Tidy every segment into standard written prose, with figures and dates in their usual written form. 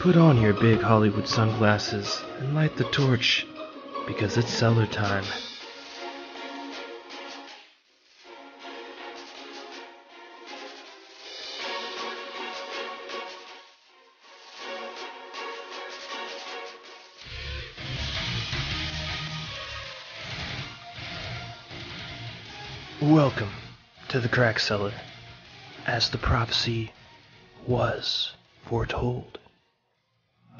Put on your big Hollywood sunglasses and light the torch, because it's cellar time. Welcome to the Crack Cellar, as the prophecy was foretold.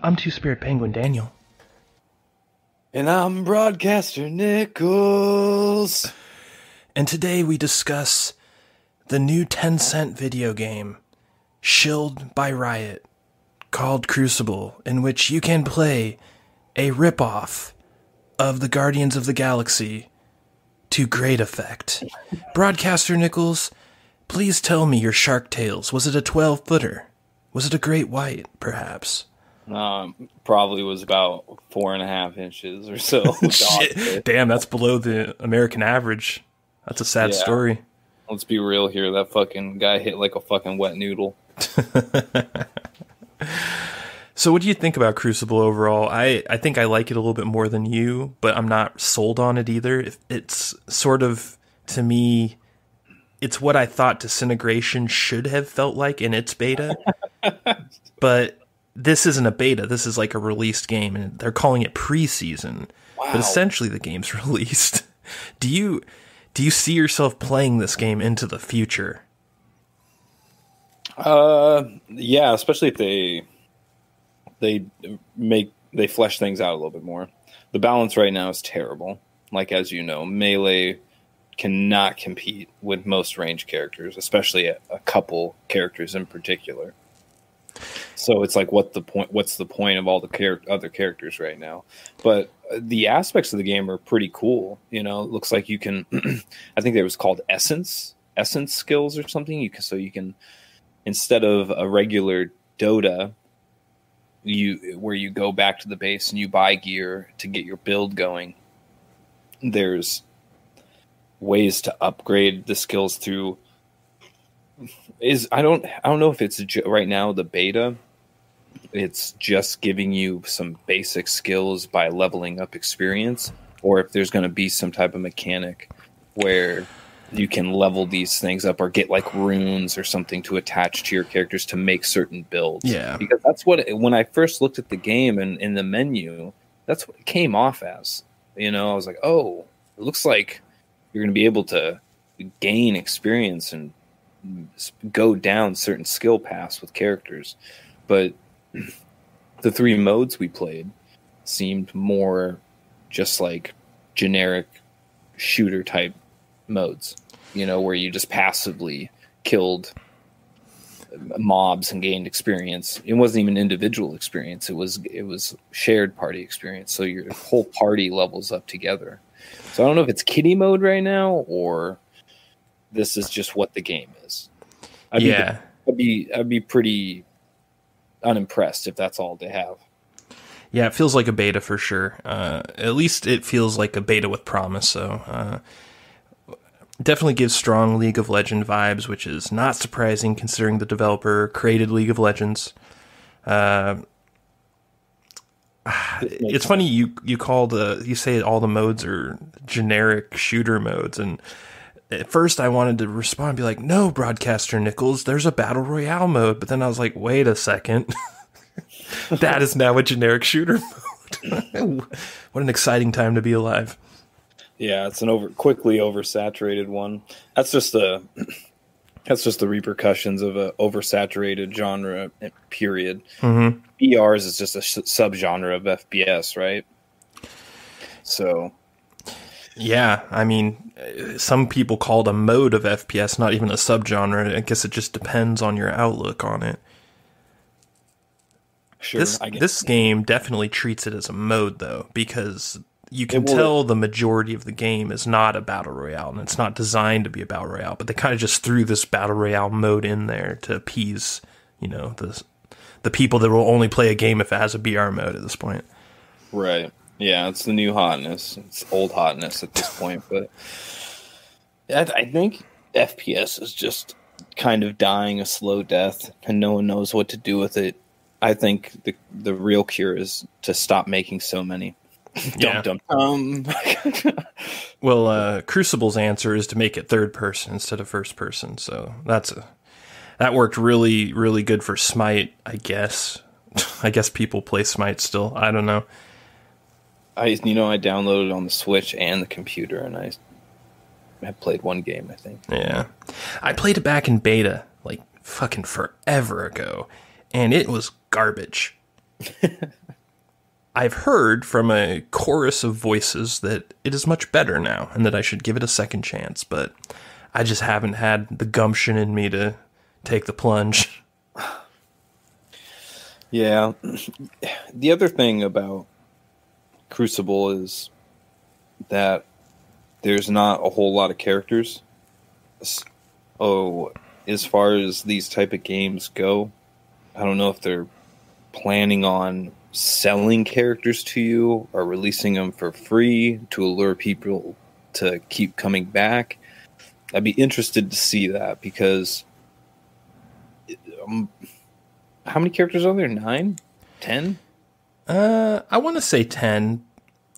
I'm Two-Spirit Penguin Daniel. And I'm Broadcaster Nickels. And today we discuss the new Tencent video game, shilled by Riot, called Crucible, in which you can play a ripoff of the Guardians of the Galaxy to great effect. Broadcaster Nickels, please tell me your Shark Tales. Was it a 12-footer? Was it a great white, perhaps? Probably was about 4.5 inches or so. Shit. Damn, that's below the American average. That's a sad story. Let's be real here. That fucking guy hit like a fucking wet noodle. So what do you think about Crucible overall? I think I like it a little bit more than you, but I'm not sold on it either. It's sort of, to me, it's what I thought Disintegration should have felt like in its beta. But this isn't a beta. This is like a released game, and they're calling it preseason. Wow. But essentially the game's released. Do you see yourself playing this game into the future? Yeah, especially if they flesh things out a little bit more. The balance right now is terrible. Like, as you know, melee cannot compete with most range characters, especially a couple characters in particular. So it's like, what's the point of all the other characters right now? But the aspects of the game are pretty cool. You know, it looks like you can, I think it was called essence skills or something. You can, instead of a regular Dota, where you go back to the base and you buy gear to get your build going, there's ways to upgrade the skills through. I don't know if it's right now the beta. It's just giving you some basic skills by leveling up experience, or if there's going to be some type of mechanic where you can level these things up or get like runes or something to attach to your characters to make certain builds. Yeah. Because that's when I first looked at the game and in the menu, that's what it came off as. You know, I was like, oh, it looks like you're going to be able to gain experience and go down certain skill paths with characters. But the 3 modes we played seemed more just like generic shooter type modes, you know, where you just passively killed mobs and gained experience. It wasn't even individual experience. It was shared party experience. So your whole party levels up together. So I don't know if it's kiddie mode right now or this is just what the game is. I'd be pretty unimpressed if that's all they have. Yeah, it feels like a beta for sure. At least it feels like a beta with promise. So definitely gives strong League of Legends vibes, which is not surprising considering the developer created League of Legends. It's funny you say all the modes are generic shooter modes, and at first I wanted to respond and be like, no, Broadcaster Nickels, there's a Battle Royale mode. But then I was like, wait a second. That is now a generic shooter mode. What an exciting time to be alive. Yeah, it's quickly oversaturated one. That's just the repercussions of a oversaturated genre, period. Mm-hmm. BRs is just a subgenre of FPS, right? So... yeah, I mean, some people call it a mode of FPS, not even a subgenre. I guess it just depends on your outlook on it. Sure, this game definitely treats it as a mode, though, because you can tell the majority of the game is not a battle royale, and it's not designed to be a battle royale. But they kind of just threw this battle royale mode in there to appease, you know, the people that will only play a game if it has a BR mode at this point. Right. Yeah, it's the new hotness. It's old hotness at this point, but I think FPS is just kind of dying a slow death, and no one knows what to do with it. I think the real cure is to stop making so many. Yeah. Well, Crucible's answer is to make it third person instead of first person. So that worked really, really good for Smite, I guess. I guess people play Smite still. I don't know. I downloaded it on the Switch and the computer, and I have played one game, I think. Yeah. I played it back in beta, like fucking forever ago, and it was garbage. I've heard from a chorus of voices that it is much better now, and that I should give it a second chance, but I just haven't had the gumption in me to take the plunge. Yeah. The other thing about Crucible is that there's not a whole lot of characters. Oh, as far as these type of games go, I don't know if they're planning on selling characters to you or releasing them for free to allure people to keep coming back. I'd be interested to see that because how many characters are there? 9? 10? I want to say 10.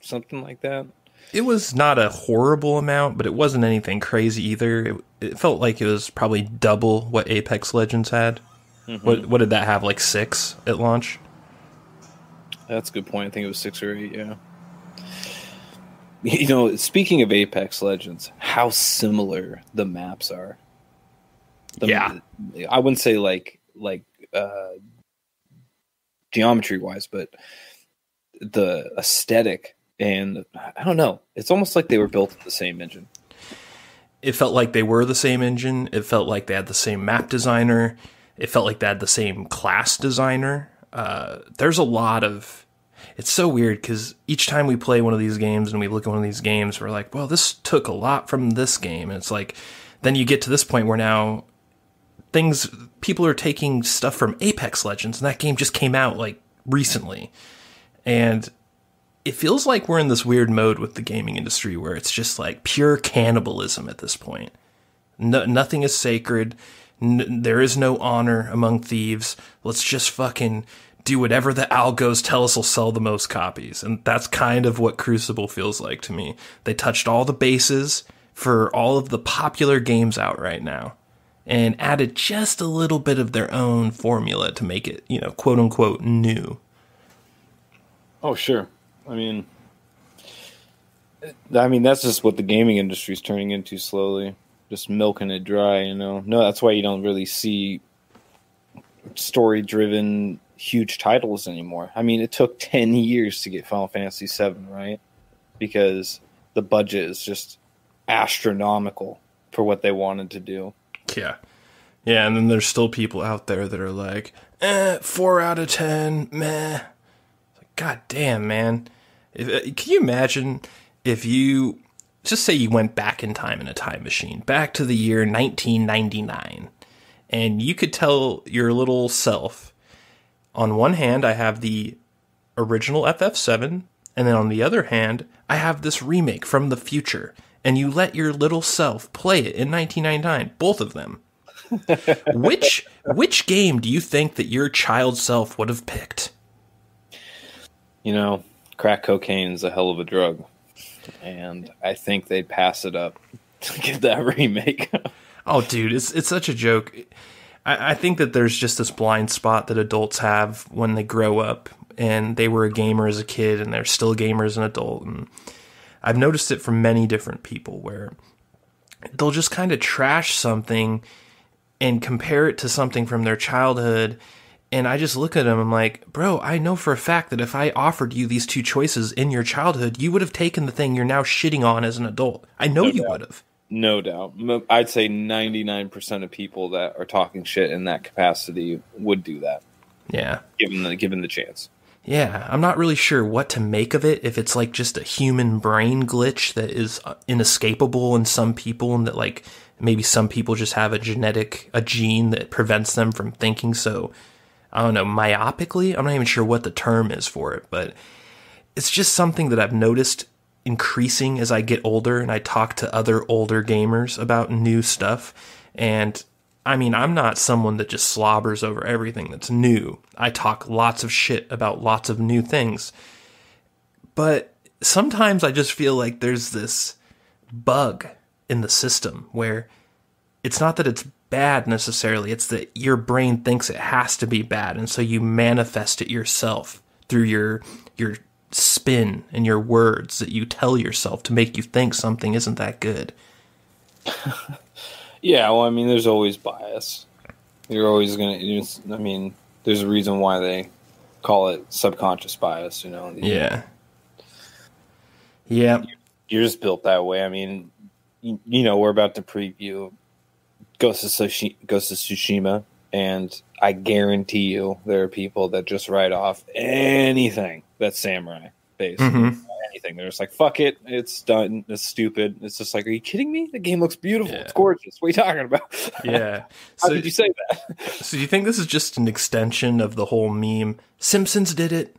Something like that. It was not a horrible amount, but it wasn't anything crazy either. It felt like it was probably double what Apex Legends had. Mm-hmm. What did that have, like 6 at launch? That's a good point. I think it was 6 or 8, yeah. Speaking of Apex Legends, how similar the maps are. Yeah. I wouldn't say like geometry-wise, but the aesthetic, and I don't know. It's almost like they were built in the same engine. It felt like they were the same engine. It felt like they had the same map designer. It felt like they had the same class designer. There's a lot of... It's so weird because each time we play one of these games and we look at one of these games, we're like, well, this took a lot from this game. And it's like, then you get to this point where now people are taking stuff from Apex Legends, and that game just came out like recently. And it feels like we're in this weird mode with the gaming industry where it's just like pure cannibalism at this point. Nothing is sacred. There is no honor among thieves. Let's just fucking do whatever the algos tell us will sell the most copies. And that's kind of what Crucible feels like to me. They touched all the bases for all of the popular games out right now and added just a little bit of their own formula to make it, quote unquote, new. Oh, sure. I mean, that's just what the gaming industry is turning into slowly. Just milking it dry, No, that's why you don't really see story-driven, huge titles anymore. I mean, it took 10 years to get Final Fantasy VII, right? Because the budget is just astronomical for what they wanted to do. Yeah. Yeah, and then there's still people out there that are like, 4 out of 10, meh. God damn, man. Can you imagine if you... Just say you went back in time in a time machine, back to the year 1999, and you could tell your little self, on one hand, I have the original FF7, and then on the other hand, I have this remake from the future, and you let your little self play it in 1999, both of them. Which game do you think that your child self would have picked? Crack cocaine is a hell of a drug. And I think they'd pass it up to get that remake. Oh, dude, it's such a joke. I think that there's just this blind spot that adults have when they grow up, and they were a gamer as a kid, and they're still a gamer as an adult. And I've noticed it from many different people where they'll just kind of trash something and compare it to something from their childhood. And I just look at him, I'm like, bro, I know for a fact that if I offered you these two choices in your childhood, you would have taken the thing you're now shitting on as an adult. I know you would have. No doubt. I'd say 99% of people that are talking shit in that capacity would do that. Yeah. Given the chance. Yeah, I'm not really sure what to make of it, if it's like just a human brain glitch that is inescapable in some people, and that like maybe some people just have a gene that prevents them from thinking so... I don't know, myopically? I'm not even sure what the term is for it, but it's just something that I've noticed increasing as I get older and I talk to other older gamers about new stuff. And I mean, I'm not someone that just slobbers over everything that's new. I talk lots of shit about lots of new things. But sometimes I just feel like there's this bug in the system where it's not that it's bad necessarily, it's that your brain thinks it has to be bad, and so you manifest it yourself through your spin and your words that you tell yourself to make you think something isn't that good. Yeah, well, I mean, there's always bias. You're always going to... I mean, there's a reason why they call it subconscious bias, you know? Yeah. Yeah. You're just built that way. I mean, you know, we're about to preview Ghost of Tsushima, and I guarantee you there are people that just write off anything that's samurai based. Mm-hmm. Anything. They're just like, fuck it, it's done, it's stupid. It's just like, are you kidding me? The game looks beautiful. Yeah. It's gorgeous. What are you talking about? Yeah. How did you say that? So do you think this is just an extension of the whole meme, Simpsons did it?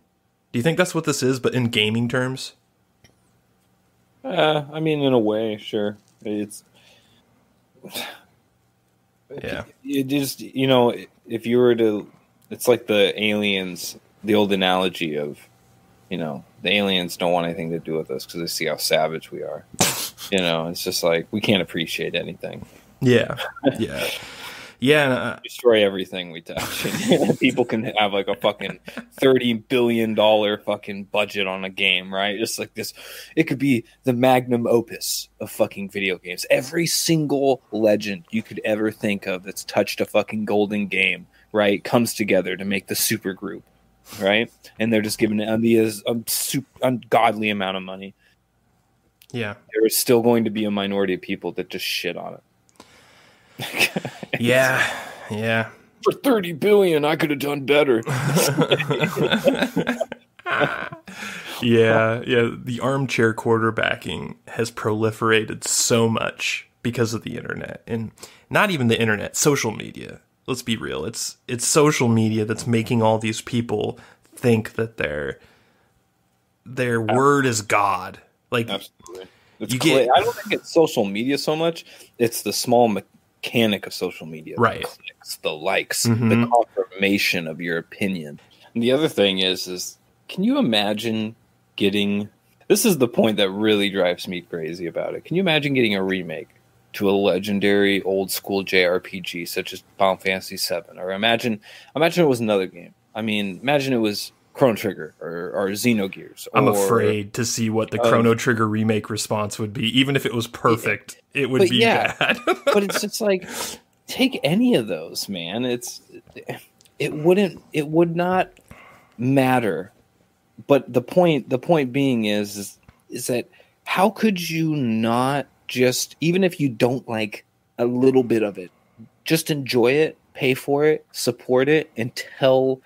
Do you think that's what this is, but in gaming terms? I mean, in a way, sure. It's... Yeah. It just, you know, if you were to... It's like the aliens, the old analogy of, you know, the aliens don't want anything to do with us because they see how savage we are. You know, it's just like, we can't appreciate anything. Yeah. Yeah. Yeah. Destroy everything we touch. People can have like a fucking $30 billion fucking budget on a game, right? Just like this. It could be the magnum opus of fucking video games. Every single legend you could ever think of that's touched a fucking golden game, right, comes together to make the super group. Right, and they're just giving it ungodly amount of money. Yeah, there is still going to be a minority of people that just shit on it. Yeah. For $30 billion, I could have done better. Yeah. The armchair quarterbacking has proliferated so much because of the internet, and not even the internet, social media. Let's be real. It's social media that's making all these people think that their word is God. Like, absolutely. I don't think it's social media so much. It's the small mechanic of social media. Right. The clicks, the likes, mm-hmm. the confirmation of your opinion. And the other thing is can you imagine getting... This is the point that really drives me crazy about it. Can you imagine getting a remake to a legendary old school JRPG such as Final Fantasy VII, or imagine it was another game. I mean, imagine it was Chrono Trigger or Xenogears. I'm afraid to see what the Chrono Trigger remake response would be. Even if it was perfect, it would be bad. But it's just like, take any of those, man. It would not matter. But the point being is that how could you not just, even if you don't like a little bit of it, just enjoy it, pay for it, support it, and tell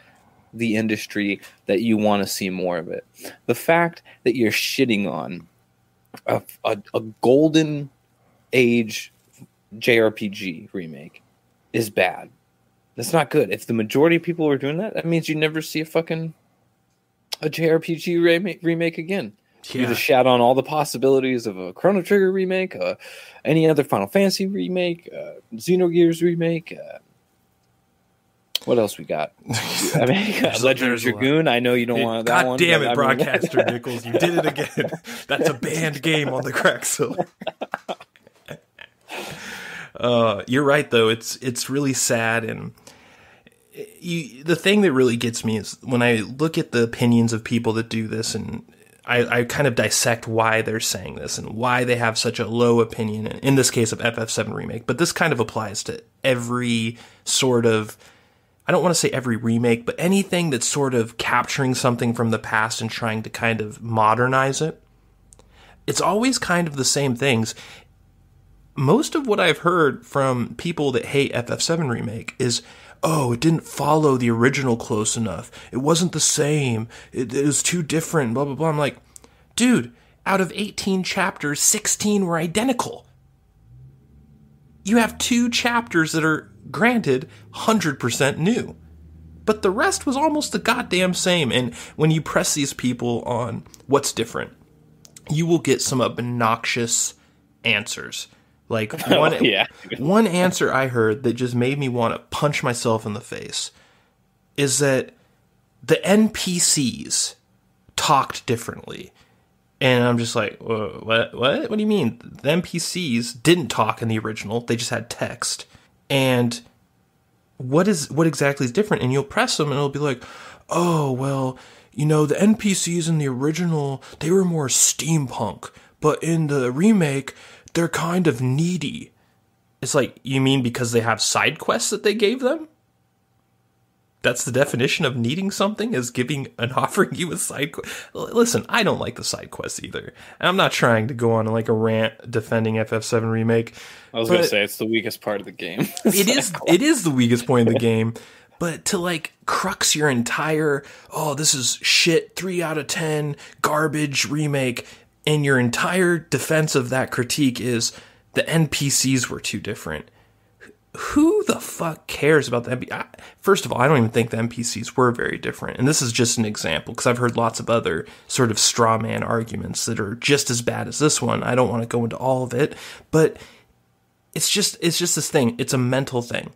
the industry that you want to see more of it. The fact that you're shitting on a golden age JRPG remake is bad. That's not good. If the majority of people are doing that, that means you never see a JRPG remake again. Yeah. You just shout on all the possibilities of a Chrono Trigger remake, any other Final Fantasy remake, Xenogears remake. What else we got? I mean, Legend of Dragoon. I know you don't want that one. God damn it, Broadcaster Nickels. You did it again. That's a banned game on the Crack Cellar. You're right, though. It's really sad. And the thing that really gets me is when I look at the opinions of people that do this, and I kind of dissect why they're saying this and why they have such a low opinion, in this case of FF7 Remake. But this kind of applies to every sort of, I don't want to say every remake, but anything that's sort of capturing something from the past and trying to kind of modernize it. It's always kind of the same things. Most of what I've heard from people that hate FF7 Remake is, oh, it didn't follow the original close enough. It wasn't the same. It was too different, blah, blah, blah. I'm like, dude, out of 18 chapters, 16 were identical. You have 2 chapters that are, granted, 100% new. But the rest was almost the goddamn same. And when you press these people on what's different, you will get some obnoxious answers. Like, Yeah. one answer I heard that just made me want to punch myself in the face is that the NPCs talked differently. And I'm just like, what? What do you mean? The NPCs didn't talk in the original. They just had text. And what exactly is different? And you'll press them and it'll be like, oh, well, you know, the NPCs in the original, they were more steampunk. But in the remake, they're kind of needy. It's like, you mean because they have side quests that they gave them? That's the definition of needing something, is offering you a side quest. Listen, I don't like the side quests either. I'm not trying to go on like a rant defending FF7 Remake. I was going to say, it's the weakest part of the game. It is the weakest point of the game. But to like crux your entire, this is shit, 3 out of 10, garbage remake, and your entire defense of that critique is the NPCs were too different. Who the fuck cares about the NPCs? First of all, I don't even think the NPCs were very different. And this is just an example, because I've heard lots of other sort of straw man arguments that are just as bad as this one. I don't want to go into all of it, but it's just this thing. It's a mental thing.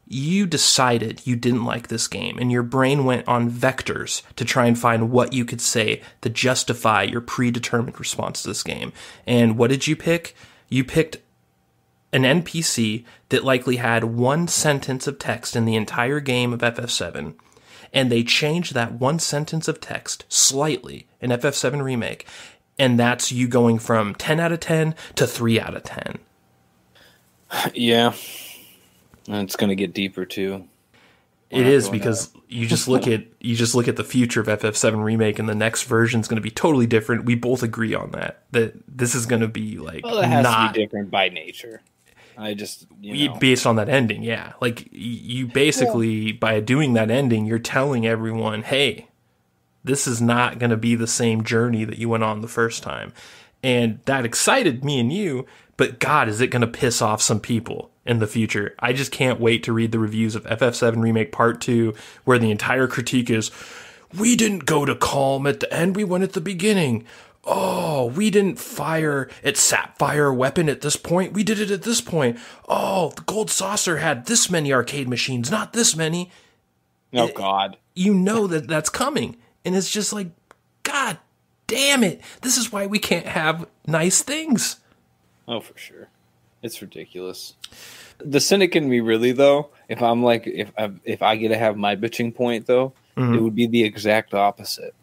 You decided you didn't like this game, and your brain went on vectors to try and find what you could say to justify your predetermined response to this game. And what did you pick? You picked an NPC that likely had one sentence of text in the entire game of FF7, and they changed that one sentence of text slightly in FF7 Remake, and that's you going from 10 out of 10 to 3 out of 10. Yeah. And it's going to get deeper too. It is, because you just look at the future of FF7 Remake, and the next version is going to be totally different. We both agree on that this is going to be like, well, it has to be different by nature. I just, based on that ending, yeah. Like, you basically, by doing that ending, you're telling everyone, hey, this is not going to be the same journey that you went on the first time. And that excited me and you, but God, is it going to piss off some people in the future. I just can't wait to read the reviews of FF7 Remake Part 2, where the entire critique is, we didn't go to Calm at the end, we went at the beginning. Oh, we didn't fire at Sapphire weapon at this point, we did it at this point. Oh, the Gold Saucer had this many arcade machines, not this many. Oh, God. You know that's coming. And it's just like, God damn it. This is why we can't have nice things. Oh, for sure. It's ridiculous. The cynic in me, really, though, if I'm like, if I get to have my bitching point, though, it would be the exact opposite.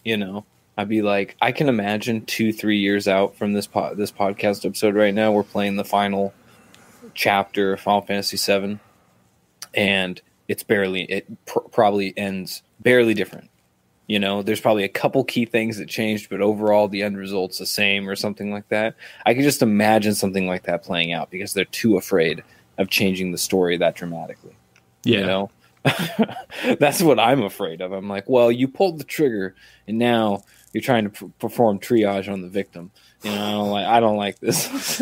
I'd be like, I can imagine 2-3 years out from this podcast episode right now, we're playing the final chapter of Final Fantasy VII, and it probably ends barely different. There's probably a couple key things that changed, but overall the end result's the same or something like that. I can just imagine something like that playing out because they're too afraid of changing the story that dramatically. Yeah. That's what I'm afraid of. I'm like, well, you pulled the trigger and now you're trying to perform triage on the victim. I don't like this.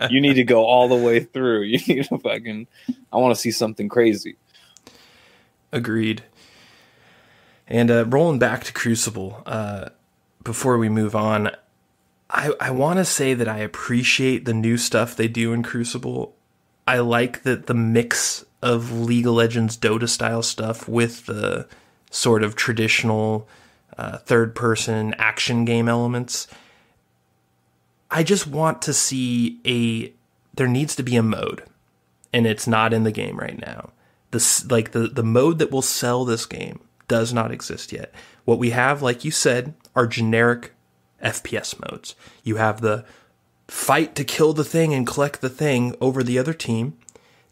You need to go all the way through. You need to I want to see something crazy. Agreed. And rolling back to Crucible, before we move on, I want to say that I appreciate the new stuff they do in Crucible. I like that the mix of League of Legends Dota-style stuff with the sort of traditional third-person action game elements. I just want to see there needs to be a mode, and it's not in the game right now. The mode that will sell this game does not exist yet. What we have, like you said, are generic FPS modes. You have the fight to kill the thing and collect the thing over the other team.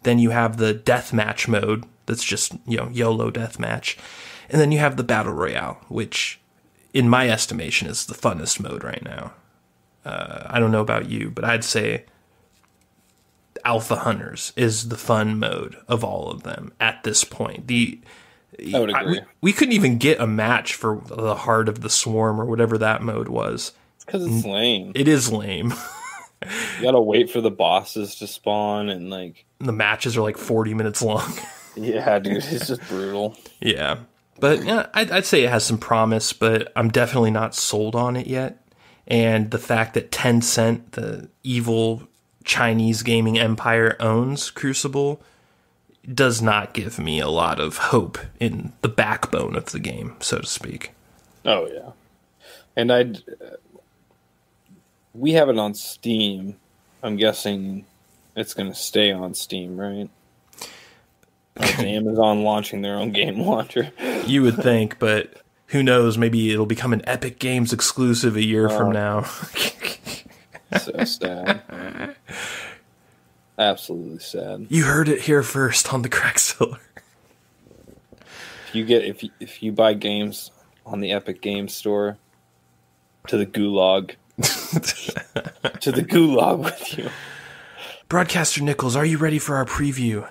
Then you have the deathmatch mode that's just, YOLO deathmatch. And then you have the Battle Royale, which, in my estimation, is the funnest mode right now. I don't know about you, but I'd say Alpha Hunters is the fun mode of all of them at this point. I would agree. We couldn't even get a match for the Heart of the Swarm or whatever that mode was. It's because it's lame. It is lame. You gotta wait for the bosses to spawn, and the matches are like 40 minutes long. Yeah, dude, it's just brutal. Yeah, but yeah, I'd say it has some promise, but I'm definitely not sold on it yet. and the fact that Tencent, the evil Chinese gaming empire, owns Crucible does not give me a lot of hope in the backbone of the game, so to speak. Oh yeah, and we have it on Steam. I'm guessing it's going to stay on Steam, right? Amazon launching their own game launcher. You would think, but who knows? Maybe it'll become an Epic Games exclusive a year from now. So sad. Absolutely sad. You heard it here first on the Crack Cellar. If you buy games on the Epic Games Store, to the gulag. To the gulag with you. Broadcaster Nickels, are you ready for our preview?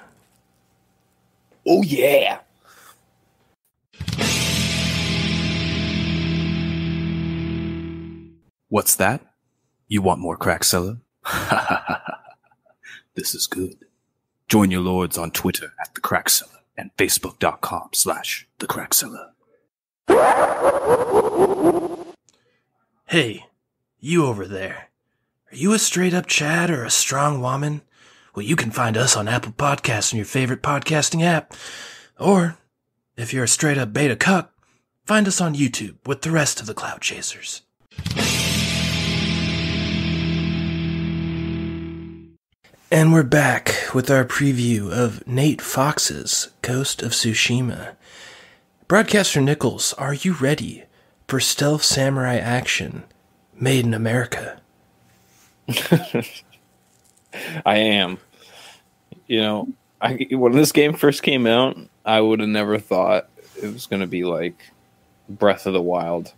Oh yeah. What's that? You want more Crack Cellar? This is good. Join your lords on Twitter at The Crack Cellar and Facebook.com/The Crack Cellar. Hey, you over there. Are you a straight-up Chad or a strong woman? Well, you can find us on Apple Podcasts and your favorite podcasting app. Or, if you're a straight-up beta cuck, find us on YouTube with the rest of the Cloud Chasers. And we're back with our preview of Nate Fox's Ghost of Tsushima. Broadcaster Nickels, are you ready for stealth samurai action made in America? I am. You know, when this game first came out, I would have never thought it was going to be like Breath of the Wild.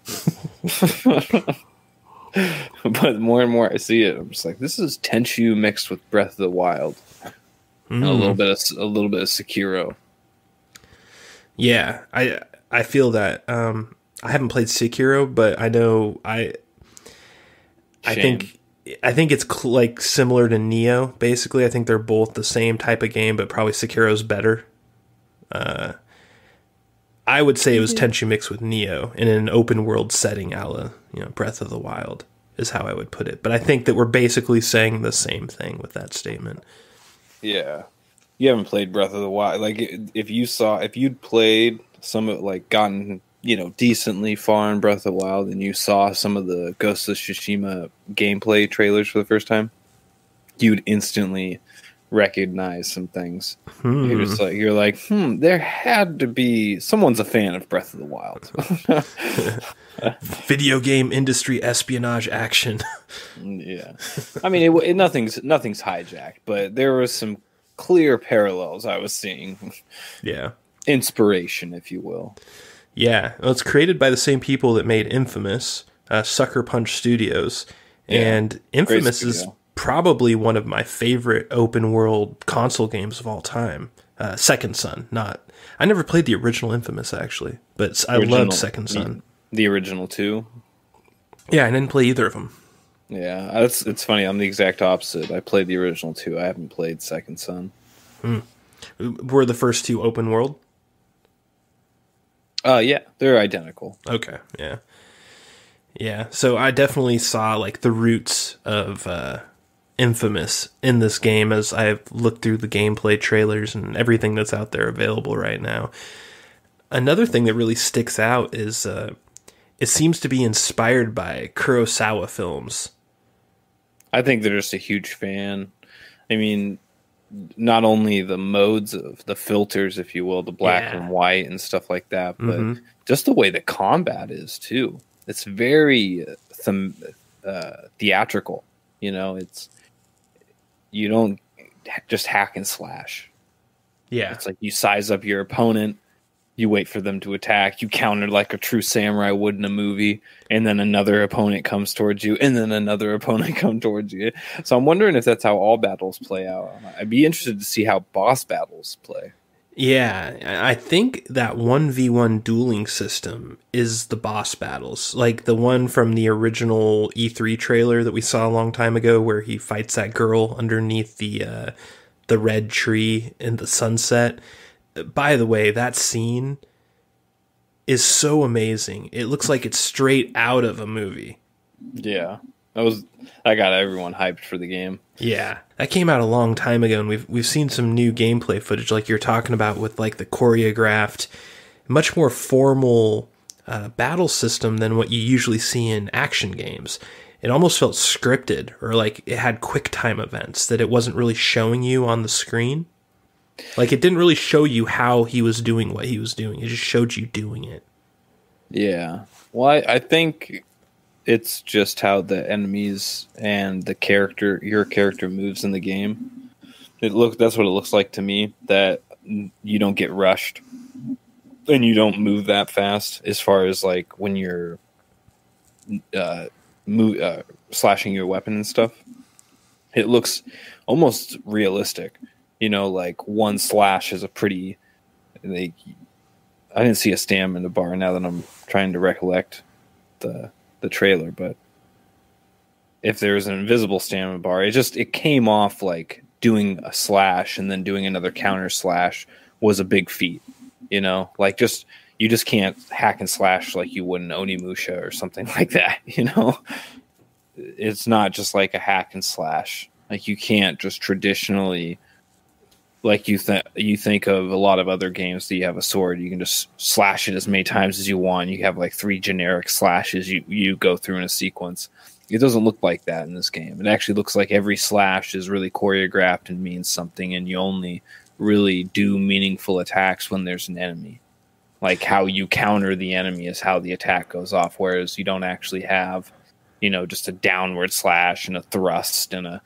But more and more I see it, I'm just like, this is Tenchu mixed with Breath of the Wild, and a little bit of Sekiro. Yeah, I feel that. I haven't played Sekiro, but I know I think it's like similar to Neo. Basically, I think they're both the same type of game, but probably Sekiro's better. I would say it was Tenchu mixed with Neo in an open world setting, a la, Breath of the Wild is how I would put it. But I think that we're basically saying the same thing with that statement. Yeah, you haven't played Breath of the Wild. Like, if you'd played some of, like, gotten decently far in Breath of the Wild, and you saw some of the Ghost of Tsushima gameplay trailers for the first time, you'd instantly recognize some things. You're like, there had to be someone's a fan of Breath of the Wild. Video game industry espionage action. Yeah, I mean, nothing's hijacked, but there was some clear parallels I was seeing. Yeah, inspiration, if you will. Yeah, well, it's created by the same people that made Infamous, Sucker Punch Studios, and Infamous is probably one of my favorite open world console games of all time. Second Son, I never played the original Infamous actually, but I loved Second Son. The original two? Yeah, I didn't play either of them. Yeah, it's funny. I'm the exact opposite. I played the original two. I haven't played Second Son. Were the first two open world? Yeah, they're identical. Okay, yeah. Yeah, so I definitely saw like the roots of Infamous in this game as I've looked through the gameplay trailers and everything that's out there available right now. Another thing that really sticks out is it seems to be inspired by Kurosawa films. I think they're just a huge fan. I mean, not only the modes of the filters, if you will, the black and white and stuff like that, but just the way the combat is too. It's very theatrical. You don't just hack and slash. Yeah. It's like you size up your opponent, you wait for them to attack, you counter like a true samurai would in a movie, and then another opponent comes towards you, and then another opponent comes towards you. So I'm wondering if that's how all battles play out. I'd be interested to see how boss battles play. Yeah, I think that 1v1 dueling system is the boss battles. Like the one from the original E3 trailer that we saw a long time ago where he fights that girl underneath the red tree in the sunset. By the way, that scene is so amazing. It looks like it's straight out of a movie. Yeah, that got everyone hyped for the game. Yeah, that came out a long time ago, and we've seen some new gameplay footage, like you're talking about, with like the choreographed, much more formal battle system than what you usually see in action games. It almost felt scripted, or like it had quick time events that it wasn't really showing you on the screen. Like it didn't really show you how he was doing what he was doing. It just showed you doing it. Yeah. Well, I think it's just how the enemies and your character moves in the game. That's what it looks like to me, that you don't get rushed and you don't move that fast as far as like when you're slashing your weapon and stuff. It looks almost realistic. Like one slash is a pretty... I didn't see a stamina bar now that I'm trying to recollect the trailer, but if there's an invisible stamina bar, it came off like doing a slash and then doing another counter slash was a big feat. Like you just can't hack and slash like you would in Onimusha or something like that. It's not just like a hack and slash. Like you can't just traditionally, like you think of a lot of other games that you have a sword, you can just slash it as many times as you want. You have like 3 generic slashes you go through in a sequence. It doesn't look like that in this game. It actually looks like every slash is really choreographed and means something, and you only really do meaningful attacks when there's an enemy. Like how you counter the enemy is how the attack goes off, whereas you don't actually have, just a downward slash and a thrust and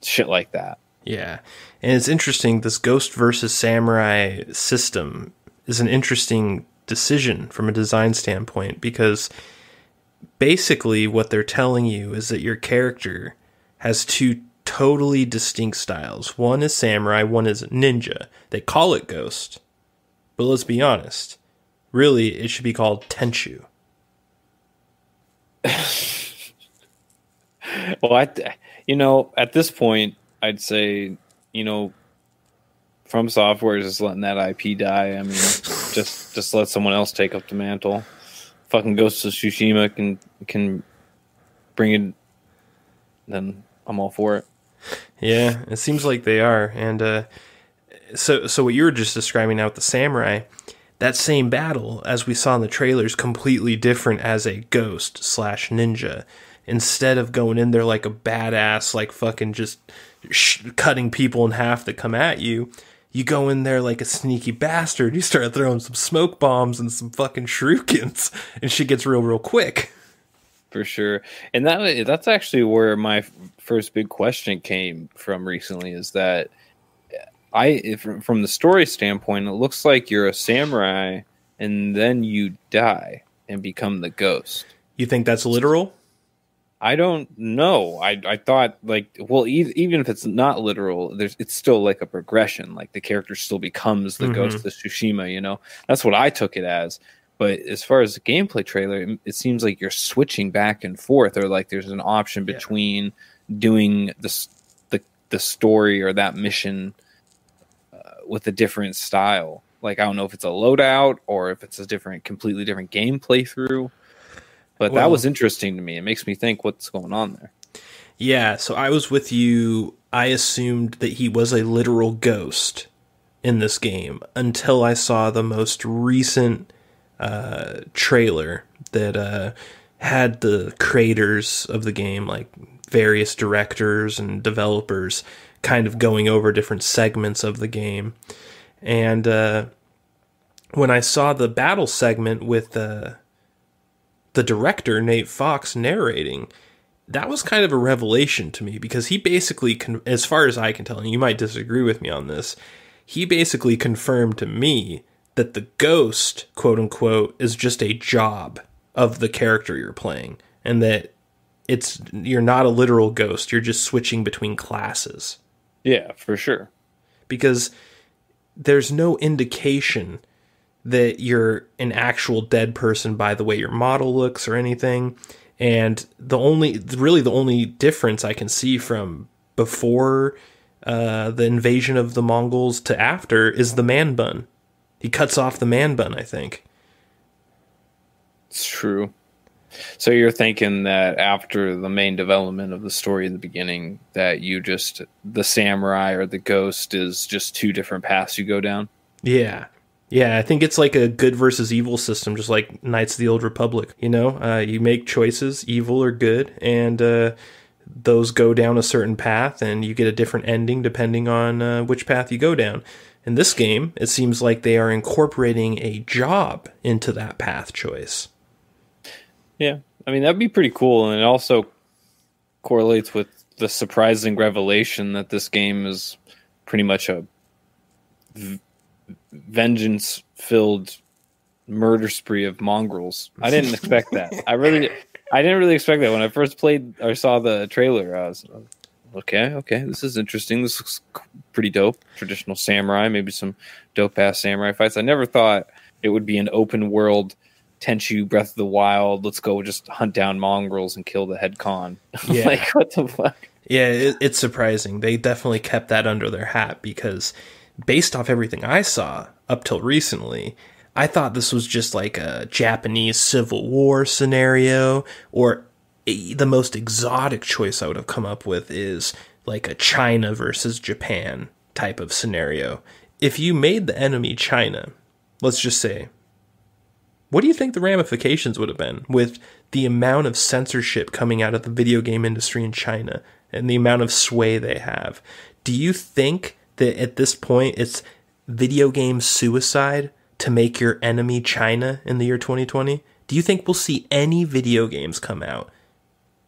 shit like that. Yeah. And it's interesting, this Ghost versus Samurai system is an interesting decision from a design standpoint, because basically what they're telling you is that your character has 2 totally distinct styles. One is samurai, one is ninja. They call it Ghost, but let's be honest, really it should be called Tenchu. Well, at this point, I'd say, From Software is just letting that IP die. I mean, just let someone else take up the mantle. Fucking Ghost of Tsushima can bring it, then I'm all for it. Yeah, it seems like they are. And so what you were just describing now with the samurai, that same battle, as we saw in the trailers, completely different as a ghost/ninja. Instead of going in there like a badass, like fucking just cutting people in half that come at you, you go in there like a sneaky bastard. You start throwing some smoke bombs and some fucking shurikens, and shit gets real quick. For sure. And that's actually where my first big question came from recently, is that from the story standpoint, it looks like you're a samurai and then you die and become the ghost. You think that's literal? I don't know. I thought, like, well, even if it's not literal, it's still like a progression. Like the character still becomes the Ghost of Tsushima. That's what I took it as. But as far as the gameplay trailer, it seems like you're switching back and forth, or like there's an option between doing the story or that mission with a different style. Like I don't know if it's a loadout or if it's a completely different gameplay through. But that was interesting to me. It makes me think what's going on there. Yeah, so I was with you. I assumed that he was a literal ghost in this game until I saw the most recent trailer that had the creators of the game, like various directors and developers, kind of going over different segments of the game. And when I saw the battle segment with the director, Nate Fox, narrating, that was kind of a revelation to me, because he basically, as far as I can tell, and you might disagree with me on this, he basically confirmed to me that the ghost, quote unquote, is just a job of the character you're playing, and that you're not a literal ghost, you're just switching between classes. Yeah, for sure. Because there's no indication that you're an actual dead person by the way your model looks or anything. And the only difference I can see from before the invasion of the Mongols to after is the man bun. He cuts off the man bun, I think. It's true. So you're thinking that after the main development of the story in the beginning, that the samurai or the ghost is just two different paths you go down? Yeah. Yeah, I think it's like a good versus evil system, just like Knights of the Old Republic. You make choices, evil or good, and those go down a certain path, and you get a different ending depending on which path you go down. In this game, it seems like they are incorporating a job into that path choice. Yeah, I mean, that'd be pretty cool, and it also correlates with the surprising revelation that this game is pretty much a vengeance-filled murder spree of mongrels. I didn't expect that. I didn't really expect that when I first played or saw the trailer. I was okay, this is interesting. This looks pretty dope. Traditional samurai, maybe some dope-ass samurai fights. I never thought it would be an open-world Tenchu Breath of the Wild. Let's go just hunt down mongrels and kill the head con. Yeah. Like, what the fuck? Yeah, it's surprising. They definitely kept that under their hat because based off everything I saw up till recently, I thought this was just like a Japanese Civil War scenario, or the most exotic choice I would have come up with is like a China versus Japan type of scenario. If you made the enemy China, let's just say, what do you think the ramifications would have been with the amount of censorship coming out of the video game industry in China and the amount of sway they have? Do you think that at this point it's video game suicide to make your enemy China in the year 2020? Do you think we'll see any video games come out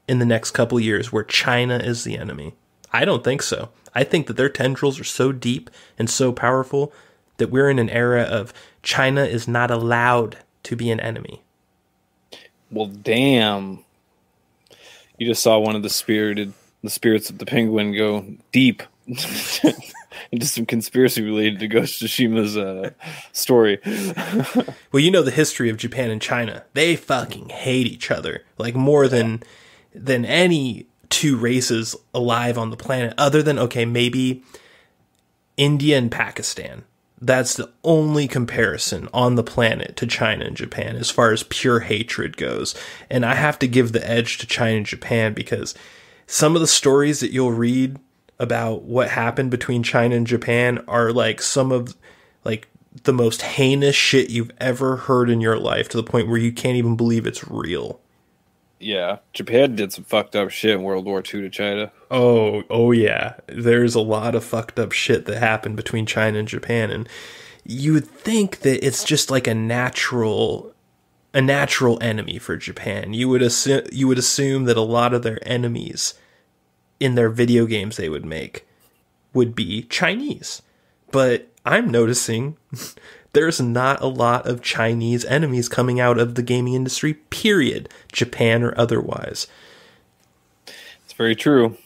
in the next couple years where China is the enemy? I don't think so. I think that their tendrils are so deep and so powerful that we're in an era of China is not allowed to be an enemy. Well, damn. You just saw one of the spirits of the penguin go deep into some conspiracy related to Ghost of Tsushima's story. Well, you know the history of Japan and China. They fucking hate each other, like more than any two races alive on the planet, other than, okay, maybe India and Pakistan. That's the only comparison on the planet to China and Japan as far as pure hatred goes. And I have to give the edge to China and Japan because some of the stories that you'll read about what happened between China and Japan are like some of like the most heinous shit you've ever heard in your life, to the point where you can't even believe it's real. Yeah, Japan did some fucked up shit in World War II to China. Oh yeah. There's a lot of fucked up shit that happened between China and Japan, and you would think that it's just like a natural enemy for Japan. You would assume that a lot of their enemies in their video games they would make would be Chinese. But I'm noticing there's not a lot of Chinese enemies coming out of the gaming industry, period, Japan or otherwise. It's very true.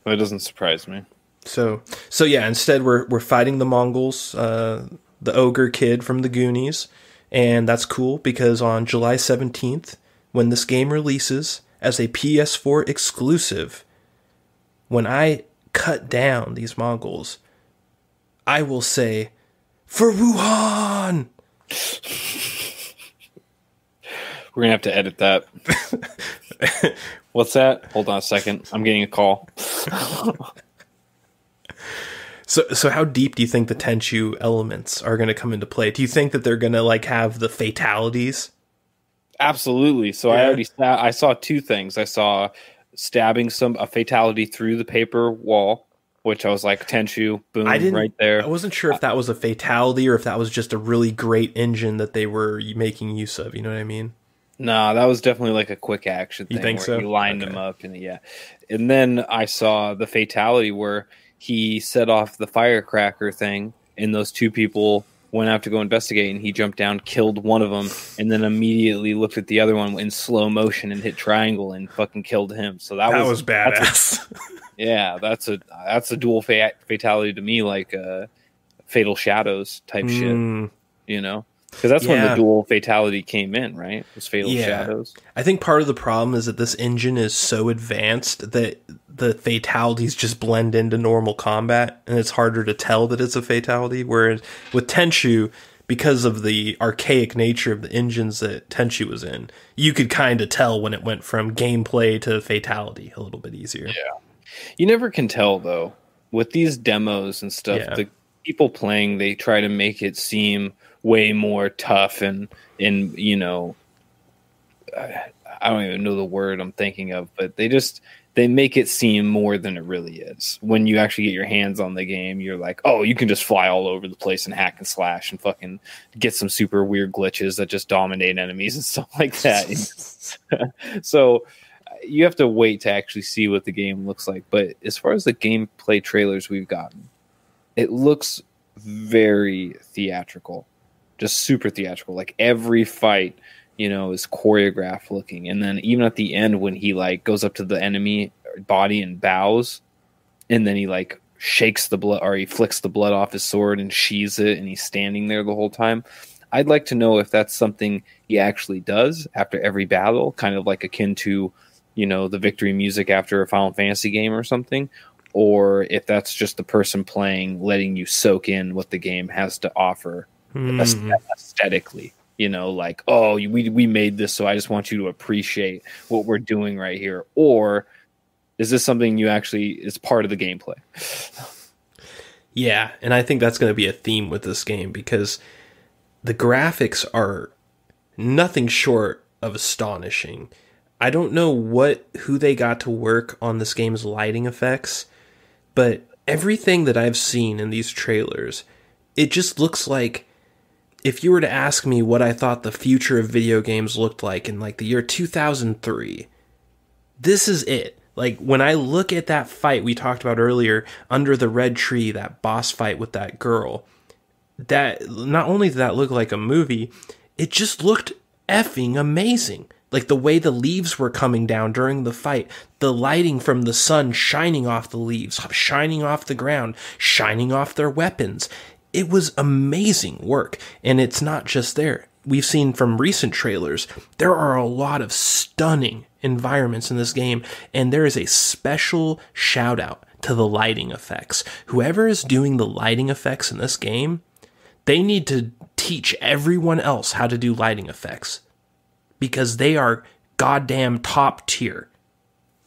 That doesn't surprise me. So yeah, instead we're fighting the Mongols, the ogre kid from the Goonies, and that's cool because on July 17th, when this game releases as a PS4 exclusive, when I cut down these Mongols, I will say, "For Wuhan!" We're going to have to edit that. What's that? Hold on a second. I'm getting a call. So how deep do you think the Tenchu elements are going to come into play? Do you think that they're going to like have the fatalities? Absolutely. So yeah. I saw two things. I saw stabbing a fatality through the paper wall, which I was like, Tenchu, boom, right there. I wasn't sure if that was a fatality or if that was just a really great engine that they were making use of. You know what I mean? No, that was definitely like a quick action thing. You think where so? You lined them up, and yeah. And then I saw the fatality where he set off the firecracker thing, and those two people went out to go investigate, and he jumped down, killed one of them, and then immediately looked at the other one in slow motion and hit triangle and fucking killed him. So that was badass. That's a dual fatality to me, like Fatal Shadows type shit, you know? Because that's when the dual fatality came in, right? It was Fatal Shadows. I think part of the problem is that this engine is so advanced that the fatalities just blend into normal combat, and it's harder to tell that it's a fatality. Whereas with Tenchu, because of the archaic nature of the engines that Tenchi was in, you could kind of tell when it went from gameplay to fatality a little bit easier. Yeah. You never can tell, though. With these demos and stuff, the people playing, they try to make it seem way more tough and you know, I don't even know the word I'm thinking of, but they make it seem more than it really is. When you actually get your hands on the game, you're like, oh, you can just fly all over the place and hack and slash and fucking get some super weird glitches that just dominate enemies and stuff like that. So you have to wait to actually see what the game looks like. But as far as the gameplay trailers we've gotten, it looks very theatrical, just super theatrical. Like every fight, you know, is choreographed looking. And then even at the end, when he like goes up to the enemy body and bows, and then he like shakes the blood, or he flicks the blood off his sword and sheathes it, and he's standing there the whole time. I'd like to know if that's something he actually does after every battle, kind of like akin to, you know, the victory music after a Final Fantasy game or something, or if that's just the person playing letting you soak in what the game has to offer aesthetically. You know, like, oh, we made this, so I just want you to appreciate what we're doing right here. Or is this something you actually is part of the gameplay? Yeah, and I think that's going to be a theme with this game, because the graphics are nothing short of astonishing. I don't know who they got to work on this game's lighting effects, but everything that I've seen in these trailers, it just looks like, if you were to ask me what I thought the future of video games looked like in like the year 2003, this is it. Like when I look at that fight we talked about earlier under the red tree, that boss fight with that girl, that not only did that look like a movie, it just looked effing amazing. Like the way the leaves were coming down during the fight, the lighting from the sun shining off the leaves, shining off the ground, shining off their weapons. It was amazing work, and it's not just there. We've seen from recent trailers, there are a lot of stunning environments in this game, and there is a special shout out to the lighting effects. Whoever is doing the lighting effects in this game, they need to teach everyone else how to do lighting effects, because they are goddamn top tier.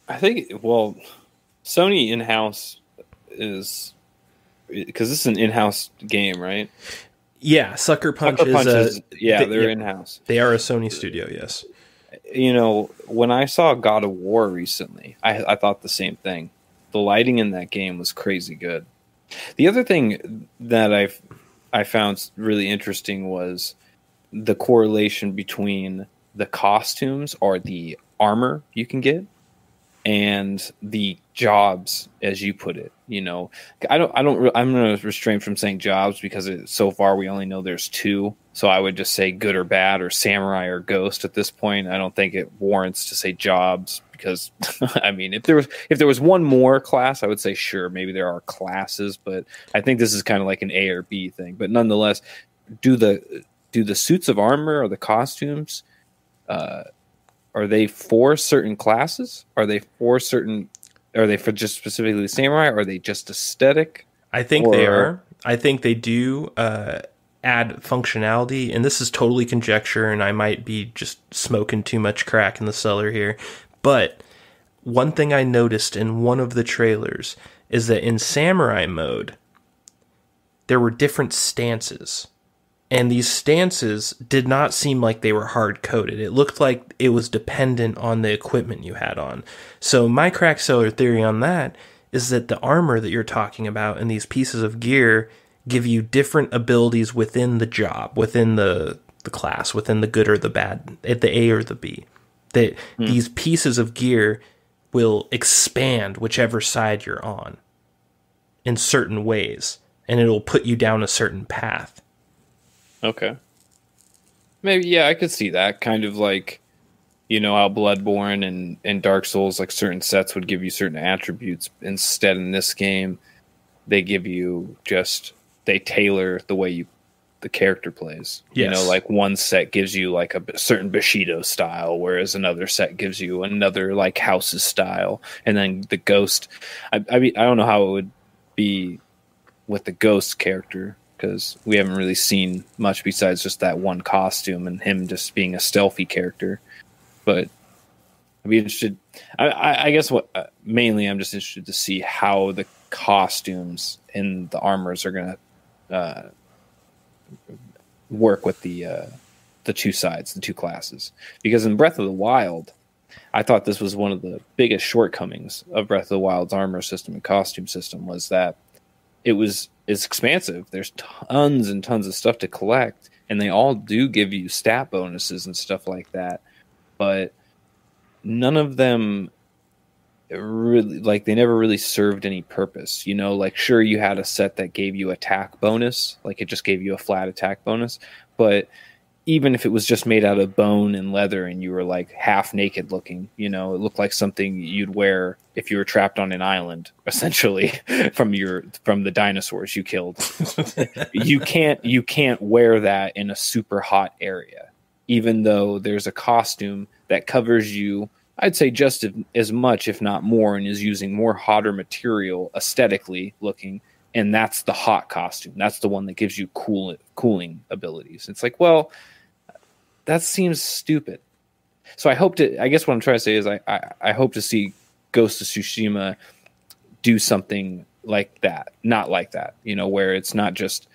I think, well, Sony in-house is... because this is an in-house game, right? Yeah, Sucker Punch is they're in-house. They are a Sony studio, yes. You know, when I saw God of War recently, I thought the same thing. The lighting in that game was crazy good. The other thing that I found really interesting was the correlation between the costumes or the armor you can get and the jobs, as you put it. You know, I'm going to refrain from saying jobs, because so far we only know there's two. So I would just say good or bad, or samurai or ghost at this point. I don't think it warrants to say jobs, because I mean, if there was one more class, I would say sure, maybe there are classes, but I think this is kind of like an A or B thing. But nonetheless, do the suits of armor or the costumes, are they for certain classes? Are they for just specifically the samurai? Or are they just aesthetic? I think they are. I think they do add functionality, and this is totally conjecture, and I might be just smoking too much crack in the cellar here. But one thing I noticed in one of the trailers is that in samurai mode, there were different stances. And these stances did not seem like they were hard-coded. It looked like it was dependent on the equipment you had on. So my Crack Cellar theory on that is that the armor that you're talking about and these pieces of gear give you different abilities within the job, within the class, within the good or the bad, at the A or the B. That these pieces of gear will expand whichever side you're on in certain ways, and it'll put you down a certain path. Okay. Maybe, yeah, I could see that. Kind of like, you know, how Bloodborne and Dark Souls, like certain sets would give you certain attributes. Instead, in this game, they give you they tailor the way the character plays. Yes. You know, like one set gives you like a certain Bushido style, whereas another set gives you another like House's style. And then the Ghost, I mean, I don't know how it would be with the Ghost character, because we haven't really seen much besides just that one costume and him just being a stealthy character. But I'd be interested. I guess what mainly I'm just interested to see how the costumes and the armors are going to work with the two sides, the two classes. Because in Breath of the Wild, I thought this was one of the biggest shortcomings of Breath of the Wild's armor system and costume system, was that it's expansive. There's tons and tons of stuff to collect, and they all do give you stat bonuses and stuff like that. But none of them really, like, they never really served any purpose. You know, like, sure, you had a set that gave you attack bonus, like it just gave you a flat attack bonus, but even if it was just made out of bone and leather and you were like half naked looking, you know, it looked like something you'd wear if you were trapped on an island, essentially, from the dinosaurs you killed. You can't wear that in a super hot area, even though there's a costume that covers you, I'd say just as much, if not more, and is using more hotter material aesthetically looking. And that's the hot costume. That's the one that gives you cooling abilities. It's like, well, that seems stupid. So I guess what I'm trying to say is I hope to see Ghost of Tsushima do something like that. Not like that, you know, where it's not just,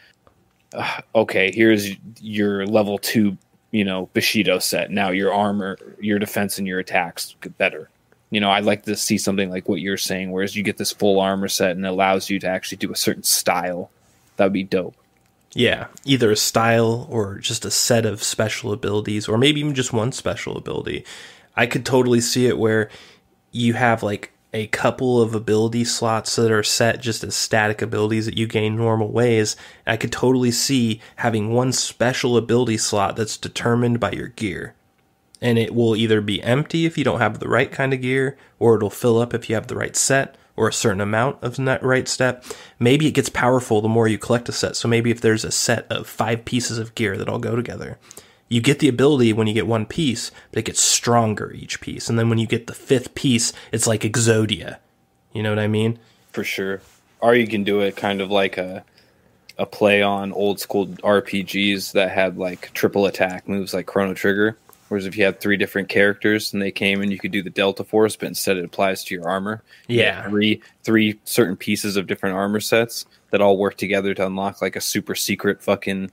okay, here's your level 2, you know, Bushido set. Now your armor, your defense, and your attacks get better. You know, I'd like to see something like what you're saying, whereas you get this full armor set and it allows you to actually do a certain style. That would be dope. Yeah, either a style or just a set of special abilities, or maybe even just one special ability. I could totally see it where you have like a couple of ability slots that are set just as static abilities that you gain normal ways. I could totally see having one special ability slot that's determined by your gear. And it will either be empty if you don't have the right kind of gear, or it'll fill up if you have the right set, or a certain amount of that right step. Maybe it gets powerful the more you collect a set. So maybe if there's a set of 5 pieces of gear that all go together, you get the ability when you get one piece, but it gets stronger each piece. And then when you get the 5th piece, it's like Exodia. You know what I mean? For sure. Or you can do it kind of like a play on old school RPGs that had like triple attack moves like Chrono Trigger. Whereas if you had 3 different characters and they came and you could do the Delta Force, but instead it applies to your armor. Yeah. Three certain pieces of different armor sets that all work together to unlock like a super secret fucking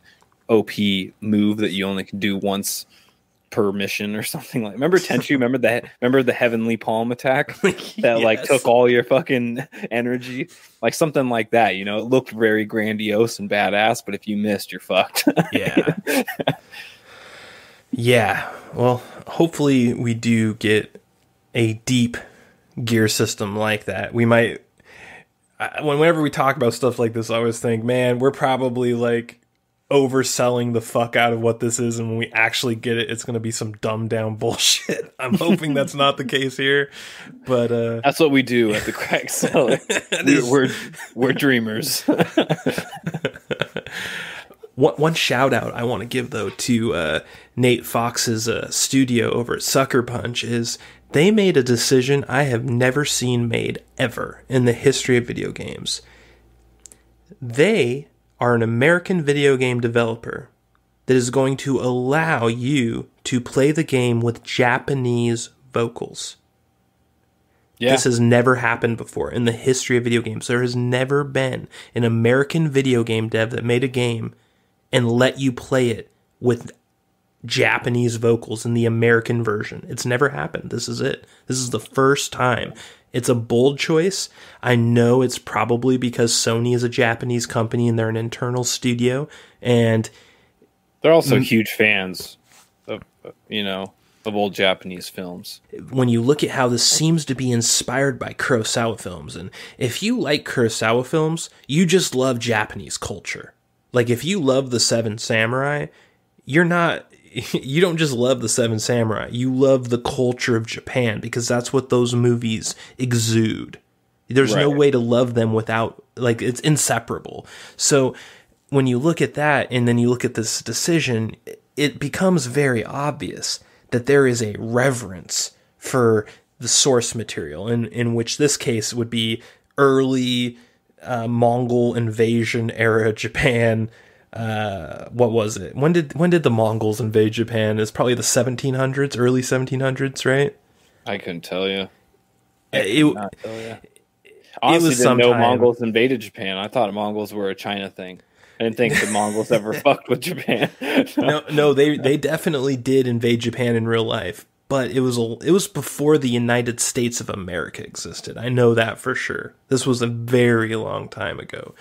OP move that you only can do once per mission or something. Like, remember Tenchu? Remember the Heavenly Palm attack that Yes. like took all your fucking energy? Like something like that, you know? It looked very grandiose and badass, but if you missed, you're fucked. Yeah. Yeah, well, hopefully we do get a deep gear system like that. We might, whenever we talk about stuff like this, I always think, man, we're probably like overselling the fuck out of what this is, and when we actually get it, it's going to be some dumbed down bullshit. I'm hoping that's not the case here, but that's what we do at the Crack Cellar. We're dreamers. One shout out I want to give though to Nate Fox's studio over at Sucker Punch is they made a decision I have never seen made ever in the history of video games. They are an American video game developer that is going to allow you to play the game with Japanese vocals. Yeah. This has never happened before in the history of video games. There has never been an American video game dev that made a game and let you play it with Japanese vocals in the American version. It's never happened. This is it. This is the first time. It's a bold choice. I know it's probably because Sony is a Japanese company and they're an internal studio, and they're also huge fans of old Japanese films. When you look at how this seems to be inspired by Kurosawa films, and if you like Kurosawa films, you just love Japanese culture. Like, if you love The Seven Samurai, you don't just love The Seven Samurai. You love the culture of Japan because that's what those movies exude. There's no way to love them without, like, it's inseparable. So when you look at that and then you look at this decision, it becomes very obvious that there is a reverence for the source material, in which this case would be early Mongol invasion era Japan. What was it? When did the Mongols invade Japan? It's probably the 1700s, early 1700s, right? I couldn't tell you. Honestly, Didn't know Mongols invaded Japan. I thought Mongols were a China thing. I didn't think the Mongols ever fucked with Japan. No, they definitely did invade Japan in real life, but it was before the United States of America existed. I know that for sure. This was a very long time ago.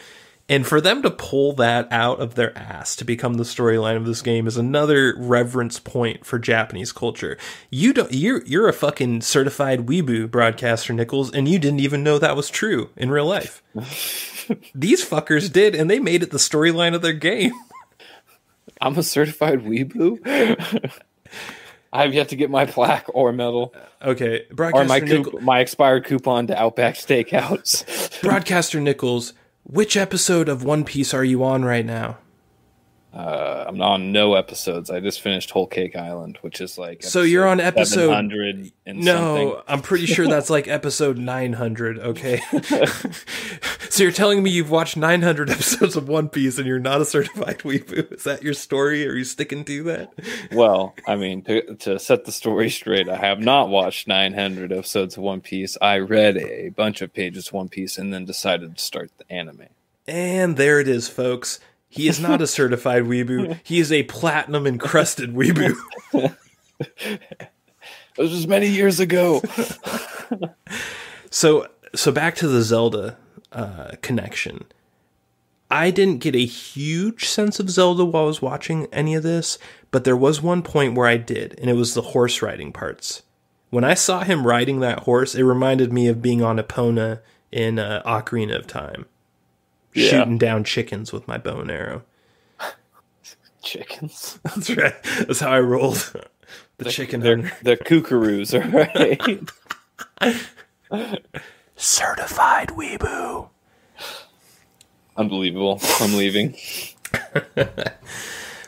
And for them to pull that out of their ass to become the storyline of this game is another reverence point for Japanese culture. You're a fucking certified weeboo, Broadcaster Nickels, and you didn't even know that was true in real life. These fuckers did, and they made it the storyline of their game. I'm a certified weeboo? I have yet to get my plaque or medal. Okay, Broadcaster or my expired coupon to Outback Steakhouse. Broadcaster Nickels, which episode of One Piece are you on right now? I'm on no episodes. I just finished Whole Cake Island, which is like so you're on episode 700 and no, something. I'm pretty sure that's like episode 900. Okay, so you're telling me you've watched 900 episodes of One Piece and you're not a certified weeboo? Is that your story? Are you sticking to that? Well, I mean, to set the story straight, I have not watched 900 episodes of One Piece. I read a bunch of pages of One Piece and then decided to start the anime. And there it is, folks. He is not a certified weeboo. He is a platinum encrusted weeboo. It was just many years ago. So back to the Zelda connection. I didn't get a huge sense of Zelda while I was watching any of this, but there was one point where I did, and it was the horse riding parts. When I saw him riding that horse, it reminded me of being on Epona in Ocarina of Time. Yeah. Shooting down chickens with my bow and arrow. Chickens? That's right. That's how I rolled. The chicken hunter. The kookaroos, all right? Certified weeboo. Unbelievable. I'm leaving.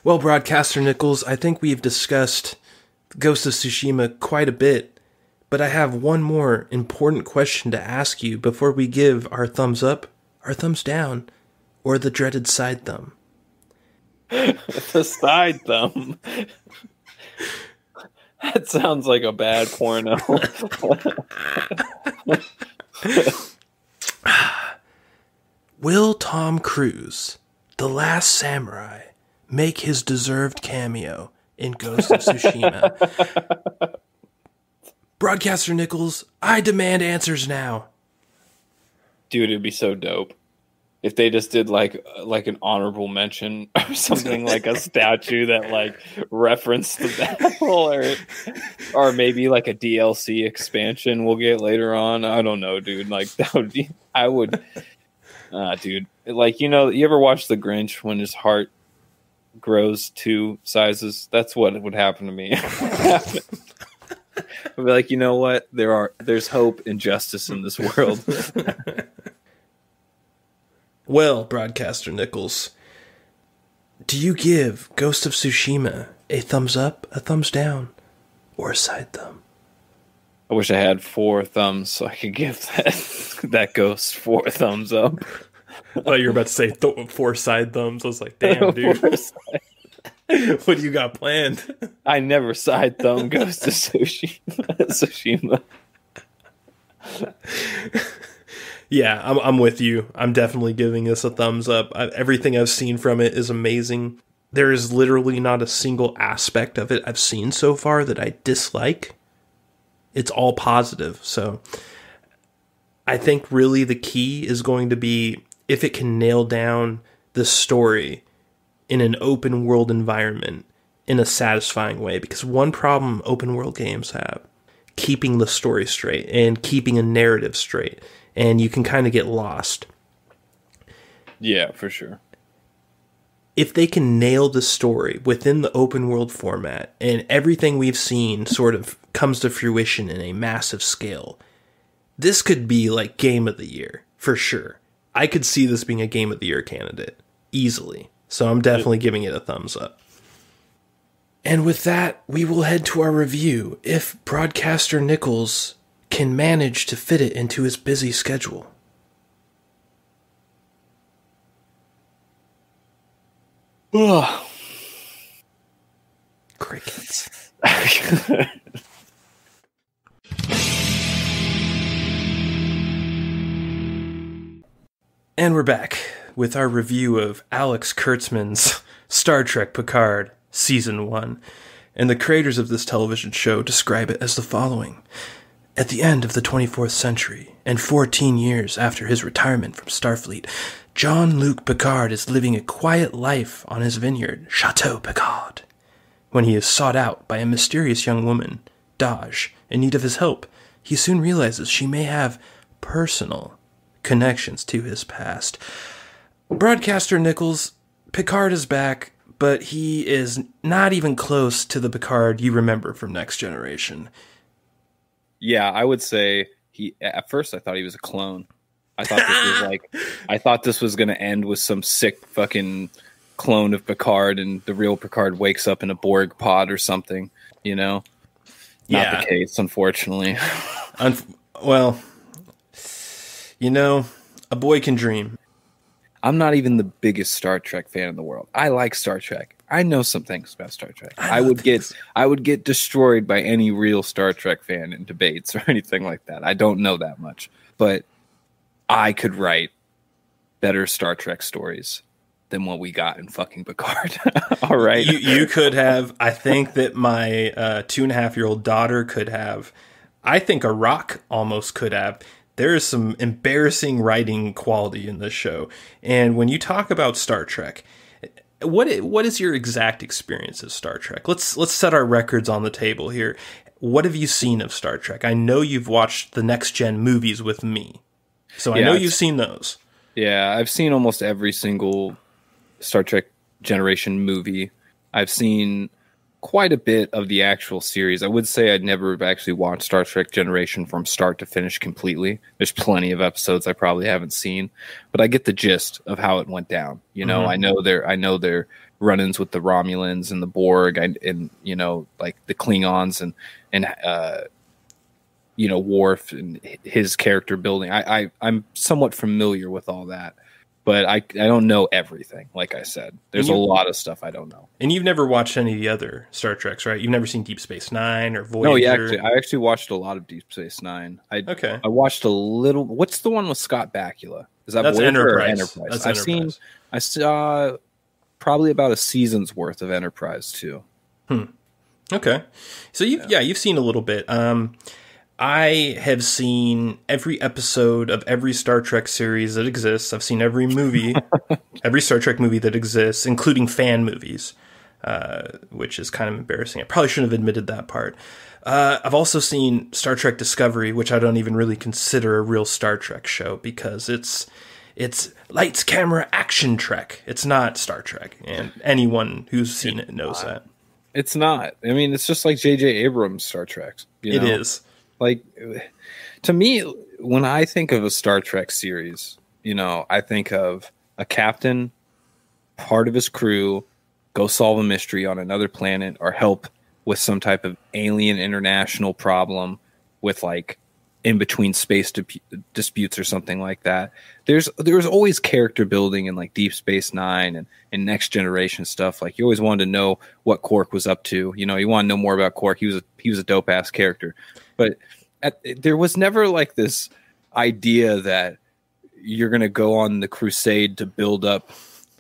Well, Broadcaster Nickels, I think we've discussed Ghost of Tsushima quite a bit, but I have one more important question to ask you before we give our thumbs up, our thumbs down, or the dreaded side thumb. The side thumb. That sounds like a bad porno. Will Tom Cruise, the last samurai, make his deserved cameo in Ghost of Tsushima? Broadcaster Nickels, I demand answers now. Dude, it'd be so dope if they just did like an honorable mention or something, like a statue that like referenced the battle, or maybe like a DLC expansion we'll get later on. I don't know, dude. Like that would be. I would, dude. Like, you know, you ever watch The Grinch when his heart grows 2 sizes? That's what would happen to me. I'd be like, you know what? There's hope and justice in this world. Well, Broadcaster Nickels, do you give Ghost of Tsushima a thumbs up, a thumbs down, or a side thumb? I wish I had 4 thumbs so I could give that ghost 4 thumbs up. I thought you were about to say 4 side thumbs. I was like, damn, dude. What do you got planned? I never side thumb Ghost of Tsushima. Yeah, I'm with you. I'm definitely giving this a thumbs up. Everything I've seen from it is amazing. There is literally not a single aspect of it I've seen so far that I dislike. It's all positive. So I think really the key is going to be if it can nail down the story in an open world environment in a satisfying way. Because one problem open world games have, keeping the story straight and keeping a narrative straight. And you can kind of get lost. Yeah, for sure. If they can nail the story within the open world format and everything we've seen sort of comes to fruition in a massive scale, this could be like Game of the Year, for sure. I could see this being a Game of the Year candidate, easily. So I'm definitely giving it a thumbs up. And with that, we will head to our review, if Broadcaster Nickels can manage to fit it into his busy schedule. Crickets. And we're back with our review of Alex Kurtzman's Star Trek Picard Season 1. And the creators of this television show describe it as the following. At the end of the 24th century, and 14 years after his retirement from Starfleet, Jean-Luc Picard is living a quiet life on his vineyard, Chateau Picard, when he is sought out by a mysterious young woman, Daj, in need of his help. He soon realizes she may have personal connections to his past. Broadcaster Nickels, Picard is back, but he is not even close to the Picard you remember from Next Generation. Yeah, I would say at first I thought he was a clone. I thought this was going to end with some sick fucking clone of Picard, and the real Picard wakes up in a Borg pod or something, you know? Not the case, unfortunately. Well, you know, a boy can dream. I'm not even the biggest Star Trek fan in the world. I like Star Trek. I know some things about Star Trek. I would get destroyed by any real Star Trek fan in debates or anything like that. I don't know that much, but I could write better Star Trek stories than what we got in fucking Picard. All right. You could have. I think that my 2.5-year-old daughter could have. I think a rock almost could have. There is some embarrassing writing quality in this show. And when you talk about Star Trek, what is your exact experience of Star Trek? Let's set our records on the table here. What have you seen of Star Trek? I know you've watched the Next Gen movies with me. So I know you've seen those. Yeah, I've seen almost every single Star Trek Generation movie. I've seen quite a bit of the actual series. I would say I'd never actually watched Star Trek Generation from start to finish completely. There's plenty of episodes I probably haven't seen, but I get the gist of how it went down. You know, I know their run-ins with the Romulans and the Borg, and you know, like the Klingons and you know, Worf and his character building. I'm somewhat familiar with all that, but I don't know everything. Like I said, there's a lot of stuff I don't know. And you've never watched any of the other Star Treks, right? You've never seen Deep Space Nine or Voyager? No, yeah, I actually watched a lot of Deep Space Nine. I watched a little. What's the one with Scott Bakula? Is that's Voyager Enterprise? Or Enterprise? That's Enterprise. I saw probably about a season's worth of Enterprise too. Okay, so you've seen a little bit. I have seen every episode of every Star Trek series that exists. I've seen every movie, every Star Trek movie that exists, including fan movies, which is kind of embarrassing. I probably shouldn't have admitted that part. I've also seen Star Trek Discovery, which I don't even really consider a real Star Trek show because it's lights, camera, action Trek. It's not Star Trek, and anyone who's seen it knows that. It's not. I mean, it's just like J.J. Abrams' Star Trek. You know? It is. Like, to me, when I think of a Star Trek series, you know, I think of a captain, part of his crew, go solve a mystery on another planet or help with some type of alien international problem with, like, in-between space disputes or something like that. There's always character building in, like, Deep Space Nine and Next Generation stuff. Like, you always wanted to know what Quark was up to. You know, you want to know more about Quark. He was a dope-ass character. But there was never like this idea that you're going to go on the crusade to build up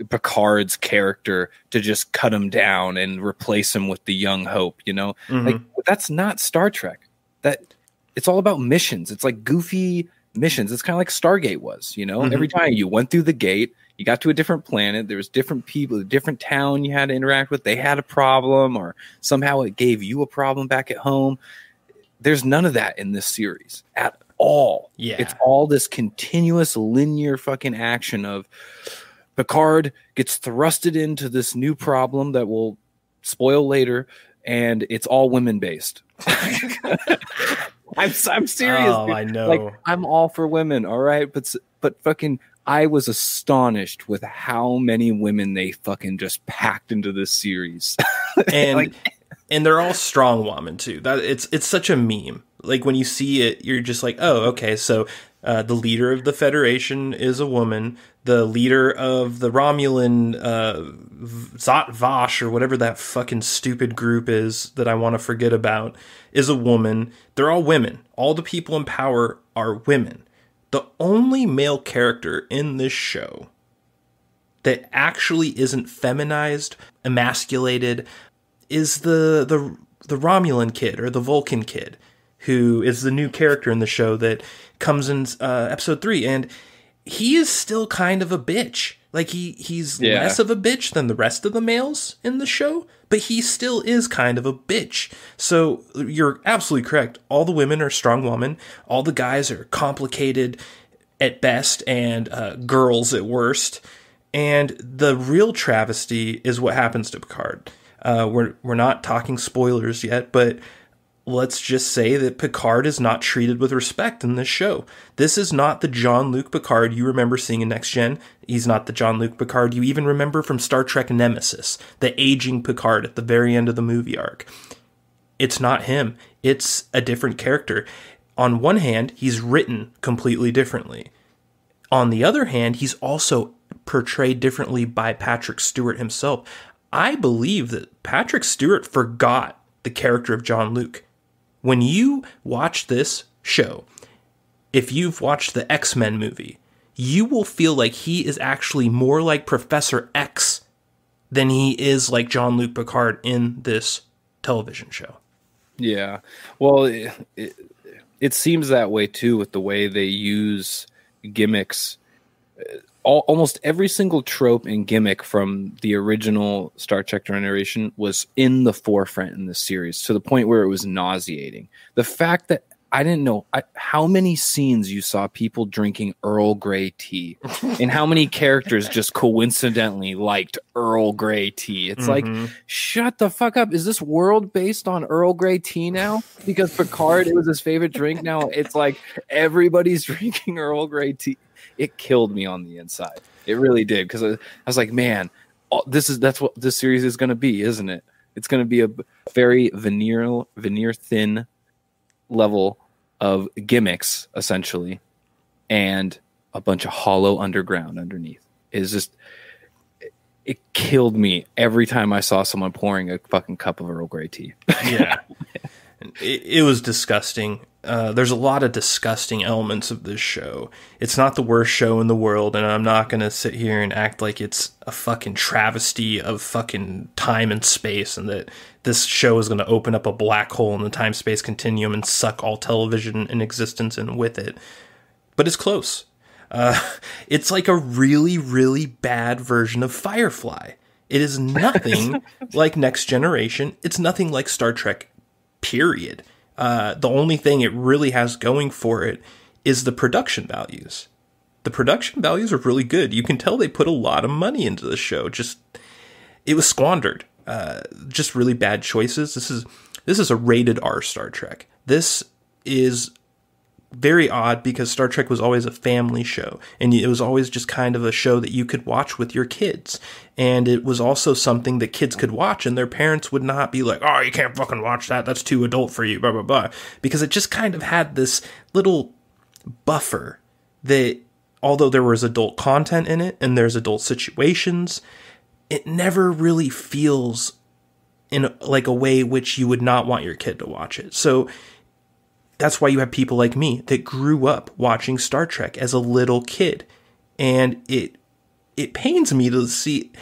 Picard's character to just cut him down and replace him with the young hope, you know? Like, that's not Star Trek. That it's all about missions. It's like goofy missions. It's kind of like Stargate was, you know? Every time you went through the gate, you got to a different planet. There was different people, a different town you had to interact with. They had a problem, or somehow it gave you a problem back at home. There's none of that in this series at all. Yeah. It's all this continuous linear fucking action of Picard gets thrusted into this new problem that will spoil later, and it's all women based. I'm serious. Oh, dude. I know. Like, I'm all for women, all right? But fucking I was astonished with how many women they fucking just packed into this series. And like, and they're all strong women too. That it's such a meme. Like, when you see it, you're just like, oh, okay. So the leader of the Federation is a woman. The leader of the Romulan Zot Vash, or whatever that fucking stupid group is that I want to forget about, is a woman. They're all women. All the people in power are women. The only male character in this show that actually isn't feminized, emasculated, is the Romulan kid, or the Vulcan kid, who is the new character in the show that comes in episode 3, and he is still kind of a bitch. Like, he's less of a bitch than the rest of the males in the show, but he still is kind of a bitch. So you're absolutely correct. All the women are strong women. All the guys are complicated at best and girls at worst. And the real travesty is what happens to Picard. We're not talking spoilers yet, but let's just say that Picard is not treated with respect in this show. This is not the Jean-Luc Picard you remember seeing in Next Gen. He's not the Jean-Luc Picard you even remember from Star Trek Nemesis, the aging Picard at the very end of the movie arc. It's not him. It's a different character. On one hand, he's written completely differently. On the other hand, he's also portrayed differently by Patrick Stewart himself. I believe that Patrick Stewart forgot the character of Jean-Luc. When you watch this show, if you've watched the X-Men movie, you will feel like he is actually more like Professor X than he is like Jean-Luc Picard in this television show. Yeah. Well, it seems that way too with the way they use gimmicks. Almost every single trope and gimmick from the original Star Trek generation was in the forefront in this series, to the point where it was nauseating. The fact that I didn't know how many scenes you saw people drinking Earl Grey tea, and how many characters just coincidentally liked Earl Grey tea. It's like, shut the fuck up. Is this world based on Earl Grey tea now? Because Picard, it was his favorite drink. Now it's like everybody's drinking Earl Grey tea. It killed me on the inside. It really did, because I was like, man, that's what this series is going to be, isn't it? It's going to be a very veneer thin level of gimmicks, essentially, and a bunch of hollow underground underneath. It's just, it killed me every time I saw someone pouring a fucking cup of Earl Grey tea. Yeah. It was disgusting. There's a lot of disgusting elements of this show. It's not the worst show in the world, and I'm not going to sit here and act like it's a fucking travesty of fucking time and space, and that this show is going to open up a black hole in the time-space continuum and suck all television in existence in with it. But it's close. It's like a really, really bad version of Firefly. It is nothing like Next Generation. It's nothing like Star Trek, period. The only thing it really has going for it is the production values. The production values are really good. You can tell they put a lot of money into the show. Just, it was squandered. Just really bad choices. This is a rated R Star Trek. This is very odd because Star Trek was always a family show, and it was always just kind of a show that you could watch with your kids. And it was also something that kids could watch, and their parents would not be like, oh, you can't fucking watch that, that's too adult for you, blah, blah, blah. Because it just kind of had this little buffer that, although there was adult content in it, and there's adult situations, it never really feels in like a way which you would not want your kid to watch it. So that's why you have people like me that grew up watching Star Trek as a little kid. And it pains me to see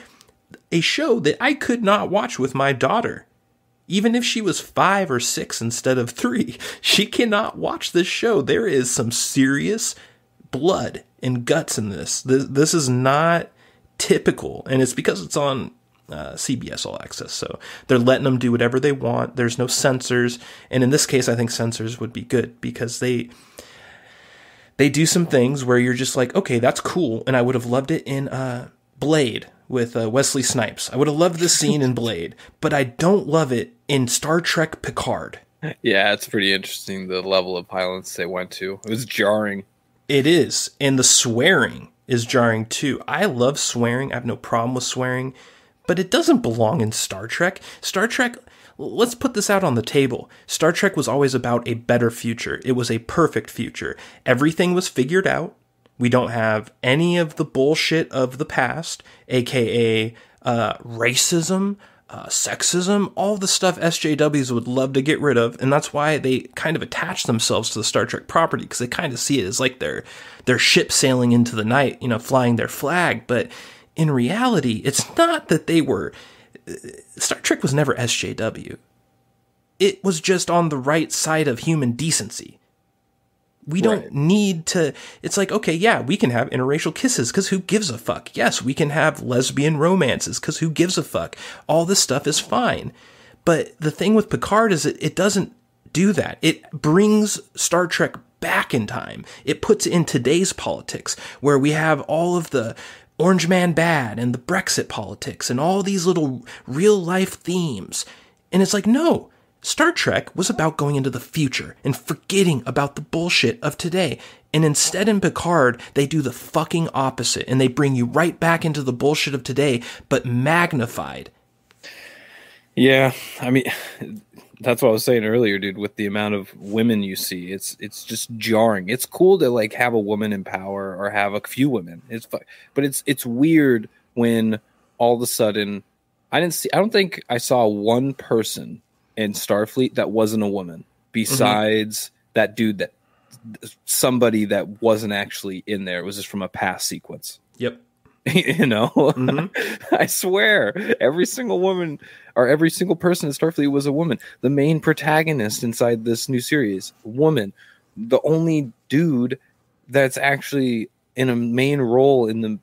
a show that I could not watch with my daughter. Even if she was 5 or 6 instead of 3, she cannot watch this show. There is some serious blood and guts in this. This is not typical. And it's because it's on CBS All Access, so they're letting them do whatever they want. There's no censors, and in this case I think censors would be good, because they do some things where you're just like, okay, that's cool, and I would have loved it in Blade with Wesley Snipes. I would have loved this scene in Blade, but I don't love it in Star Trek Picard. Yeah, it's pretty interesting, the level of violence they went to. It was jarring. It is, and the swearing is jarring too. I love swearing. I have no problem with swearing, but it doesn't belong in Star Trek. Star Trek, let's put this out on the table. Star Trek was always about a better future. It was a perfect future. Everything was figured out. We don't have any of the bullshit of the past, aka racism, sexism, all the stuff SJWs would love to get rid of, and that's why they kind of attach themselves to the Star Trek property, because they kind of see it as like their ship sailing into the night, flying their flag. But in reality, it's not that they were... Star Trek was never SJW. It was just on the right side of human decency. We don't need to... It's like, okay, yeah, we can have interracial kisses, because who gives a fuck? Yes, we can have lesbian romances, because who gives a fuck? All this stuff is fine. But the thing with Picard is it doesn't do that. It brings Star Trek back in time. It puts it in today's politics, where we have all of the Orange Man bad and the Brexit politics and all these little real-life themes. And it's like, no... Star Trek was about going into the future and forgetting about the bullshit of today. And instead in Picard, they do the fucking opposite, and they bring you right back into the bullshit of today, but magnified. Yeah, I mean, that's what I was saying earlier, dude, with the amount of women you see. It's just jarring. It's cool to like have a woman in power or have a few women. But it's weird when all of a sudden I don't think I saw one person in Starfleet that wasn't a woman, besides that dude, that somebody that wasn't actually in there. It was just from a past sequence. Yep. I swear every single woman or every single person in Starfleet was a woman. The main protagonist inside this new series, woman. The only dude that's actually in a main role in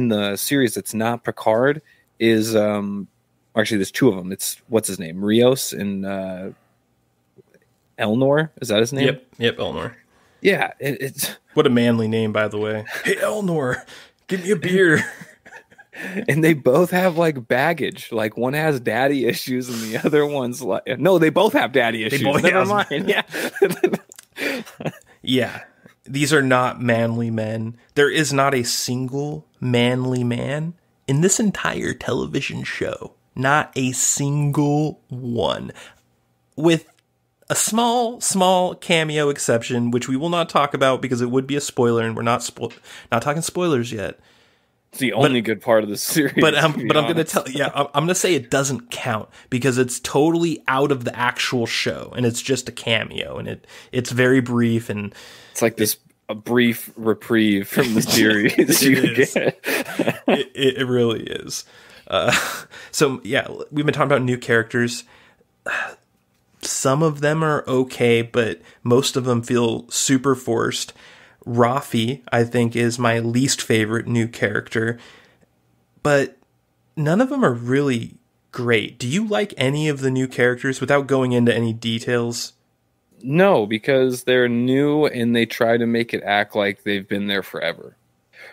the series that's not Picard is actually, there's two of them. It's, what's his name? Rios and Elnor. Is that his name? Yep, Elnor. Yeah, it's... What a manly name, by the way. Hey, Elnor, give me a beer. And they both have, like, baggage. Like, one has daddy issues and the other one's like... No, they both have daddy issues. Never mind. Yeah. Yeah. These are not manly men. There is not a single manly man in this entire television show. Not a single one. With a small cameo exception, which we will not talk about because it would be a spoiler, and we're not talking spoilers yet. It's the only good part of the series. But I'm going to tell you, I'm going to say it doesn't count because it's totally out of the actual show, and it's just a cameo, and it's very brief, and it's like a brief reprieve from the series. It really is. So yeah, we've been talking about new characters. Some of them are okay, but most of them feel super forced. Rafi, I think, is my least favorite new character, but none of them are really great. Do you like any of the new characters without going into any details? No, because they're new and they try to make it act like they've been there forever.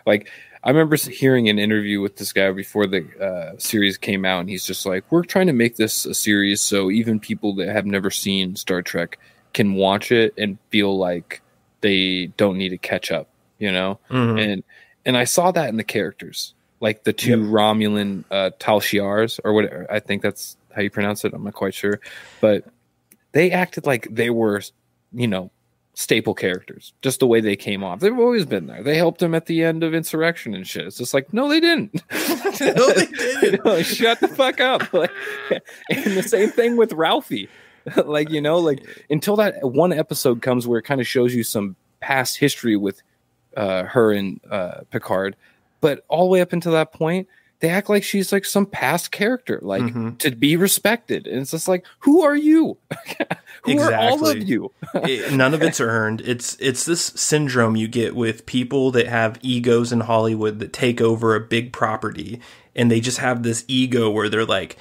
Like, I remember hearing an interview with this guy before the series came out, and he's just like, we're trying to make this a series so even people that have never seen Star Trek can watch it and feel like they don't need to catch up, And I saw that in the characters, like the two Romulan Tal-Shiars, or whatever. I think that's how you pronounce it. I'm not quite sure. But they acted like they were, staple characters, just the way they came off. They've always been there. They helped him at the end of Insurrection and shit. It's just like, no, they didn't. No, they didn't. Shut the fuck up. And the same thing with Ralphie. Until that one episode comes where it kind of shows you some past history with her and Picard, but all the way up until that point, they act like she's like some past character, to be respected. And it's just like, who are you? Who are all of you? None of it's earned. It's this syndrome you get with people that have egos in Hollywood that take over a big property, and they just have this ego where they're like,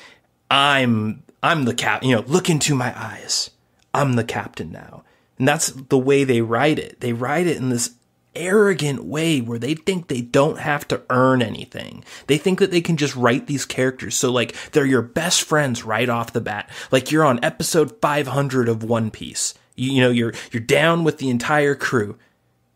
I'm the captain, look into my eyes. I'm the captain now. And that's the way they write it. They write it in this arrogant way where they think they don't have to earn anything. They think that they can just write these characters so like they're your best friends right off the bat. Like you're on episode 500 of One Piece. You're down with the entire crew.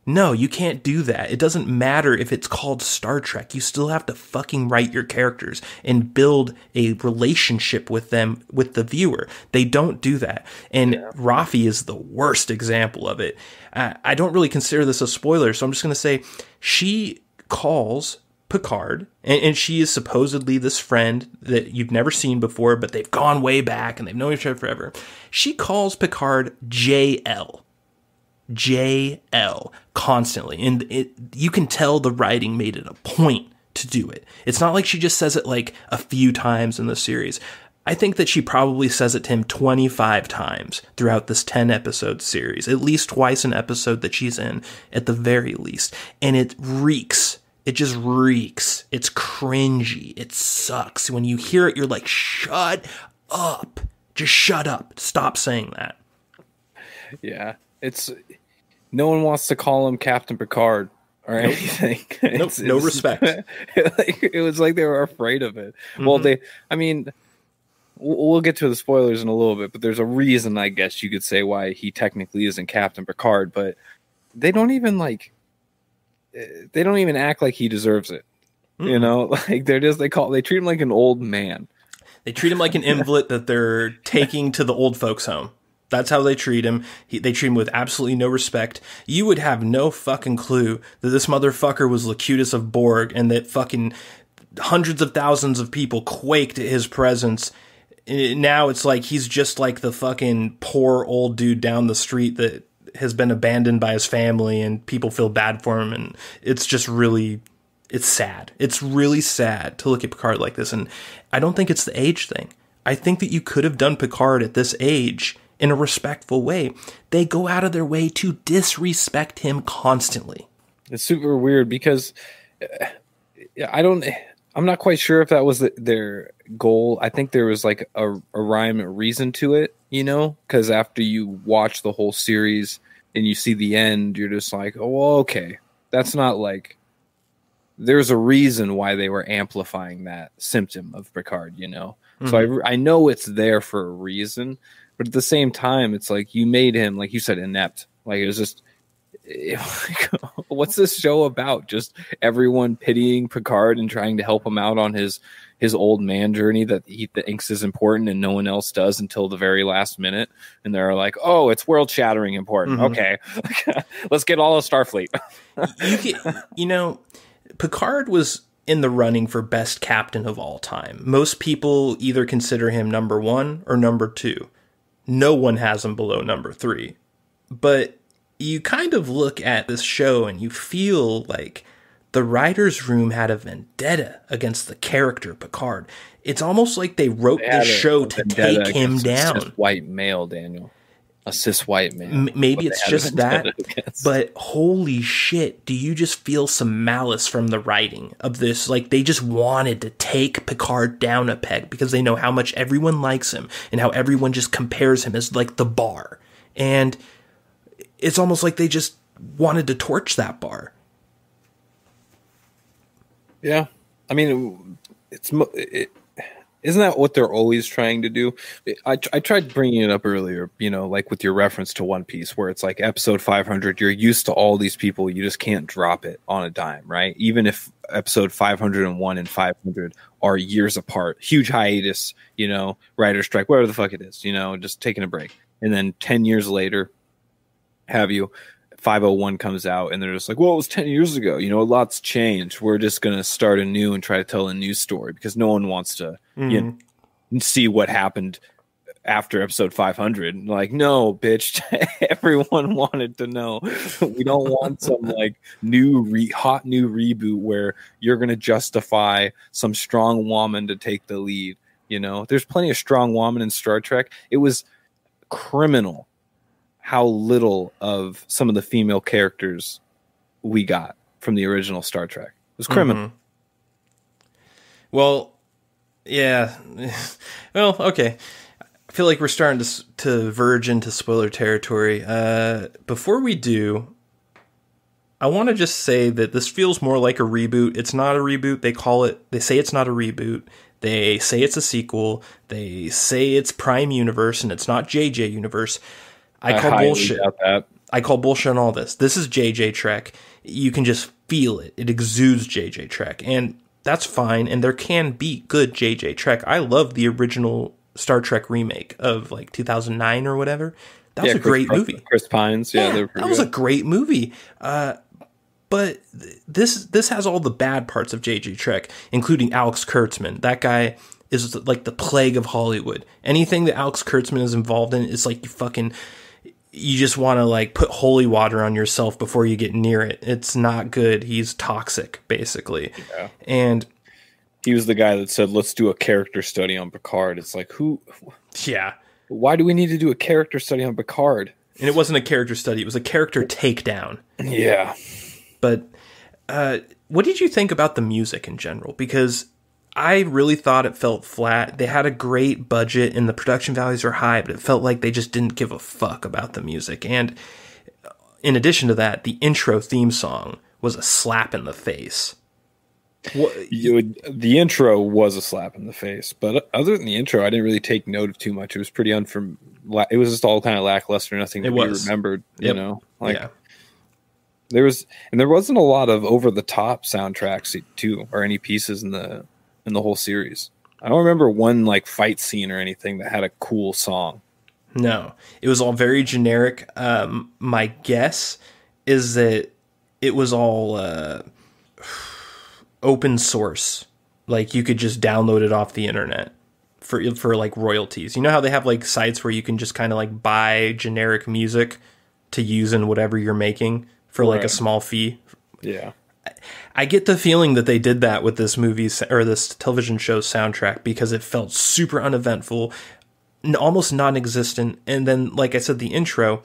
No, you can't do that. It doesn't matter if it's called Star Trek. You still have to fucking write your characters and build a relationship with them, with the viewer. They don't do that. And Rafi is the worst example of it. I don't really consider this a spoiler, so I'm just going to say she calls Picard, and she is supposedly this friend that you've never seen before, but they've gone way back and they've known each other forever. She calls Picard JL constantly, and you can tell the writing made it a point to do it. It's not like she just says it like a few times in the series. I think that she probably says it to him 25 times throughout this 10 episode series, at least twice an episode that she's in at the very least. And it reeks. It just reeks. It's cringy. It sucks. When you hear it, you're like, shut up. Just shut up. Stop saying that. Yeah. No one wants to call him Captain Picard or anything. Nope. No respect. It was like they were afraid of it. Mm-hmm. Well, we'll get to the spoilers in a little bit, but there's a reason, I guess you could say, why he technically isn't Captain Picard, but they don't even act like he deserves it. Mm-hmm. You know, like they treat him like an old man. They treat him like an invalid that they're taking to the old folks home. That's how they treat him. They treat him with absolutely no respect. You would have no fucking clue that this motherfucker was Locutus of Borg and that fucking hundreds of thousands of people quaked at his presence. Now it's like he's just like the fucking poor old dude down the street that has been abandoned by his family and people feel bad for him. And it's just really, it's sad. It's really sad to look at Picard like this. And I don't think it's the age thing. I think that you could have done Picard at this age in a respectful way. They go out of their way to disrespect him constantly. It's super weird because I'm not quite sure if that was their goal. I think there was like a rhyme or reason to it, you know, because after you watch the whole series and you see the end, you're just like, oh, well, okay. That's not like, there's a reason why they were amplifying that symptom of Picard, you know? Mm-hmm. So I know it's there for a reason. But at the same time, it's like you made him, like you said, inept. Like it was just, what's this show about? Just everyone pitying Picard and trying to help him out on his old man journey that he thinks is important and no one else does until the very last minute. And they're like, oh, it's world shattering important. Mm-hmm. Okay, let's get all of Starfleet. Picard was in the running for best captain of all time. Most people either consider him number 1 or number 2. No one has him below number 3. But you kind of look at this show and you feel like the writer's room had a vendetta against the character Picard. It's almost like they wrote this show to take him down. A cis white male, Daniel. A cis white man. Maybe it's just that. But holy shit, do you just feel some malice from the writing of this? Like they just wanted to take Picard down a peg because they know how much everyone likes him and how everyone just compares him as like the bar. And it's almost like they just wanted to torch that bar. Yeah. I mean, isn't that what they're always trying to do? I tried bringing it up earlier, you know, like with your reference to One Piece, where it's like episode 500, you're used to all these people. You just can't drop it on a dime, right? Even if episode 501 and 500 are years apart, huge hiatus, you know, writer strike, whatever the fuck it is, you know, just taking a break. And then 10 years later, 501 comes out and they're just like, well, it was 10 years ago. You know, a lot's changed. We're just going to start anew and try to tell a new story because no one wants to see what happened after episode 500. Like, no, bitch, everyone wanted to know. We don't want some like hot new reboot where you're going to justify some strong woman to take the lead. You know, there's plenty of strong women in Star Trek. It was criminal how little of some of the female characters we got from the original Star Trek. It was criminal. Mm-hmm. Well, yeah. Well, okay. I feel like we're starting to verge into spoiler territory. Before we do, I want to just say that this feels more like a reboot. It's not a reboot. They say it's not a reboot. They say it's a sequel. They say it's Prime Universe and it's not JJ Universe. I call bullshit. I call bullshit on all this. This is JJ Trek. You can just feel it. It exudes JJ Trek. And that's fine. And there can be good JJ Trek. I love the original Star Trek remake of like 2009 or whatever. That was a great movie. Chris Pines. Yeah, that was a great movie. But this has all the bad parts of JG Trek, including Alex Kurtzman. That guy is like the plague of Hollywood. Anything that Alex Kurtzman is involved in, it's like you just want to like put holy water on yourself before you get near it. It's not good. He's toxic, basically. Yeah. And he was the guy that said, let's do a character study on Picard. It's like, who? Yeah. Why do we need to do a character study on Picard? And it wasn't a character study. It was a character takedown. Yeah. But what did you think about the music in general? Because I really thought it felt flat. They had a great budget and the production values are high, but it felt like they just didn't give a fuck about the music. And in addition to that, the intro theme song was a slap in the face. The intro was a slap in the face, but other than the intro, I didn't really take note of too much. It was pretty it was just all kind of lackluster, nothing that we remembered, you know? Like, yeah. There wasn't a lot of over the top soundtracks too, or any pieces in the whole series. I don't remember one like fight scene or anything that had a cool song. No, it was all very generic. My guess is that it was all open source. Like you could just download it off the internet for like royalties. You know how they have like sites where you can just kind of like buy generic music to use in whatever you're making for like a small fee. Yeah. I get the feeling that they did that with this movie's or this television show's soundtrack because it felt super uneventful, almost non-existent. And then, like I said, the intro,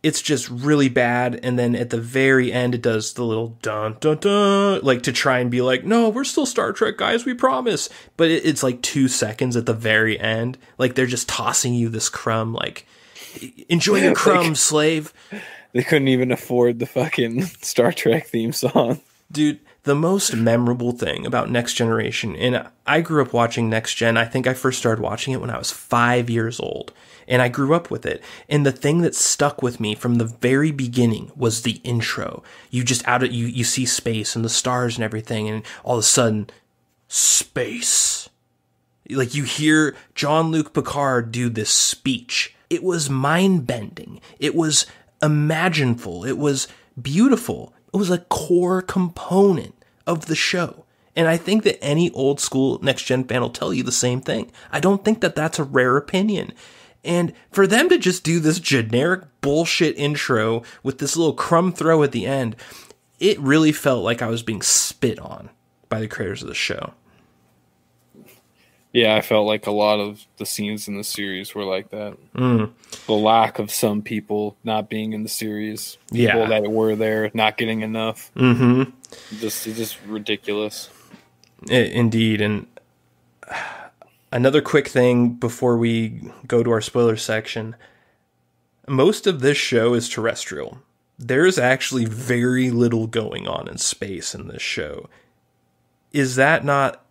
it's just really bad. And then at the very end, it does the little dun dun dun, like to try and be like, no, we're still Star Trek guys, we promise. But it's like 2 seconds at the very end. Like they're just tossing you this crumb, like, enjoy your crumbs, slave. They couldn't even afford the fucking Star Trek theme song. Dude, the most memorable thing about Next Generation, and I grew up watching Next Gen. I think I first started watching it when I was 5 years old, and I grew up with it. And the thing that stuck with me from the very beginning was the intro. You just you see space and the stars and everything, and all of a sudden, space. Like you hear Jean-Luc Picard do this speech. It was mind-bending. It was imagineful. It was beautiful. It was a core component of the show. And I think that any old school Next Gen fan will tell you the same thing. I don't think that that's a rare opinion. And for them to just do this generic bullshit intro with this little crumb throw at the end, it really felt like I was being spit on by the creators of the show. Yeah, I felt like a lot of the scenes in the series were like that. The lack of some people not being in the series. People that were there not getting enough. Mm-hmm. Just ridiculous. Indeed. And another quick thing before we go to our spoiler section. Most of this show is terrestrial. There is actually very little going on in space in this show. Is that not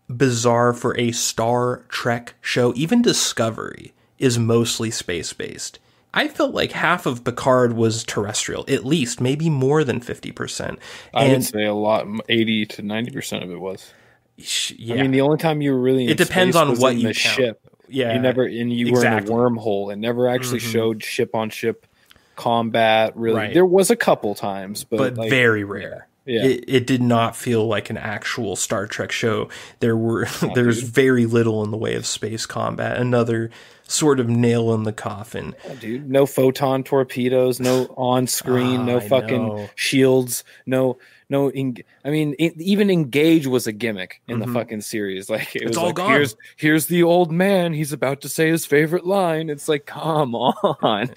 bizarre for a Star Trek show? Even Discovery is mostly space-based. I felt like half of Picard was terrestrial, at least, maybe more than 50%. I would say a lot, 80 to 90% of it was. Yeah. I mean, the only time you were really in it depends on what you count. Ship. Yeah, you never, and you were in a wormhole. It never actually showed ship-on-ship combat. Really, there was a couple times, but like, very rare. Yeah. It did not feel like an actual Star Trek show. There's very little in the way of space combat. Another sort of nail in the coffin. Oh, dude, no photon torpedoes, no on screen, no fucking shields, no. I mean, even Engage was a gimmick in the fucking series. Like it's all like, gone. Here's the old man. He's about to say his favorite line. It's like, come on.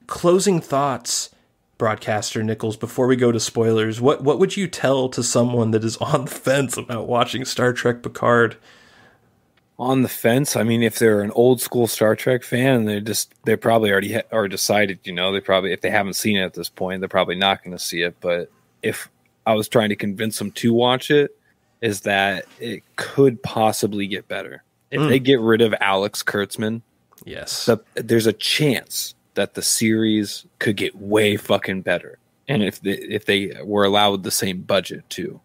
Closing thoughts, Broadcaster Nickels, before we go to spoilers, what would you tell to someone that is on the fence about watching Star Trek Picard? On the fence? I mean, if they're an old school Star Trek fan, they probably already are decided, you know, they probably, if they haven't seen it at this point, they're probably not going to see it. But if I was trying to convince them to watch it, is that it could possibly get better. If they get rid of Alex Kurtzman, yes, there's a chance that the series could get way fucking better. And if they were allowed the same budget too,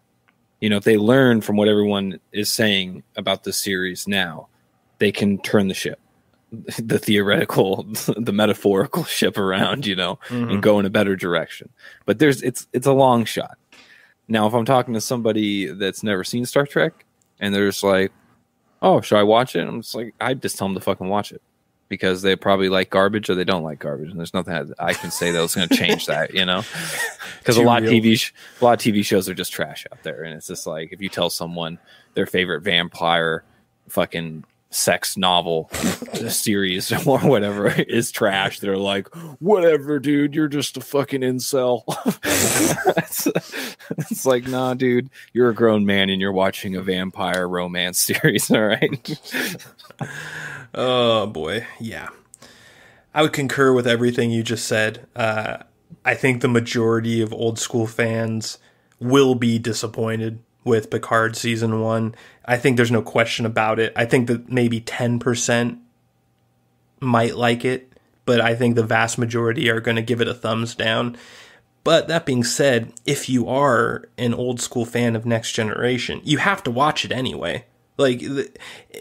you know, if they learn from what everyone is saying about the series now, they can turn the ship. the theoretical, the metaphorical ship around, and go in a better direction. But it's a long shot. Now, if I'm talking to somebody that's never seen Star Trek and they're just like, oh, should I watch it? I'm just like, I just tell them to fucking watch it, because they probably like garbage or they don't like garbage, and there's nothing I can say that's going to change that, because a lot of TV shows are just trash out there, and it's just like, if you tell someone their favorite vampire fucking sex novel series or whatever is trash, they're like, whatever, dude, you're just a fucking incel. It's like, nah, dude, you're a grown man and you're watching a vampire romance series. All right. Oh boy. Yeah, I would concur with everything you just said. I think the majority of old school fans will be disappointed with Picard season 1. I think there's no question about it. I think that maybe 10% might like it, but I think the vast majority are going to give it a thumbs down. But that being said, if you are an old school fan of Next Generation, you have to watch it anyway. Like,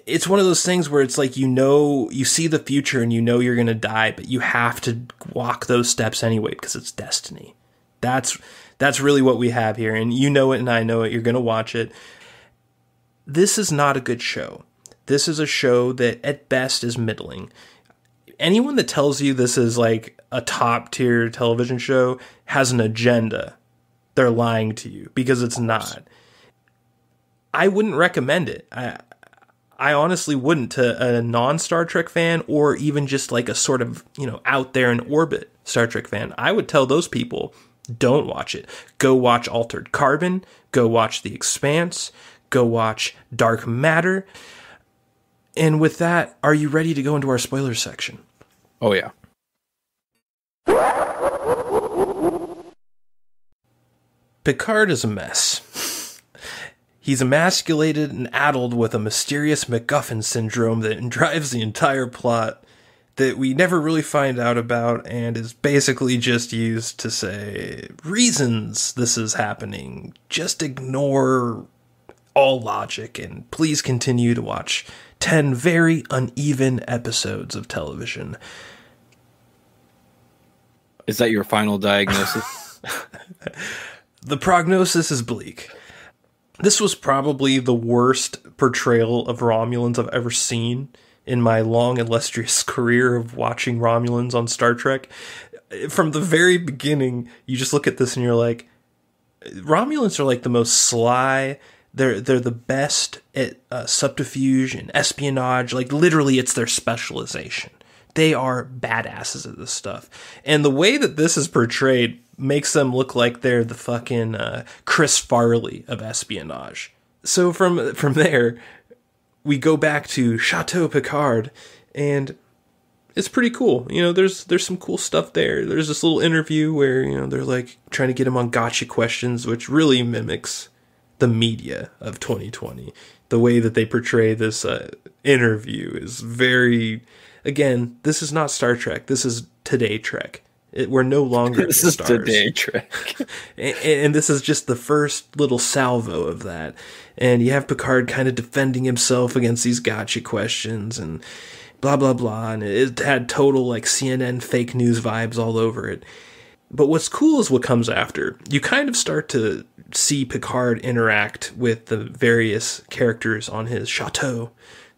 it's one of those things where it's like, you see the future and you're going to die, but you have to walk those steps anyway because it's destiny. That's really what we have here, and you know it and I know it. You're going to watch it. This is not a good show. This is a show that at best is middling. Anyone that tells you this is like a top tier television show has an agenda. They're lying to you, because it's not. I wouldn't recommend it. I honestly wouldn't, to a non-Star Trek fan, or even just like a sort of, out there in orbit Star Trek fan. I would tell those people, don't watch it. Go watch Altered Carbon. Go watch The Expanse. Go watch Dark Matter. And with that, are you ready to go into our spoiler section? Oh, yeah. Picard is a mess. He's emasculated and addled with a mysterious MacGuffin syndrome that drives the entire plot, that we never really find out about, and is basically just used to say reasons this is happening. Just ignore all logic and please continue to watch 10 very uneven episodes of television. Is that your final diagnosis? The prognosis is bleak. This was probably the worst portrayal of Romulans I've ever seen in my long, illustrious career of watching Romulans on Star Trek. From the very beginning, you just look at this and you're like, Romulans are like the most sly. They're the best at subterfuge and espionage. Like, literally, it's their specialization. They are badasses at this stuff. And the way that this is portrayed makes them look like they're the fucking Chris Farley of espionage. So from there, we go back to Chateau Picard, and it's pretty cool. There's some cool stuff there. There's this little interview where, they're like trying to get him on gotcha questions, which really mimics the media of 2020. The way that they portray this interview is very, again, this is not Star Trek. This is Today Trek. We're no longer this the is stars. Today Trek. and this is just the first little salvo of that. And you have Picard kind of defending himself against these gotcha questions and blah, blah, blah. And it had total like CNN fake news vibes all over it. But what's cool is what comes after. You kind of start to see Picard interact with the various characters on his chateau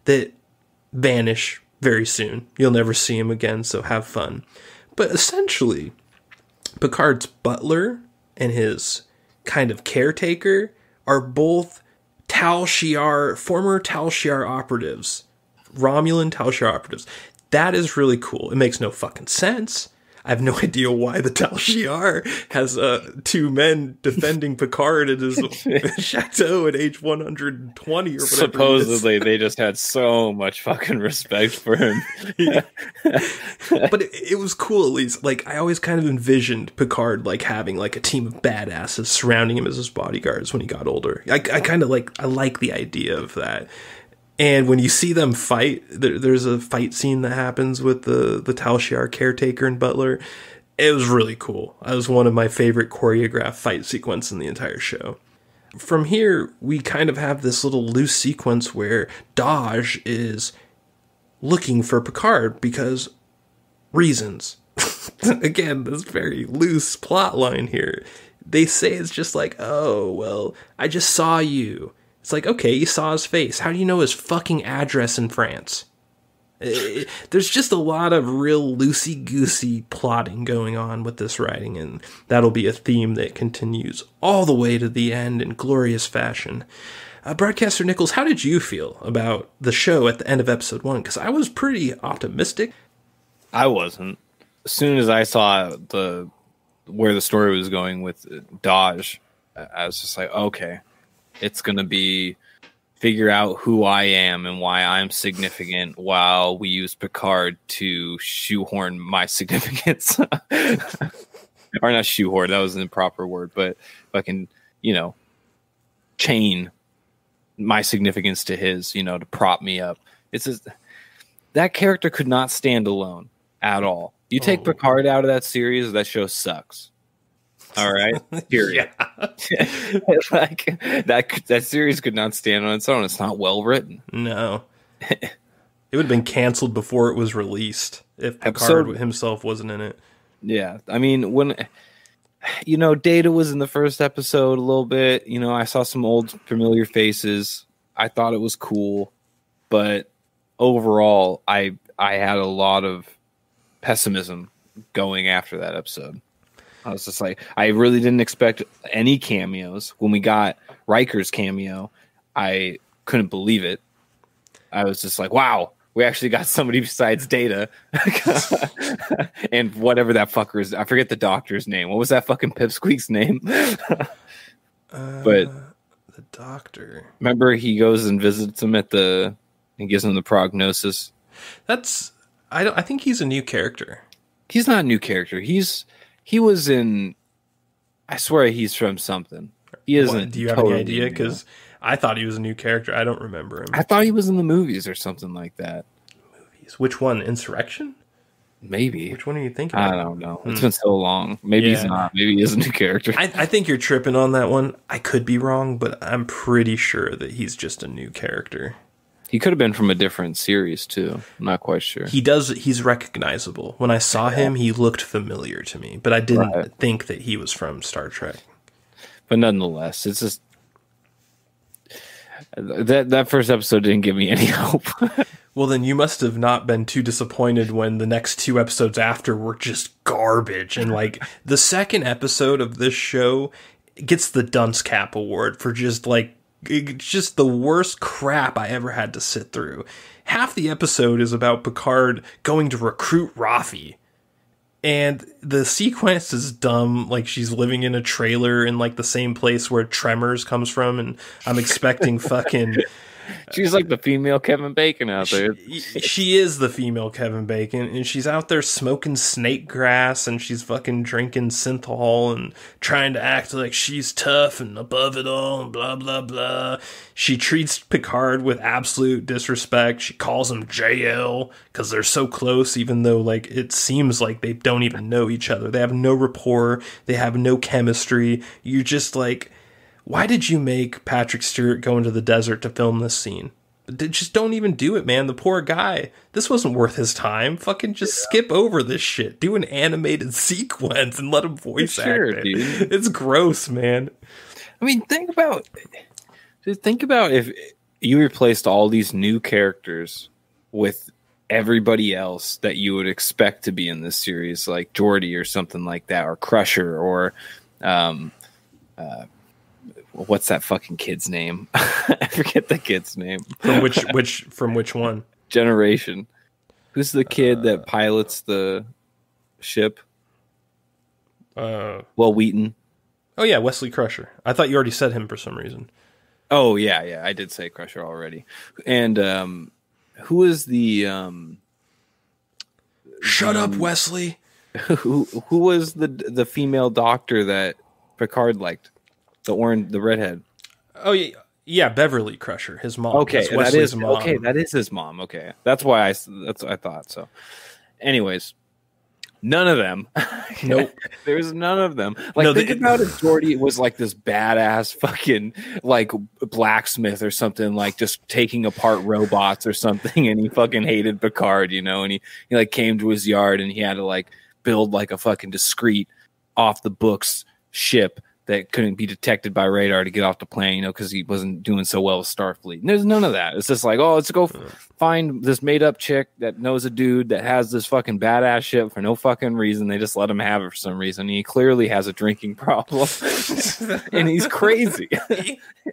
that vanish very soon. You'll never see him again, so have fun. But essentially, Picard's butler and his kind of caretaker are both former Tal Shiar operatives. Romulan Tal Shiar operatives. That is really cool. It makes no fucking sense. I have no idea why the Tal Shiar has two men defending Picard at his chateau at age 120 or whatever. Supposedly, they just had so much fucking respect for him. But it was cool, at least. Like, I always kind of envisioned Picard like having like a team of badasses surrounding him as his bodyguards when he got older. I kind of like the idea of that. And when you see them fight, there's a fight scene that happens with the Tal Shiar caretaker and butler. It was really cool. It was one of my favorite choreographed fight sequences in the entire show. From here, we kind of have this little loose sequence where Daj is looking for Picard because reasons. Again, this very loose plot line here. They say it's just like, oh, well, I just saw you. It's like, okay, you saw his face. How do you know his fucking address in France? There's just a lot of real loosey-goosey plotting going on with this writing, and that'll be a theme that continues all the way to the end in glorious fashion. Broadcaster Nickels, how did you feel about the show at the end of episode 1? Because I was pretty optimistic. I wasn't. As soon as I saw where the story was going with Dodge, I was just like, okay, it's going to be figure out who I am and why I'm significant while we use Picard to shoehorn my significance. Or not shoehorn, that was an improper word, but fucking, chain my significance to his, to prop me up. It's just, that character could not stand alone at all. You take Picard out of that series, that show sucks. All right, period. Like that series could not stand on its own. It's not well written. No, it would have been canceled before it was released if Picard himself wasn't in it. Yeah, I mean, when Data was in the first episode a little bit. I saw some old familiar faces. I thought it was cool, but overall, I had a lot of pessimism going after that episode. I was just like, I really didn't expect any cameos. When we got Riker's cameo, I couldn't believe it. I was just like, wow, we actually got somebody besides Data. And whatever that fucker is. I forget the doctor's name. What was that fucking Pipsqueak's name? But the doctor. Remember he goes and visits him and gives him the prognosis? I think he's a new character. He's not a new character. He was in. I swear he's from something. He isn't. Do you have any idea? Because I thought he was a new character. I don't remember him. I thought he was in the movies or something like that. Movies? Which one? Insurrection? Maybe. Which one are you thinking? I don't know. It's been so long. Maybe he's not. Maybe he is a new character. I think you're tripping on that one. I could be wrong, but I'm pretty sure that he's just a new character. He could have been from a different series too. I'm not quite sure. He's recognizable. When I saw him, he looked familiar to me, but I didn't think that he was from Star Trek. But nonetheless, it's just that first episode didn't give me any hope. Well, then you must have not been too disappointed when the next 2 episodes after were just garbage. And like the second episode of this show gets the Dunce Cap Award for just the worst crap I ever had to sit through. Half the episode is about Picard going to recruit Rafi. And the sequence is dumb. Like she's living in a trailer in like the same place where Tremors comes from. And I'm expecting fucking... She's like the female Kevin Bacon out there. She is the female Kevin Bacon, and she's out there smoking snake grass, and she's fucking drinking synthol and trying to act like she's tough and above it all, and blah, blah, blah. She treats Picard with absolute disrespect. She calls him JL because they're so close, even though like it seems like they don't even know each other. They have no rapport. They have no chemistry. You're just like... Why did you make Patrick Stewart go into the desert to film this scene? Just don't even do it, man. The poor guy. This wasn't worth his time. Fucking just skip over this shit. Do an animated sequence and let him voice act it. Dude. It's gross, man. I mean, think about if you replaced all these new characters with everybody else that you would expect to be in this series, like Geordi or something like that, or Crusher, or what's that fucking kid's name? I forget the kid's name. From which one? Generation. Who's the kid that pilots the ship? Wheaton. Oh yeah, Wesley Crusher. I thought you already said him for some reason. Oh yeah, I did say Crusher already. And who is the Shut up, Wesley. Who was the female doctor that Picard liked? The redhead. Oh yeah, Beverly Crusher, his mom. Okay, that is his mom. Okay, that's why I thought so. Anyways, None of them. Nope. There's none of them. Like, No, think about if Jordy was like this badass fucking like blacksmith or something, like just taking apart robots or something, and he fucking hated Picard, you know, and he like came to his yard and he had to like build like a fucking discreet off the books ship that couldn't be detected by radar to get off the plane, you know, because he wasn't doing so well with Starfleet. And there's none of that. It's just like, oh, let's go find this made-up chick that knows a dude that has this fucking badass ship for no fucking reason. They just let him have it for some reason. He clearly has a drinking problem. And he's crazy.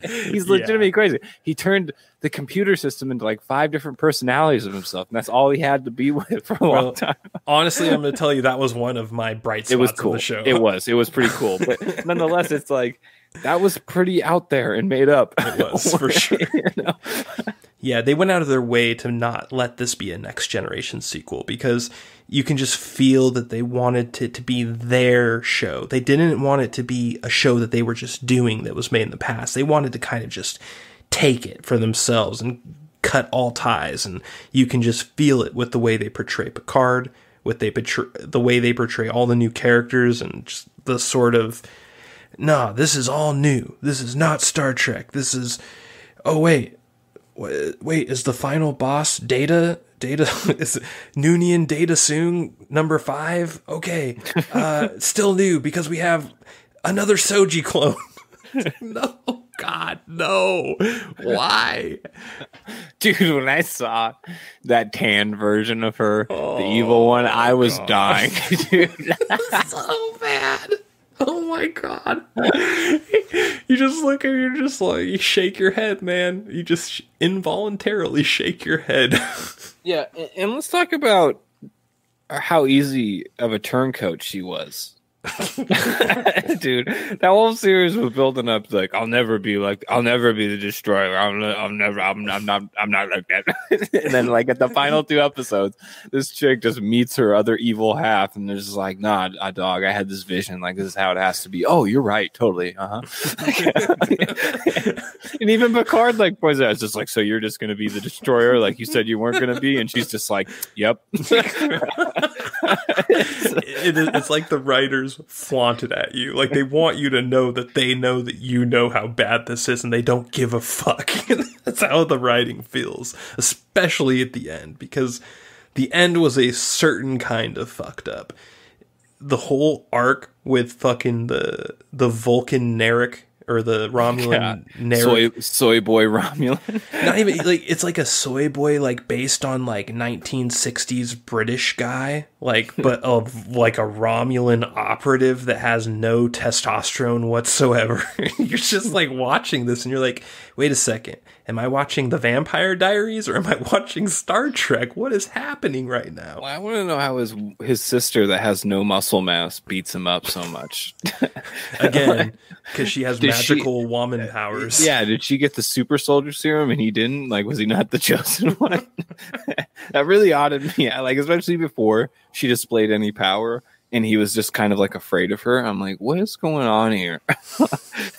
He's legitimately crazy. He turned the computer system into like 5 different personalities of himself, and that's all he had to be with for a long time. Honestly, I'm going to tell you that was one of my bright spots it was cool. of the show. It was pretty cool. But nonetheless, it's like, that was pretty out there and made up. It was, for sure. You know? Yeah, they went out of their way to not let this be a next generation sequel, because you can just feel that they wanted it to be their show. They didn't want it to be a show that they were just doing that was made in the past. They wanted to kind of just take it for themselves and cut all ties, and you can just feel it with the way they portray Picard, with the way they portray all the new characters, and just the sort of, nah, this is all new. This is not Star Trek. This is, oh wait, is the final boss Data is Noonien Data Soong number 5? Okay, still new because we have another Soji clone. No, God, no. Why? Dude, when I saw that tan version of her, the evil one, I was dying, dude. So bad. Oh my God. You just look and you're just like, you shake your head, man. You just involuntarily shake your head. Yeah, and let's talk about how easy of a turncoat she was. Dude, that whole series was building up like, I'll never be the destroyer. I'm not like that. And then like at the final 2 episodes, this chick just meets her other evil half, and they're just like, nah, dog, I had this vision, like this is how it has to be. Oh, you're right, totally. And even Picard like points out, it's just like, so you're just gonna be the destroyer like you said you weren't gonna be, and she's just like, yep. It's like the writers flaunted at you. Like, they want you to know that they know that you know how bad this is, and they don't give a fuck. That's how the writing feels, especially at the end, because the end was a certain kind of fucked up. The whole arc with fucking the Vulcan Narek, or the Romulan Narek. Soy boy Romulan. Not even, like, it's like a soy boy, like, based on, like, 1960s British guy, like, but of, like, a Romulan operative that has no testosterone whatsoever. You're just, like, watching this, and you're like, wait a second, am I watching The Vampire Diaries, or am I watching Star Trek? What is happening right now? Well, I want to know how his sister that has no muscle mass beats him up so much. Again, because she has magical woman powers. Yeah, did she get the super soldier serum and he didn't? Like, was he not the chosen one? That really odded me out, like, especially before she displayed any power, and he was just kind of like afraid of her. I'm like, what is going on here?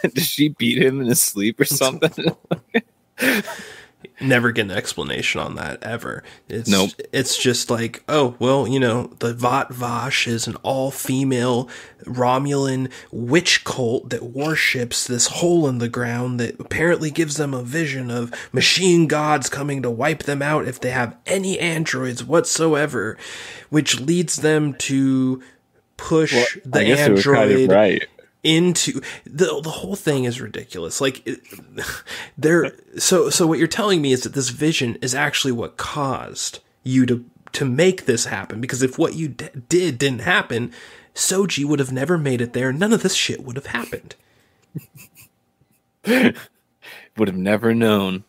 Did she beat him in his sleep or something? Never get an explanation on that ever. Nope. It's just like, oh, well, you know, the Vat Vash is an all-female Romulan witch cult that worships this hole in the ground that apparently gives them a vision of machine gods coming to wipe them out if they have any androids whatsoever, which leads them to push the android kind of right into the whole thing is ridiculous. Like, so what you're telling me is that this vision is actually what caused you to make this happen, because if what you didn't happen, Soji would have never made it there. None of this shit would have happened. Would have never known.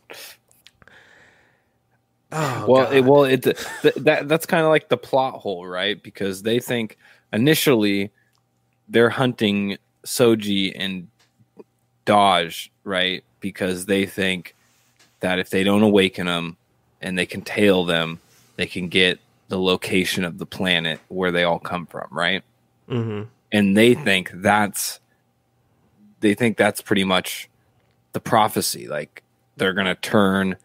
Oh, well, that's kind of like the plot hole, right? Because they think initially they're hunting Soji and Dodge, right? Because they think that if they don't awaken them and they can tail them, they can get the location of the planet where they all come from, right? Mm-hmm. And they think that's pretty much the prophecy. Like, they're gonna turn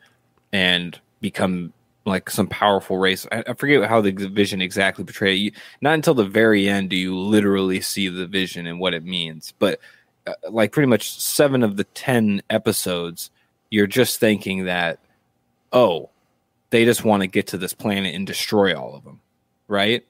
and become like some powerful race. I forget how the Vision exactly portrayed you. Not until the very end do you literally see the Vision and what it means. But like pretty much 7 of the 10 episodes, you're just thinking that, oh, they just want to get to this planet and destroy all of them, right?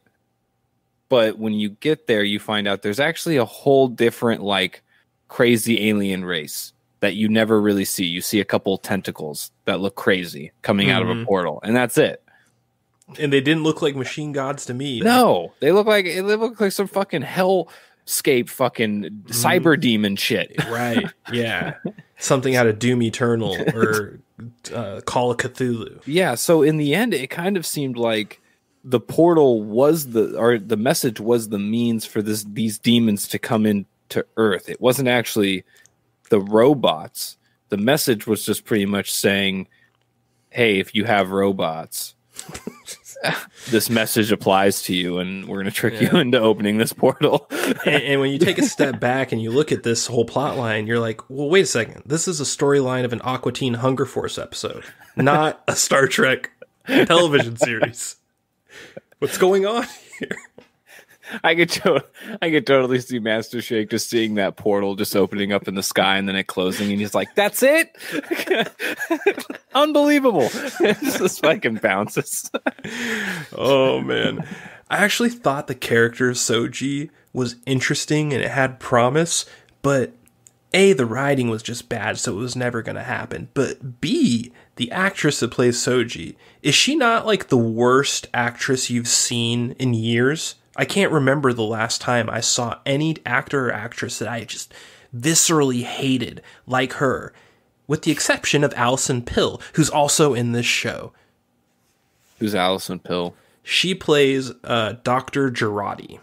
But when you get there, you find out there's actually a whole different, like, crazy alien race that you never really see. You see a couple tentacles that look crazy coming out of a portal, and that's it. And they didn't look like machine gods to me. No, they look like some fucking hellscape fucking cyber demon shit. Right. Yeah. Something out of Doom Eternal or Call of Cthulhu. Yeah, so in the end, it kind of seemed like the portal was the message was the means for these demons to come into Earth. It wasn't actually the robots. The message was just pretty much saying, hey, if you have robots, this message applies to you, and we're going to trick you into opening this portal. And when you take a step back and you look at this whole plot line, you're like, well, wait a second. This is a storyline of an Aqua Teen Hunger Force episode, not a Star Trek television series. What's going on here? I could totally see Master Shake just seeing that portal just opening up in the sky and then it closing, and he's like, "That's it, unbelievable!" It just fucking bounces. Oh man, I actually thought the character Soji was interesting and it had promise, but A, the writing was just bad, so it was never going to happen. But B, the actress that plays Soji, is she not like the worst actress you've seen in years? I can't remember the last time I saw any actor or actress that I just viscerally hated like her, with the exception of Alison Pill, who's also in this show. Who's Alison Pill? She plays Dr. Girardi.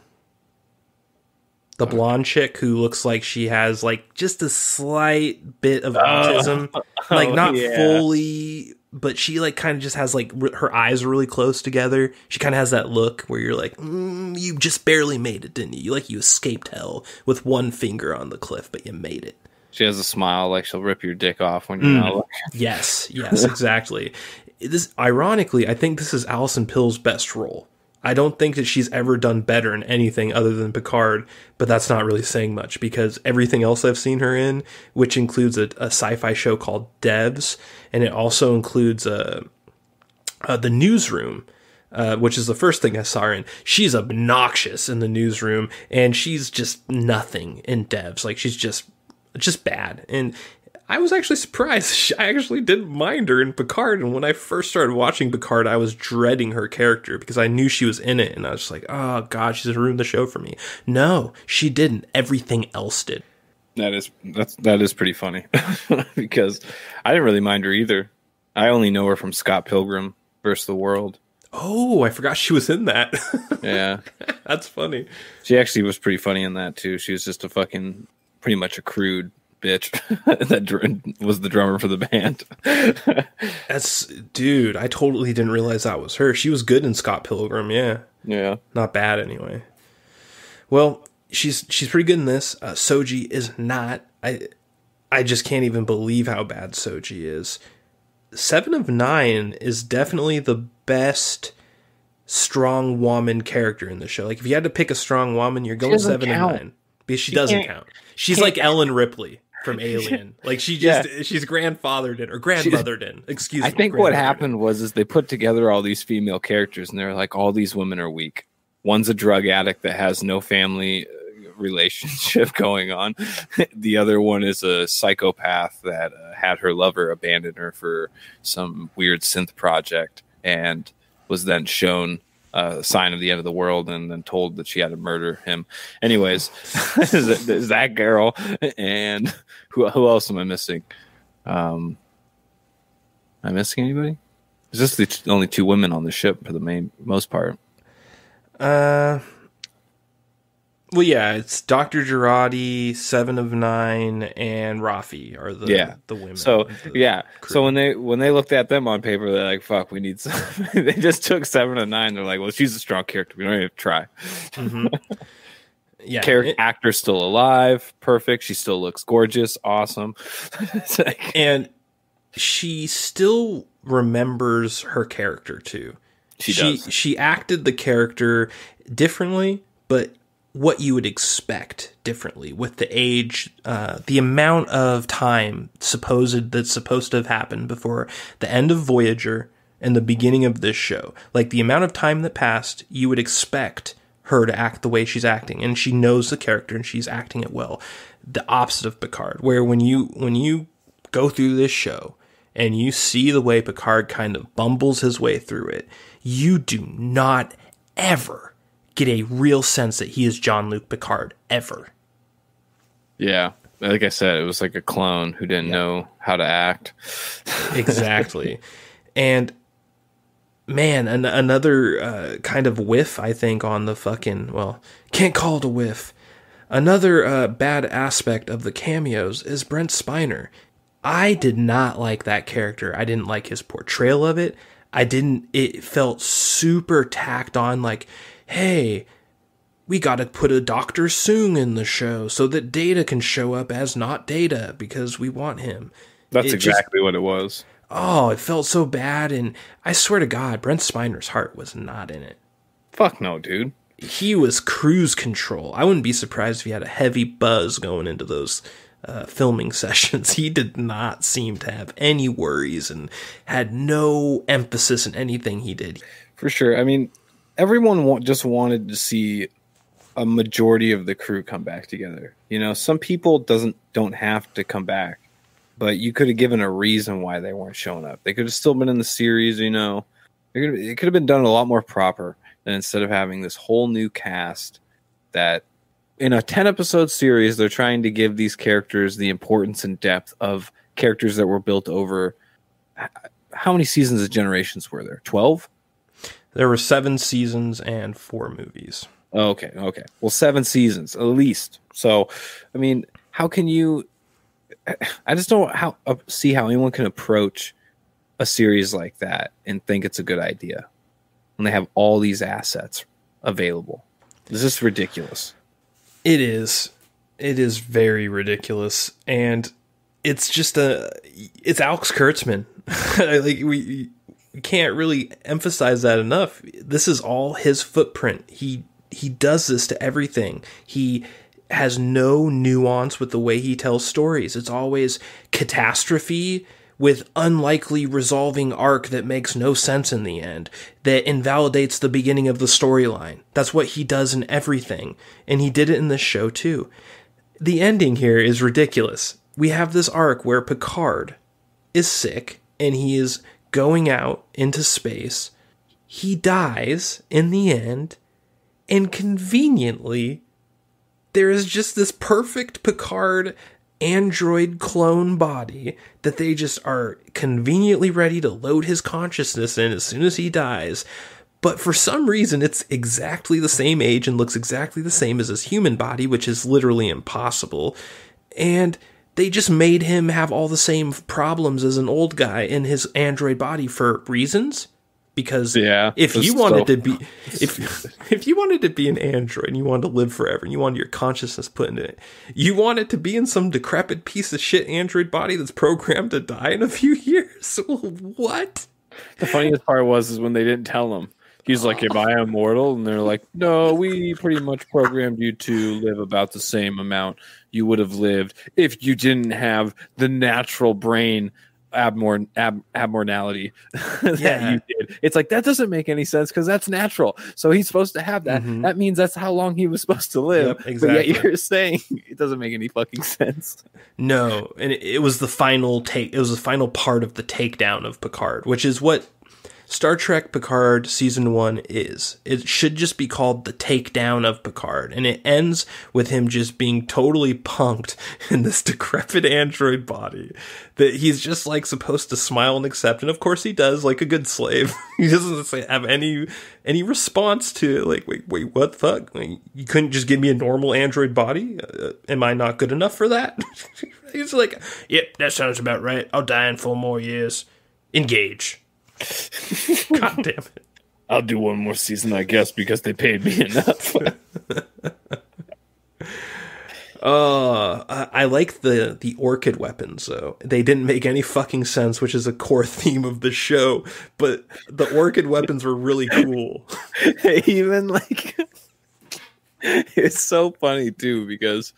The blonde chick who looks like she has like just a slight bit of autism, like not fully, but she like kind of just has like her eyes are really close together. She kind of has that look where you're like, you just barely made it, didn't you? Like you escaped hell with one finger on the cliff, but you made it. She has a smile like she'll rip your dick off when you're not looking. Yes, exactly. This, ironically, I think this is Alison Pill's best role. I don't think that she's ever done better in anything other than Picard, but that's not really saying much because everything else I've seen her in, which includes a sci-fi show called Devs, and it also includes The Newsroom, which is the first thing I saw her in. She's obnoxious in The Newsroom, and she's just nothing in Devs. Like, she's just bad. And I was actually surprised. I actually didn't mind her in Picard. And when I first started watching Picard, I was dreading her character because I knew she was in it. And I was just like, oh, God, she's ruined the show for me. No, she didn't. Everything else did. That is pretty funny because I didn't really mind her either. I only know her from Scott Pilgrim vs. the World. Oh, I forgot she was in that. Yeah. That's funny. She actually was pretty funny in that, too. She was just pretty much a crude bitch that was the drummer for the band. Dude, I totally didn't realize that was her. She was good in Scott Pilgrim, yeah. Not bad anyway. Well, she's pretty good in this. Soji is not. I just can't even believe how bad Soji is. 7 of 9 is definitely the best strong woman character in the show. Like if you had to pick a strong woman, you're going 7 of 9. Because she doesn't count. She's like Ellen Ripley from Alien. Like she's grandfathered in or grandmothered in. Excuse me. I think what happened was they put together all these female characters and they're like, all these women are weak. One's a drug addict that has no family relationship going on. The other one is a psychopath that had her lover abandon her for some weird synth project and was then shown a sign of the end of the world and then told that she had to murder him. Anyways, is that girl. And who else am I missing? Am I missing anybody? Is this the only 2 women on the ship for the most part? Well, yeah, it's Dr. Girardi, 7 of 9, and Rafi are the women. So so when they looked at them on paper, they're like, "Fuck, we need some." They just took 7 of 9. They're like, "Well, she's a strong character. We don't even have to try." Mm-hmm. Yeah, actor's still alive, perfect. She still looks gorgeous, awesome, and she still remembers her character too. She does. She acted the character differently, but what you would expect differently with the age, the amount of time that's supposed to have happened before the end of Voyager and the beginning of this show. Like, the amount of time that passed, you would expect her to act the way she's acting, and she knows the character and she's acting it well. The opposite of Picard, where when you go through this show and you see the way Picard kind of bumbles his way through it, you do not ever get a real sense that he is Jean-Luc Picard, ever. Yeah. Like I said, it was like a clone who didn't know how to act. Exactly. And man, another kind of whiff, I think, on the fucking, well, can't call it a whiff. Another bad aspect of the cameos is Brent Spiner. I did not like that character. I didn't like his portrayal of it. It felt super tacked on, like, hey, we gotta put a Dr. Soong in the show so that Data can show up as not Data because we want him. That's exactly what it was. Oh, it felt so bad, and I swear to God, Brent Spiner's heart was not in it. Fuck no, dude. He was cruise control. I wouldn't be surprised if he had a heavy buzz going into those filming sessions. He did not seem to have any worries and had no emphasis in anything he did. For sure. I mean, everyone just wanted to see a majority of the crew come back together. You know, some people don't have to come back, but you could have given a reason why they weren't showing up. They could have still been in the series, you know. It could have been done a lot more proper than instead of having this whole new cast that in a 10-episode series, they're trying to give these characters the importance and depth of characters that were built over. How many seasons of Generations were there? 12? There were 7 seasons and 4 movies. Okay. Well, 7 seasons at least. So, I mean, how can you? I just don't see how anyone can approach a series like that and think it's a good idea when they have all these assets available. This is ridiculous. It is. It is very ridiculous, and it's just it's Alex Kurtzman. Like, we can't really emphasize that enough. This is all his footprint. He does this to everything. He has no nuance with the way he tells stories. It's always catastrophe with unlikely resolving arc that makes no sense in the end, that invalidates the beginning of the storyline. That's what he does in everything, and he did it in this show too. The ending here is ridiculous. We have this arc where Picard is sick, and he is going out into space. He dies in the end, and conveniently, there is just this perfect Picard android clone body that they just are conveniently ready to load his consciousness in as soon as he dies. But for some reason, it's exactly the same age and looks exactly the same as his human body, which is literally impossible. And they just made him have all the same problems as an old guy in his android body for reasons. Because if you wanted to be if you wanted to be an android and you wanted to live forever and you wanted your consciousness put into it, you want it to be in some decrepit piece of shit android body that's programmed to die in a few years. What? The funniest part was when they didn't tell him. He's like, "Am I immortal?" And they're like, "No, we pretty much programmed you to live about the same amount you would have lived if you didn't have the natural brain abnormality that you did." It's like, that doesn't make any sense because that's natural. So he's supposed to have that. That means that's how long he was supposed to live. Yep, exactly. But yet you're saying it doesn't make any fucking sense. No, and it was the final take. It was the final part of the takedown of Picard, which is what Star Trek Picard Season 1 is. It should just be called The Takedown of Picard, and it ends with him just being totally punked in this decrepit android body that he's just like supposed to smile and accept, and of course he does, like a good slave. He doesn't have any response to it, like, wait, what the fuck? Like, you couldn't just give me a normal android body? Am I not good enough for that? He's like, yep, that sounds about right. I'll die in 4 more years. Engage. God damn it. I'll do 1 more season, I guess, because they paid me enough. I like the orchid weapons, though. They didn't make any fucking sense, which is a core theme of the show, but the orchid weapons were really cool. Even like, it's so funny too, because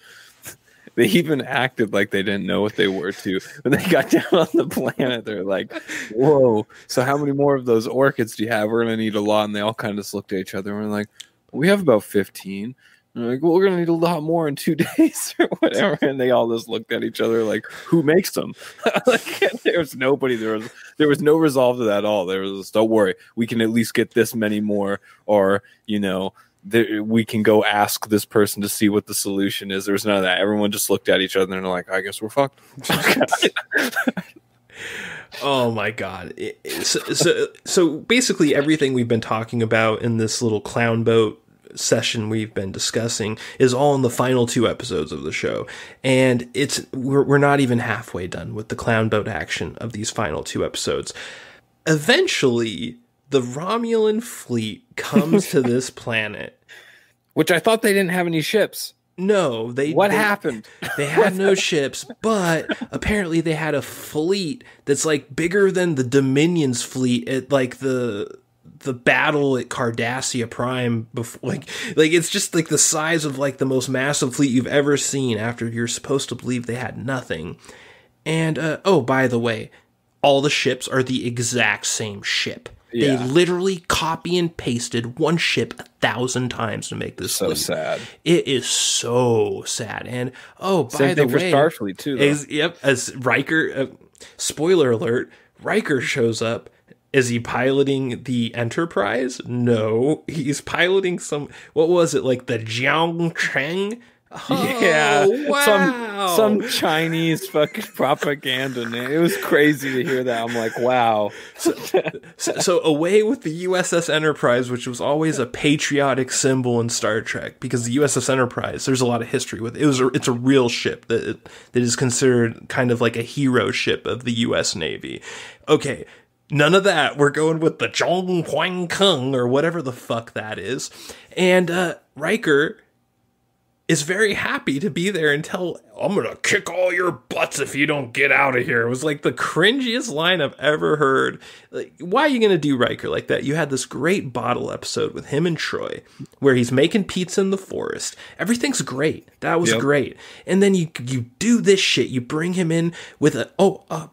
they even acted like they didn't know what they were too. When they got down on the planet, they're like, whoa, so how many more of those orchids do you have? We're going to need a lot. And they all kind of just looked at each other and were like, we have about 15. And they're like, well, we're going to need a lot more in 2 days or whatever. And they all just looked at each other like, who makes them? Like, there was nobody. There was no resolve to that at all. There was just, don't worry, we can at least get this many more, or, you know, we can go ask this person to see what the solution is. There was none of that. Everyone just looked at each other and they're like, I guess we're fucked. Oh my god. So basically everything we've been talking about in this little clown boat session we've been discussing is all in the final 2 episodes of the show, and we're not even halfway done with the clown boat action of these final 2 episodes. Eventually the Romulan fleet comes to this planet, which I thought they didn't have any ships. No, What happened? They had no ships, but apparently they had a fleet that's like bigger than the Dominion's fleet at like the battle at Cardassia Prime before, like it's just like the size of like the most massive fleet you've ever seen, after you're supposed to believe they had nothing. And oh, by the way, all the ships are the exact same ship. Yeah. They literally copy and pasted one ship 1,000 times to make this fleet. So sad. It is so sad. And oh, by Same the thing way, for Starfleet too. Though. As Riker, spoiler alert, Riker shows up. Is he piloting the Enterprise? No, he's piloting some. What was it, like the Jiangcheng? Oh, yeah, wow. some Chinese fucking propaganda name. It was crazy to hear that. I'm like, wow. So away with the USS Enterprise, which was always a patriotic symbol in Star Trek, because the USS Enterprise, there's a lot of history with it. It's a real ship that is considered kind of like a hero ship of the U.S. Navy. Okay. None of that. We're going with the Zhong Huang Kung or whatever the fuck that is. And Riker is very happy to be there and tell, I'm going to kick all your butts if you don't get out of here. It was like the cringiest line I've ever heard. Like, why are you going to do Riker like that? You had this great bottle episode with him and Troy where he's making pizza in the forest. Everything's great. That was great. And then you do this shit. You bring him in with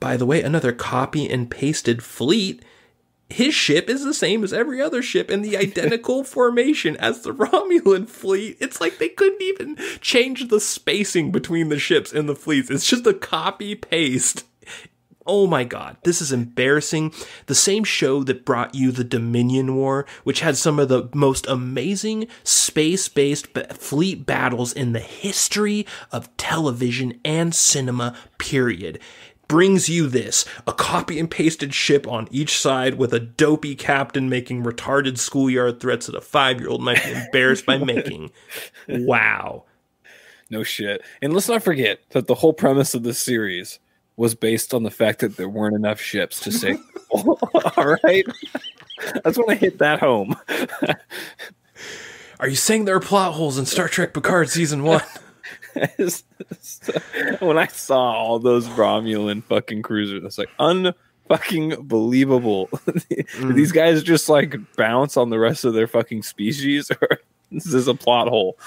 by the way, another copy and pasted fleet. His ship is the same as every other ship in the identical formation as the Romulan fleet. It's like they couldn't even change the spacing between the ships and the fleets. It's just a copy paste. Oh my god, this is embarrassing. The same show that brought you the Dominion War, which had some of the most amazing space-based fleet battles in the history of television and cinema, period, brings you this, a copy and pasted ship on each side with a dopey captain making retarded schoolyard threats that a 5-year-old might be embarrassed by making. Wow. No shit. And let's not forget that the whole premise of this series was based on the fact that there weren't enough ships to save people. All right? I just want to hit that home. Are you saying there are plot holes in Star Trek Picard Season 1? When I saw all those Romulan fucking cruisers, it's like unfucking believable. These guys just like bounce on the rest of their fucking species, or this is a plot hole.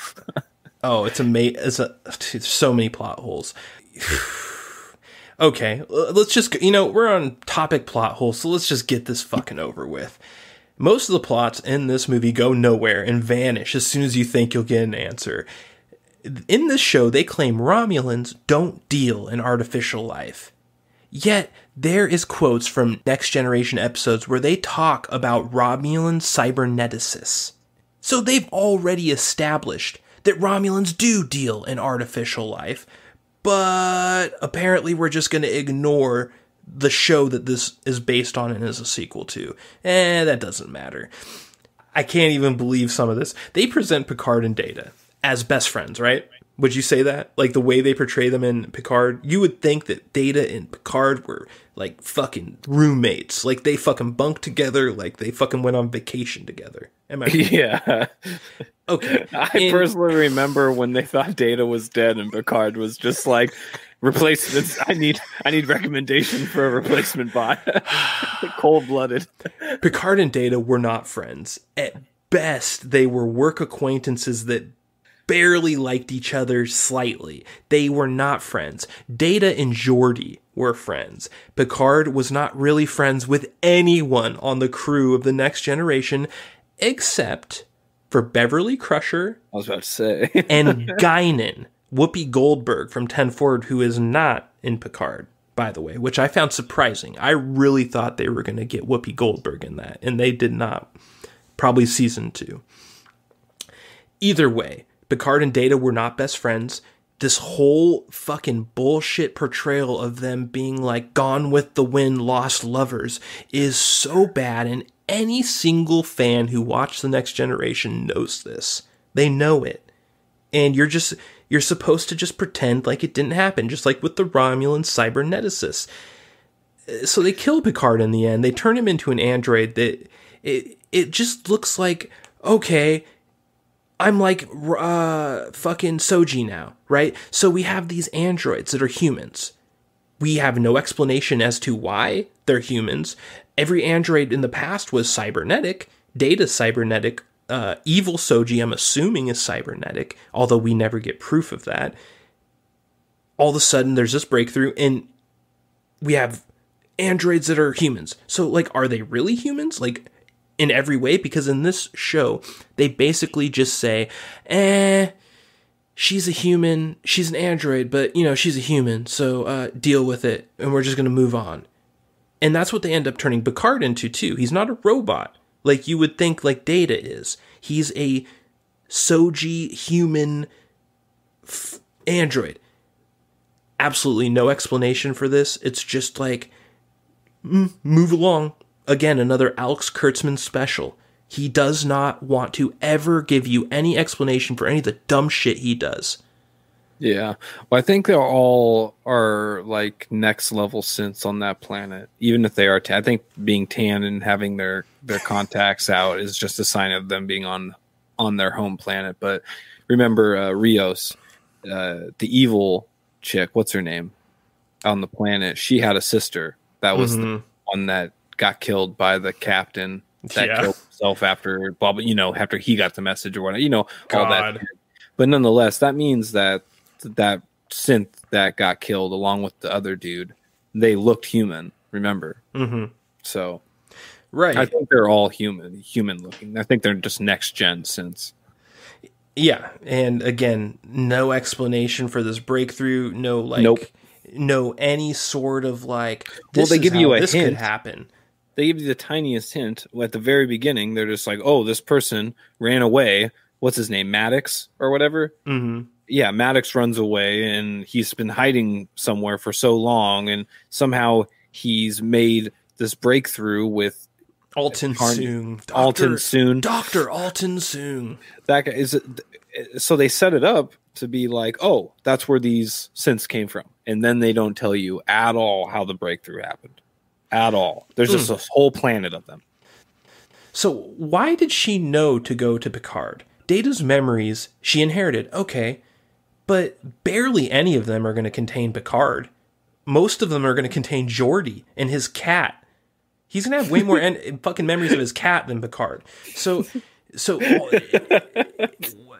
Oh, there's so many plot holes. Okay, let's just, we're on topic plot holes, so let's just get this fucking over with. Most of the plots in this movie go nowhere and vanish as soon as you think you'll get an answer. In this show, they claim Romulans don't deal in artificial life. Yet, there is quotes from Next Generation episodes where they talk about Romulan cyberneticists. So they've already established that Romulans do deal in artificial life, but apparently we're just going to ignore the show that this is based on and is a sequel to. That doesn't matter. I can't even believe some of this. They present Picard and Data as best friends, right? Would you say that? Like the way they portray them in Picard, you would think that Data and Picard were like fucking roommates. Like they fucking bunked together, like they fucking went on vacation together. Am I right? Yeah. Okay. I personally remember when they thought Data was dead and Picard was just like, replacements. I need recommendation for a replacement bot. Cold-blooded. Picard and Data were not friends. At best, they were work acquaintances that barely liked each other slightly. They were not friends. Data and Geordi were friends. Picard was not really friends with anyone on the crew of the Next Generation except for Beverly Crusher. I was about to say. And Guinan, Whoopi Goldberg from 10 Forward, who is not in Picard, by the way, which I found surprising. I really thought they were going to get Whoopi Goldberg in that, and they did not. Probably season 2. Either way, Picard and Data were not best friends. This whole fucking bullshit portrayal of them being like Gone with the Wind lost lovers is so bad, and any single fan who watched The Next Generation knows this. They know it. And you're supposed to just pretend like it didn't happen, just like with the Romulan cyberneticists. So they kill Picard in the end. They turn him into an android that it just looks like, okay, I'm like fucking Soji now, right? So we have these androids that are humans. We have no explanation as to why they're humans. Every android in the past was cybernetic. Data's cybernetic. Evil Soji, I'm assuming, is cybernetic, although we never get proof of that. All of a sudden, there's this breakthrough, and we have androids that are humans. So, like, are they really humans? Like, in every way? Because in this show, they basically just say, she's a human, she's an android, but, you know, she's a human, so deal with it, and we're just going to move on. And that's what they end up turning Picard into, too. He's not a robot, like you would think like Data is. He's a Soji human android. Absolutely no explanation for this. It's just like, move along. Again, another Alex Kurtzman special. He does not want to ever give you any explanation for any of the dumb shit he does. Yeah. Well, I think they all are like next level synths on that planet. Even if they are, I think being tan and having their contacts out is just a sign of them being on their home planet. But remember Rios, the evil chick, what's her name? On the planet, she had a sister that was the one that got killed by the captain that killed himself after Bob, after he got the message or whatever, all that. But nonetheless, that means that synth that got killed along with the other dude, they looked human, remember? So right, I think they're all human looking. I think they're just next gen synths. Yeah, and again, no explanation for this breakthrough, no any sort of like, this they give you a this hint. Could happen. They give you the tiniest hint at the very beginning. They're just like, oh, this person ran away. What's his name? Maddox or whatever? Yeah, Maddox runs away, and he's been hiding somewhere for so long, and somehow he's made this breakthrough with Alton Soong. Dr. Alton Soong. That guy is. So they set it up to be like, oh, that's where these synths came from, and then they don't tell you at all how the breakthrough happened. At all. There's just a whole planet of them. So why did she know to go to Picard? Data's memories she inherited, okay, but barely any of them are going to contain Picard. Most of them are going to contain Geordi and his cat. He's going to have way more fucking memories of his cat than Picard. So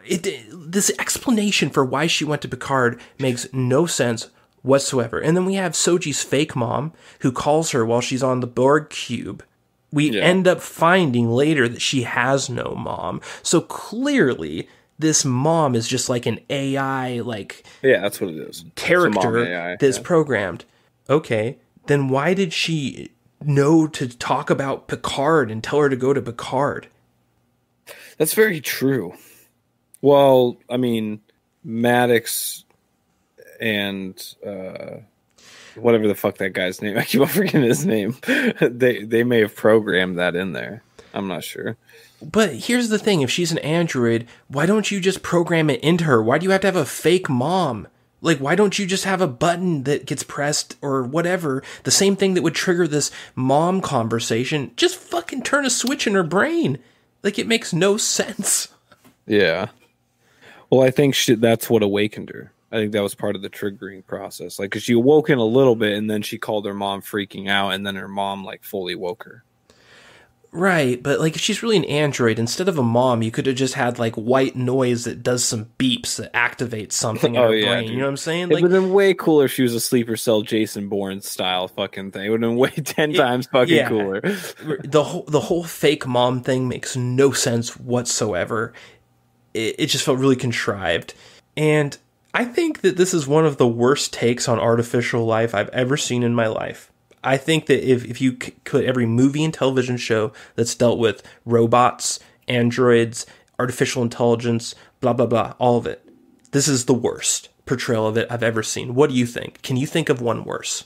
this explanation for why she went to Picard makes no sense whatsoever. And then we have Soji's fake mom who calls her while she's on the Borg cube. We end up finding later that she has no mom. So clearly this mom is just like an AI, that's what it is. Character that's programmed. Okay, then why did she know to talk about Picard and tell her to go to Picard? That's very true. Well, I mean, Maddox and whatever the fuck that guy's name, I keep on forgetting his name. They may have programmed that in there. I'm not sure. But here's the thing. If she's an android, why don't you just program it into her? Why do you have to have a fake mom? Like, why don't you just have a button that gets pressed or whatever? The same thing that would trigger this mom conversation. Just fucking turn a switch in her brain. Like, it makes no sense. Yeah. Well, I think that's what awakened her. I think that was part of the triggering process. Like, 'cause she awoke in a little bit, and then she called her mom freaking out, and then her mom, like, fully woke her. Right, but like if she's really an android, instead of a mom, you could have just had like white noise that does some beeps that activates something in her brain. Dude. You know what I'm saying? It would have been way cooler if she was a sleeper cell Jason Bourne style fucking thing. It would have been way 10 times fucking cooler. The whole fake mom thing makes no sense whatsoever. It just felt really contrived. And I think that this is one of the worst takes on artificial life I've ever seen in my life. I think that if you put every movie and television show that's dealt with robots, androids, artificial intelligence, blah, blah, blah, all of it, this is the worst portrayal of it I've ever seen. What do you think? Can you think of one worse?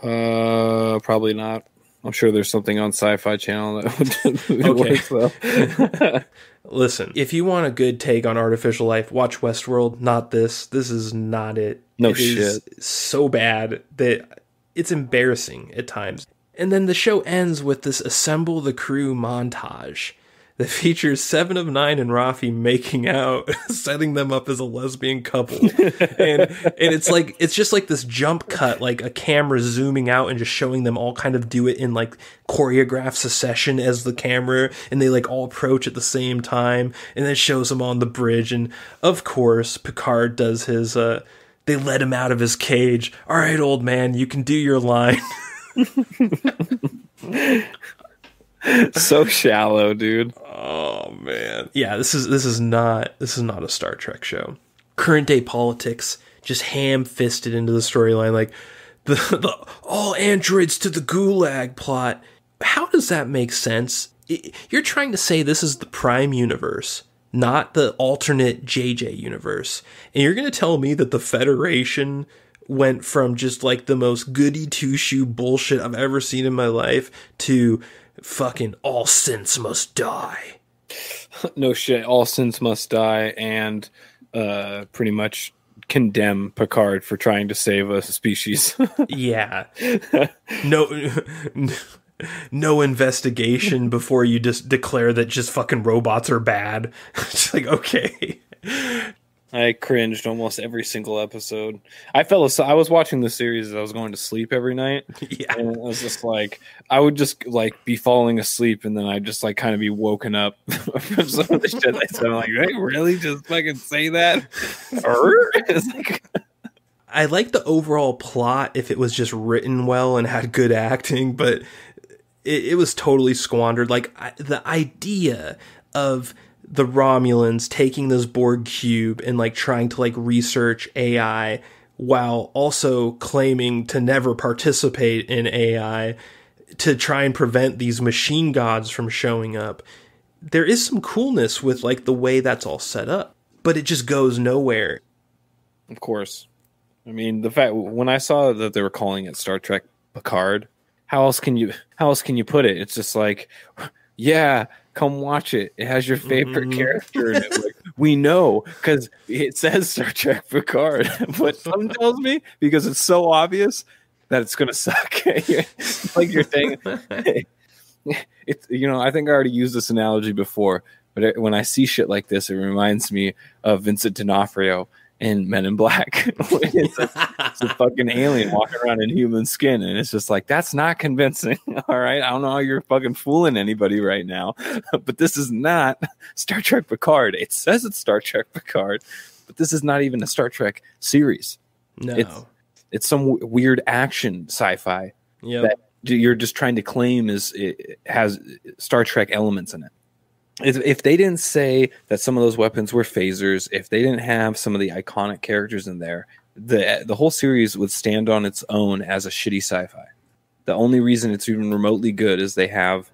Probably not. I'm sure there's something on Sci-Fi Channel that would work well. Listen, if you want a good take on artificial life, watch Westworld, not this. This is not it. No it shit. Is so bad that it's embarrassing at times. And then the show ends with this Assemble the Crew montage that features 7 of 9 and Rafi making out, setting them up as a lesbian couple. and it's just like this jump cut, like a camera zooming out and just showing them all kind of do it in like choreographed succession as the camera, and they like all approach at the same time, and then it shows them on the bridge. And of course, Picard does his, they let him out of his cage. All right, old man, you can do your line. So shallow, dude. Oh man. Yeah, this is not a Star Trek show. Current day politics just ham-fisted into the storyline, like the all androids to the gulag plot. How does that make sense? You're trying to say this is the Prime universe, not the alternate JJ universe. And you're going to tell me that the Federation went from just like the most goody two-shoe bullshit I've ever seen in my life to fucking all synths must die. No shit, all synths must die, and pretty much condemn Picard for trying to save a species. Yeah. No investigation before you just declare that just fucking robots are bad. It's like, okay. I cringed almost every single episode. I was watching the series as I was going to sleep every night. Yeah. And it was just like, I would just like be falling asleep, and then I'd just like kind of be woken up from some of the shit I said. I'm like, they really just fucking say that? It's like, I like the overall plot if it was just written well and had good acting, but it was totally squandered. Like the idea of the Romulans taking this Borg cube and like trying to like research AI while also claiming to never participate in AI to try and prevent these machine gods from showing up. There is some coolness with like the way that's all set up, but it just goes nowhere. Of course. I mean, the fact when I saw that they were calling it Star Trek Picard, how else can you put it? It's just like, yeah, come watch it. It has your favorite character in it. Like, we know because it says Star Trek Picard, but something tells me because it's so obvious that it's gonna suck. Like you're saying, it's I think I already used this analogy before, but when I see shit like this, it reminds me of Vincent D'Onofrio in Men in Black. It's a fucking alien walking around in human skin, and it's just like, that's not convincing. All right, I don't know how you're fucking fooling anybody right now, but this is not Star Trek Picard. It says it's Star Trek Picard, but this is not even a Star Trek series. No, it's some weird action sci-fi that you're just trying to claim it has Star Trek elements in it. If they didn't say that some of those weapons were phasers, if they didn't have some of the iconic characters in there, the whole series would stand on its own as a shitty sci-fi. The only reason it's even remotely good is they have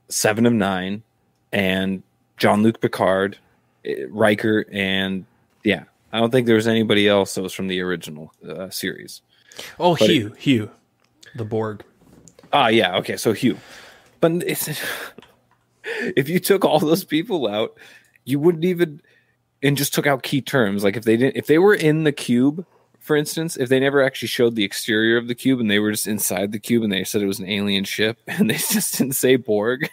7 of 9 and Jean-Luc Picard, Riker, and yeah, I don't think there was anybody else that was from the original series. Oh, but Hugh, the Borg. Ah, yeah, okay, so Hugh. But If you took all those people out, you wouldn't even, and just took out key terms. Like if they were in the cube, for instance, if they never actually showed the exterior of the cube and they were just inside the cube and they said it was an alien ship and they just didn't say Borg,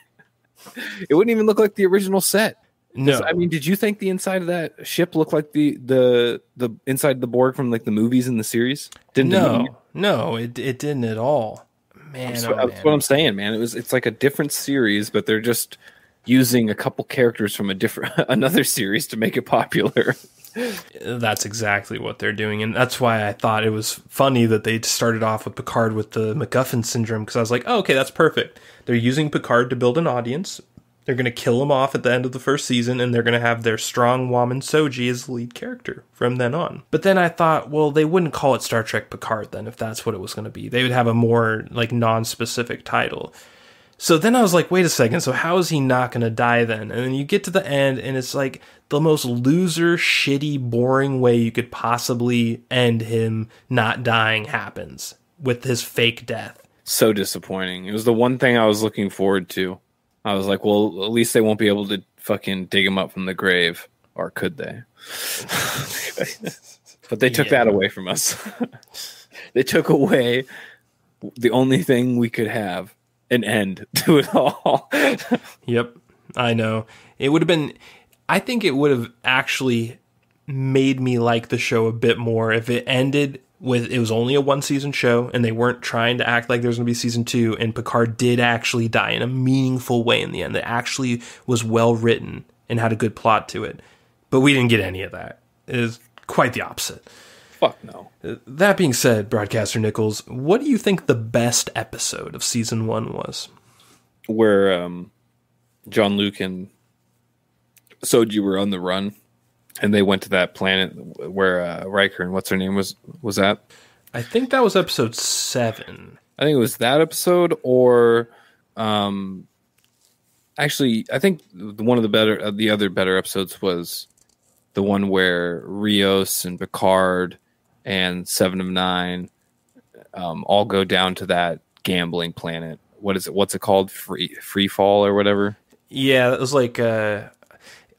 it wouldn't even look like the original set. No, I mean, did you think the inside of that ship looked like the inside of the Borg from like the movies in the series? No, it didn't at all. Man, that's what I'm saying, man. It's like a different series, but they're just using a couple characters from another series to make it popular. That's exactly what they're doing, and that's why I thought it was funny that they started off with Picard with the MacGuffin syndrome, because I was like, oh, okay, that's perfect. They're using Picard to build an audience. They're going to kill him off at the end of the first season, and they're going to have their strong woman Soji as the lead character from then on. But then I thought, well, they wouldn't call it Star Trek Picard then, if that's what it was going to be. They would have a more like non-specific title. So then I was like, wait a second, so how is he not going to die then? And then you get to the end, and it's like the most loser, shitty, boring way you could possibly end him not dying happens with his fake death. So disappointing. It was the one thing I was looking forward to. I was like, well, at least they won't be able to fucking dig him up from the grave. Or could they? But they took that away from us. They took away the only thing we could have, an end to it all. Yep, I know. It would have been... I think it would have actually made me like the show a bit more if it ended with, it was only a one-season show, and they weren't trying to act like there was going to be season 2, and Picard did actually die in a meaningful way in the end. That actually was well-written and had a good plot to it. But we didn't get any of that. It was quite the opposite. Fuck no. That being said, Broadcaster Nickels, what do you think the best episode of season 1 was? Where Jean-Luc and Soji were on the run. And they went to that planet where Riker and what's her name was at. I think that was episode 7. I think it was that episode, or actually, I think one of the other better episodes was the one where Rios and Picard and 7 of 9 all go down to that gambling planet. What is it? What's it called? Free Fall or whatever. Yeah, it was like.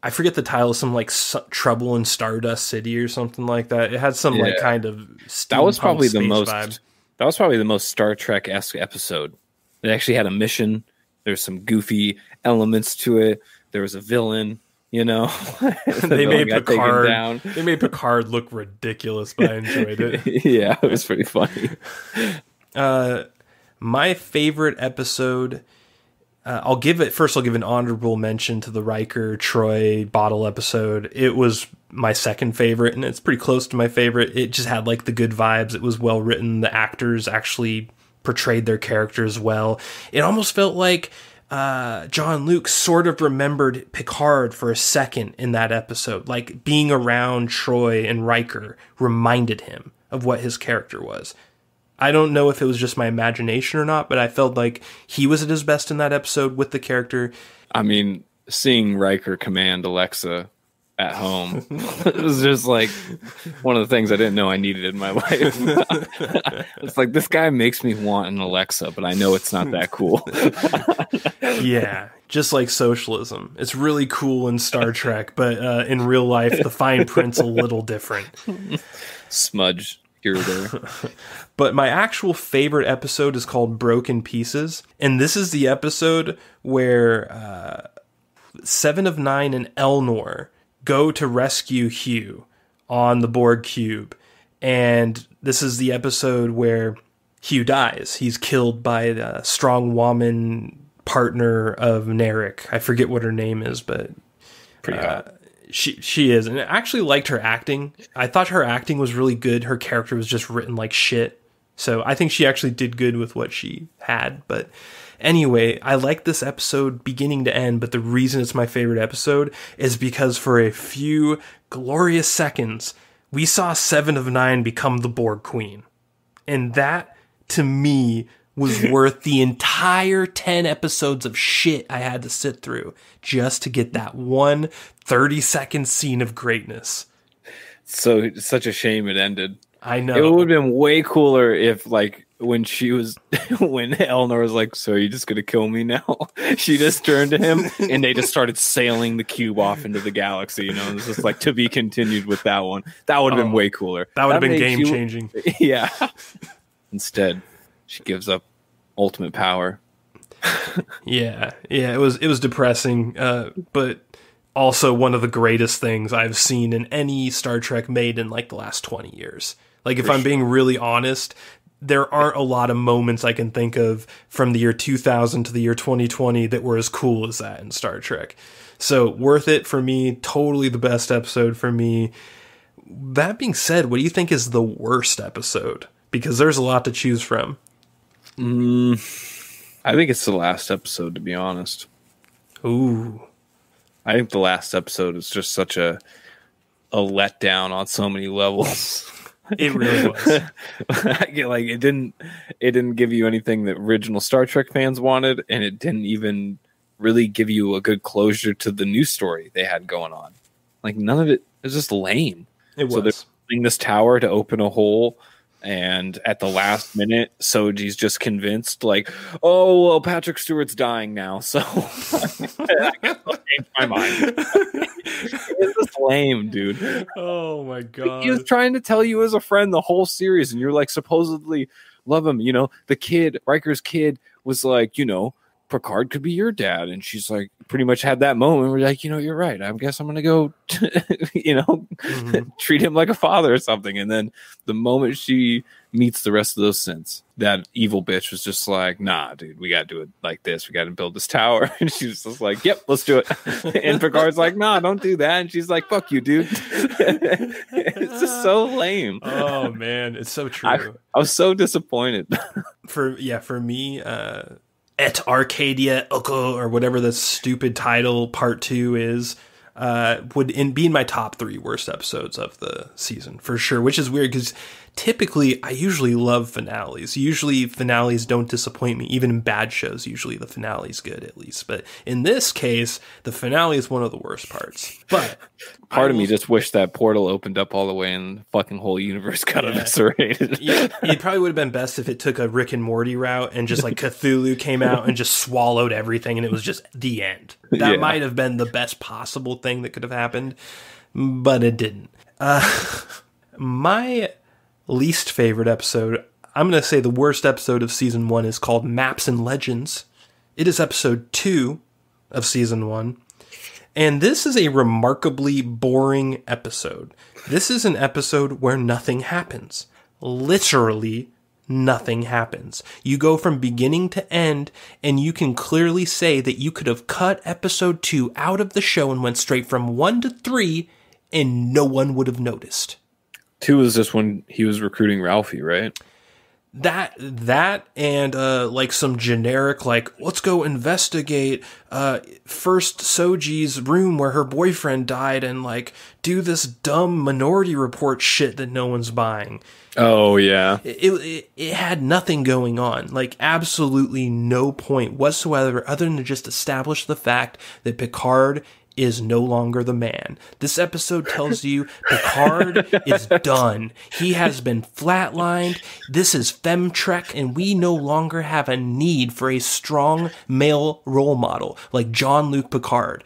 I forget the title, some like Trouble in Stardust City or something like that. It had some like kind of that was probably the most vibe. That was probably the most Star Trek-esque episode. It actually had a mission. There's some goofy elements to it. There was a villain, you know. They made Picard look ridiculous, but I enjoyed it. Yeah, it was pretty funny. My favorite episode. I'll give an honorable mention to the Riker Troy bottle episode. It was my second favorite, and it's pretty close to my favorite. It just had like the good vibes. It was well written. The actors actually portrayed their characters well. It almost felt like Jean-Luc sort of remembered Picard for a second in that episode. Like being around Troy and Riker reminded him of what his character was. I don't know if it was just my imagination or not, but I felt like he was at his best in that episode with the character. I mean, seeing Riker command Alexa at home, it was just like one of the things I didn't know I needed in my life. It's like, this guy makes me want an Alexa, but I know it's not that cool. Yeah, just like socialism. It's really cool in Star Trek, but in real life, the fine print's a little different. Smudge. Here or there. But my actual favorite episode is called Broken Pieces. And this is the episode where 7 of 9 and Elnor go to rescue Hugh on the Borg cube. And this is the episode where Hugh dies. He's killed by the strong woman partner of Narek. I forget what her name is, but pretty hot. She is, and I actually liked her acting. I thought her acting was really good. Her character was just written like shit. So I think she actually did good with what she had. But anyway, I like this episode beginning to end, but the reason it's my favorite episode is because for a few glorious seconds, we saw 7 of 9 become the Borg Queen. And that, to me, was worth the entire 10 episodes of shit I had to sit through just to get that one 30-second scene of greatness. So it's such a shame it ended. I know. It would have been way cooler if, like, when she was when Eleanor was like, "So you're just gonna kill me now?" She just turned to him, and they just started sailing the cube off into the galaxy. You know, and it's just like to be continued with that one. That would have been way cooler. That would have been game changing. Yeah. Instead, she gives up ultimate power. Yeah. It was depressing, but also one of the greatest things I've seen in any Star Trek made in like the last 20 years. Like, if I'm being really honest, there aren't a lot of moments I can think of from the year 2000 to the year 2020 that were as cool as that in Star Trek. So, worth it for me. Totally the best episode for me. That being said, what do you think is the worst episode? Because there's a lot to choose from. I think it's the last episode, to be honest. Ooh. I think the last episode is just such a letdown on so many levels. It really was. Like it didn't give you anything that original Star Trek fans wanted, and it didn't even really give you a good closure to the new story they had going on. Like none of it was just lame. It was. So they're building this tower to open a hole, and at the last minute, Soji's just convinced, like, "Oh well, Patrick Stewart's dying now, so I guess I'll change my mind." It's just lame, dude. Oh my god. He was trying to tell you as a friend the whole series, and you're like supposedly love him. You know, the kid, Riker's kid, was like, you know, Picard could be your dad, and she's like, pretty much had that moment where like, you know, you're right. I guess I'm gonna go, you know, treat him like a father or something. And then the moment she meets the rest of those synths, that evil bitch was just like, nah, dude, we gotta do it like this. We gotta build this tower. And she's just like, yep, let's do it. And Picard's like, nah, don't do that. And she's like, fuck you, dude. It's just so lame. Oh man, it's so true. I was so disappointed. For me, Et Arcadia Oko, or whatever the stupid title part 2 is, would be in my top 3 worst episodes of the season for sure, which is weird because typically I usually love finales. Usually finales don't disappoint me. Even in bad shows, usually the finale's good at least. But in this case, the finale is one of the worst parts. But part of me just wished that portal opened up all the way and the fucking whole universe got eviscerated. Yeah, it probably would have been best if it took a Rick and Morty route and just like Cthulhu came out and just swallowed everything and it was just the end. That might have been the best possible thing that could have happened, but it didn't. My least favorite episode, I'm going to say the worst episode of season 1 is called Maps and Legends. It is episode 2 of season 1. And this is a remarkably boring episode. This is an episode where nothing happens. Literally nothing happens. You go from beginning to end, and you can clearly say that you could have cut episode 2 out of the show and went straight from 1 to 3, and no one would have noticed. 2 was just when he was recruiting Ralphie, right? That and like some generic, like, let's go investigate first Soji's room where her boyfriend died and like do this dumb Minority Report shit that no one's buying. Oh yeah. It had nothing going on, like absolutely no point whatsoever other than to just establish the fact that Picard is no longer the man. This episode tells you Picard is done. He has been flatlined. This is Femtrek, and we no longer have a need for a strong male role model like Jean-Luc Picard.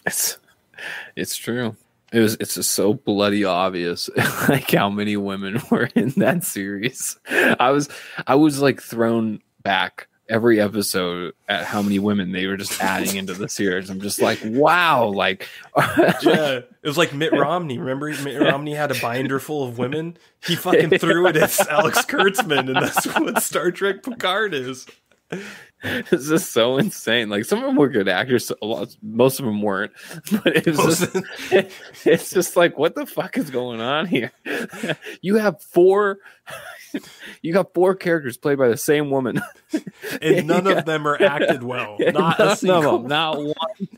It's true. It's just so bloody obvious, like how many women were in that series. I was like thrown back every episode at how many women they were just adding into the series. I'm just like, wow, like yeah, it was like Mitt Romney. Remember, Mitt Romney had a binder full of women. He fucking threw it at Alex Kurtzman, and that's what Star Trek Picard is. It's just so insane. Like some of them were good actors, most of them weren't. But it's just like, what the fuck is going on here? You have four characters played by the same woman, and none of them are acted well. Not a single. Not one.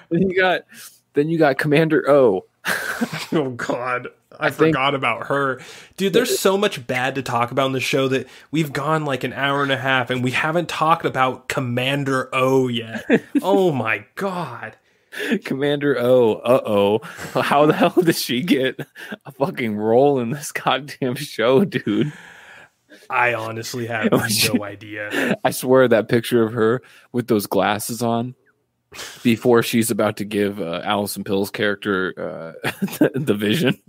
Then you got Commander O. Oh God, I forgot about her. Dude, there's so much bad to talk about in the show that we've gone like an hour and a half and we haven't talked about Commander O yet. Oh my God. Commander O. How the hell did she get a fucking role in this goddamn show, dude? I honestly have no idea. I swear that picture of her with those glasses on before she's about to give Alison Pill's character the vision.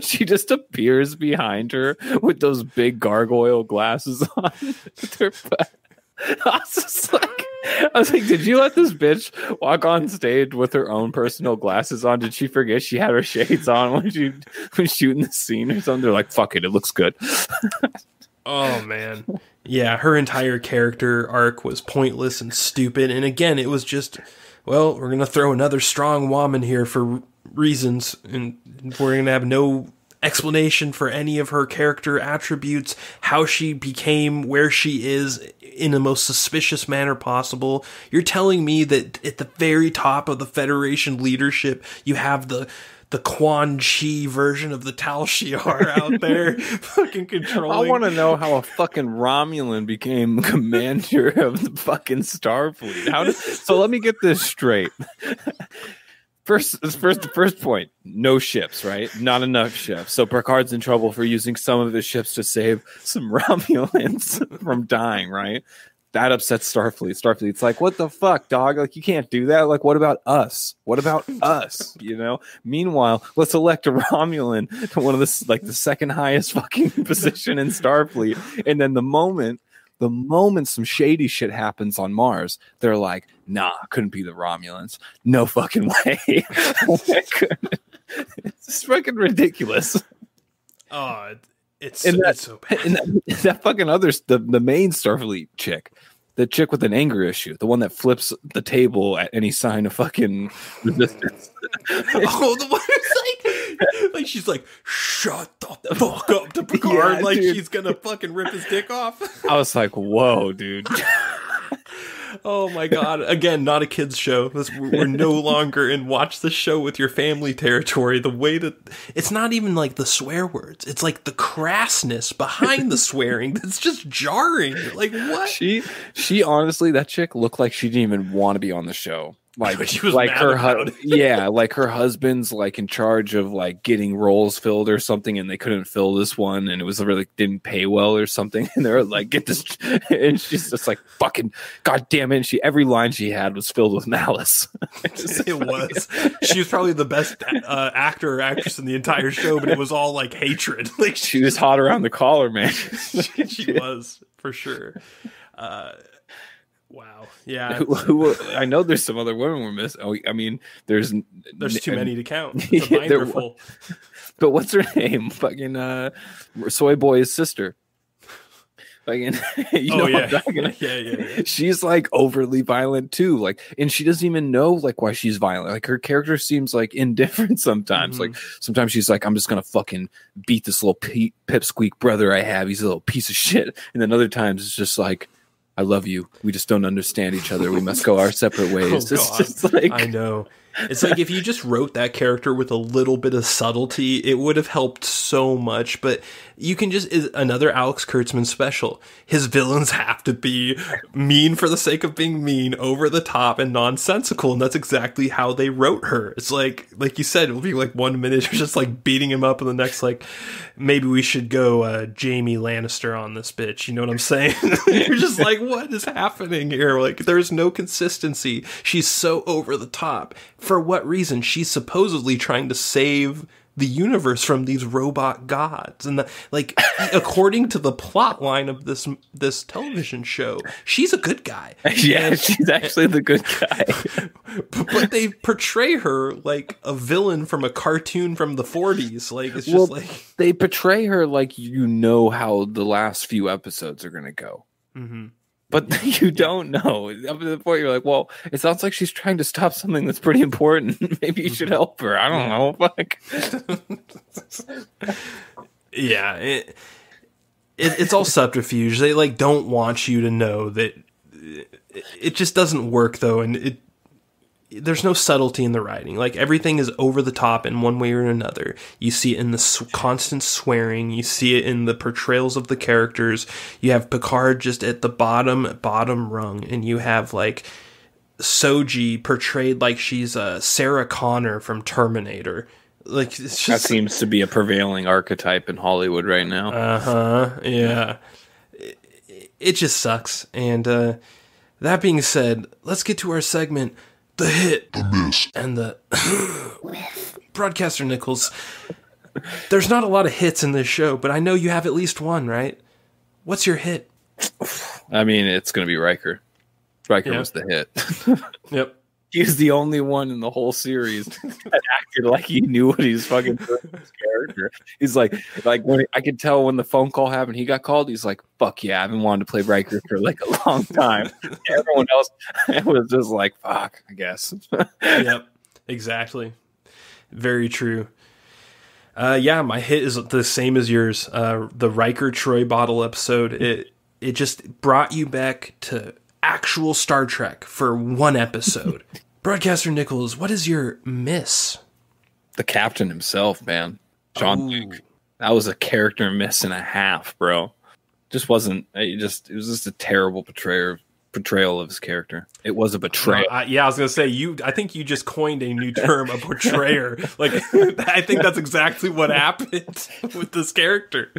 She just appears behind her with those big gargoyle glasses on. I was like, did you let this bitch walk on stage with her own personal glasses on? Did she forget she had her shades on when she was shooting the scene or something? They're like, fuck it looks good. Oh, man. Yeah, her entire character arc was pointless and stupid. And again, it was just, well, we're going to throw another strong woman here for reasons. And we're going to have no explanation for any of her character attributes, how she became where she is in the most suspicious manner possible. You're telling me that at the very top of the Federation leadership, you have the Quan Chi version of the Tal Shiar out there fucking controlling. I want to know how a fucking Romulan became commander of the fucking Starfleet. So let me get this straight. The first point, no ships, right? Not enough ships. So Picard's in trouble for using some of his ships to save some Romulans from dying, right? That upsets Starfleet. Starfleet's like, what the fuck, dog? Like, you can't do that. Like, what about us? What about us? You know? Meanwhile, let's elect a Romulan to one of the second highest fucking position in Starfleet. And then the moment some shady shit happens on Mars, they're like, nah, couldn't be the Romulans. No fucking way. It's just fucking ridiculous. Oh, it's so bad. And that fucking the main Starfleet chick, the chick with an anger issue, the one that flips the table at any sign of fucking resistance. Oh, the one who's like she's like, shut the fuck up to Picard, yeah, like dude. she's gonna fucking rip his dick off. I was like, whoa, dude. Oh my god. Again, not a kid's show. We're no longer in watch the show with your family territory. The way that it's not even like the swear words. It's like the crassness behind the swearing that's just jarring. Like, what? She honestly, that chick looked like she didn't even want to be on the show. Like she was like mad her about it. yeah, like her husband's like in charge of like getting roles filled or something, and they couldn't fill this one, and it was really didn't pay well or something, and they're like, get this, and she's just like, fucking god damn it, and every line she had was filled with malice. It was. She was probably the best actor or actress in the entire show, but it was all like hatred. Like she was hot around the collar, man. she was for sure. Wow. Yeah. I know there's some other women we're missing. Oh, I mean, there's too many to count. It's a binder full. But what's her name? Fucking Soy Boy's sister. Fucking, yeah. She's like overly violent too. Like, and she doesn't even know like why she's violent. Like her character seems like indifferent sometimes. Like sometimes she's like, I'm just gonna fucking beat this little pipsqueak brother I have. He's a little piece of shit. And then other times it's just like, I love you. We just don't understand each other. We must go our separate ways. Oh, it's just like, I know. It's like if you just wrote that character with a little bit of subtlety, it would have helped so much. But you can just, another Alex Kurtzman special. His villains have to be mean for the sake of being mean, over the top and nonsensical. And that's exactly how they wrote her. It's like you said, it'll be like 1 minute, you're just like beating him up, and the next, like, maybe we should go Jamie Lannister on this bitch. You know what I'm saying? You're just like, what is happening here? Like, there's no consistency. She's so over the top. For what reason? She's supposedly trying to save the universe from these robot gods, and according to the plot line of this television show, she's a good guy. Yeah, she's actually the good guy. But they portray her like a villain from a cartoon from the 40s. Like, it's just like they portray her like you know how the last few episodes are going to go. Mm-hmm. But you don't know. Up to the point you're like, well, it sounds like she's trying to stop something that's pretty important. Maybe you should help her. I don't know. Fuck. Yeah, it's all subterfuge. They like don't want you to know that. It just doesn't work though, and there's no subtlety in the writing. Like, everything is over the top in one way or another. You see it in the constant swearing. You see it in the portrayals of the characters. You have Picard just at the bottom rung, and you have like Soji portrayed like she's Sarah Connor from Terminator. Like, it's just, that seems to be a prevailing archetype in Hollywood right now. Yeah. it just sucks. And that being said, let's get to our segment, The Hit, The Miss, and the Broadcaster Nickels. There's not a lot of hits in this show, but I know you have at least one, right? What's your hit? I mean, it's going to be Riker. Riker was the hit. Yep. He's the only one in the whole series that acted like he knew what he was fucking doing with his character. He's like when I could tell when the phone call happened, he got called. He's like, "Fuck yeah, I've been wanting to play Riker for like a long time." Everyone else was just like, "Fuck," I guess. Yep, exactly. Very true. My hit is the same as yours. The Riker Troy bottle episode. It just brought you back to actual Star Trek for one episode. Broadcaster Nickels, what is your miss? The captain himself, man. Jean-Luc. That was a character miss and a half, bro. Just wasn't. It was just a terrible portrayal of his character. It was a betrayal. I was gonna say I think you just coined a new term, a portrayer. Like I think that's exactly what happened with this character.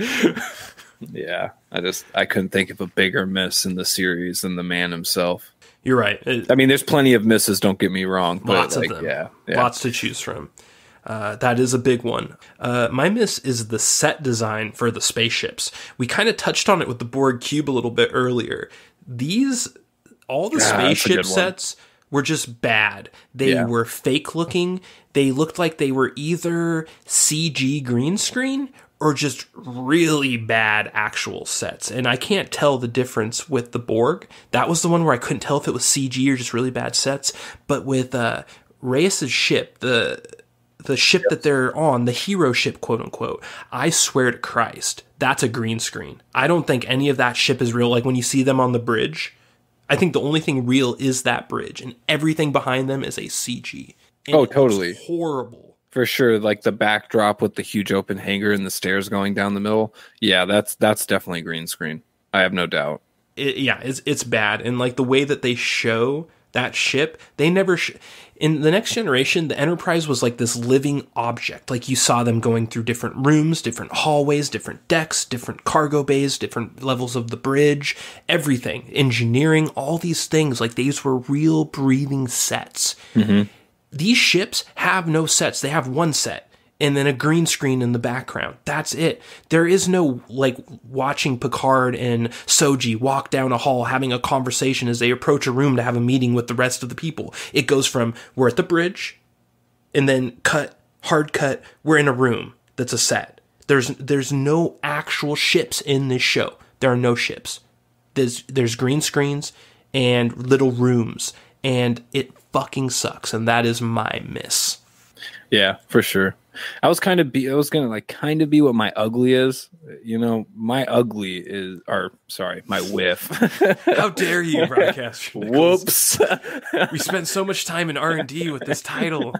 Yeah, I couldn't think of a bigger miss in the series than the man himself. You're right. I mean, there's plenty of misses, don't get me wrong. But lots of them. Yeah. Lots to choose from. That is a big one. My miss is the set design for the spaceships. We kind of touched on it with the Borg Cube a little bit earlier. All the spaceship sets were just bad. They were fake looking. They looked like they were either CG green screen or just really bad actual sets. And I can't tell the difference with the Borg. That was the one where I couldn't tell if it was CG or just really bad sets. But with Reyes' ship, the ship that they're on, the hero ship, quote unquote, I swear to Christ, that's a green screen. I don't think any of that ship is real. Like when you see them on the bridge, I think the only thing real is that bridge, and everything behind them is a CG. And totally. It's horrible. For sure, like the backdrop with the huge open hangar and the stairs going down the middle. Yeah, that's definitely green screen. I have no doubt. It's bad. And like the way that they show that ship, they never... in the Next Generation, the Enterprise was like this living object. Like you saw them going through different rooms, different hallways, different decks, different cargo bays, different levels of the bridge, everything. Engineering, all these things. Like these were real breathing sets. Mm-hmm. These ships have no sets. They have one set and then a green screen in the background. That's it. There is no like watching Picard and Soji walk down a hall having a conversation as they approach a room to have a meeting with the rest of the people. It goes from we're at the bridge and then hard cut, we're in a room that's a set. There's no actual ships in this show. There are no ships. There's green screens and little rooms, and it fucking sucks, and that is my miss. Yeah, for sure. I was gonna be what my ugly is. You know, my ugly is, my whiff. How dare you, Broadcaster Nickels? Whoops. We spent so much time in R&D with this title.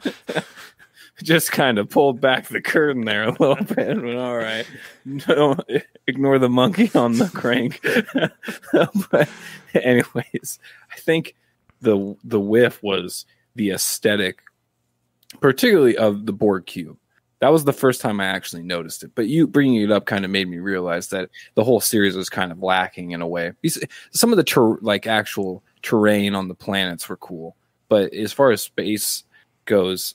Just kind of pulled back the curtain there a little bit, but all right. Don't ignore the monkey on the crank. But anyways, I think the whiff was the aesthetic, particularly of the Borg Cube. That was the first time I actually noticed it. But you bringing it up kind of made me realize that the whole series was kind of lacking in a way. Some of the actual terrain on the planets were cool, but as far as space goes,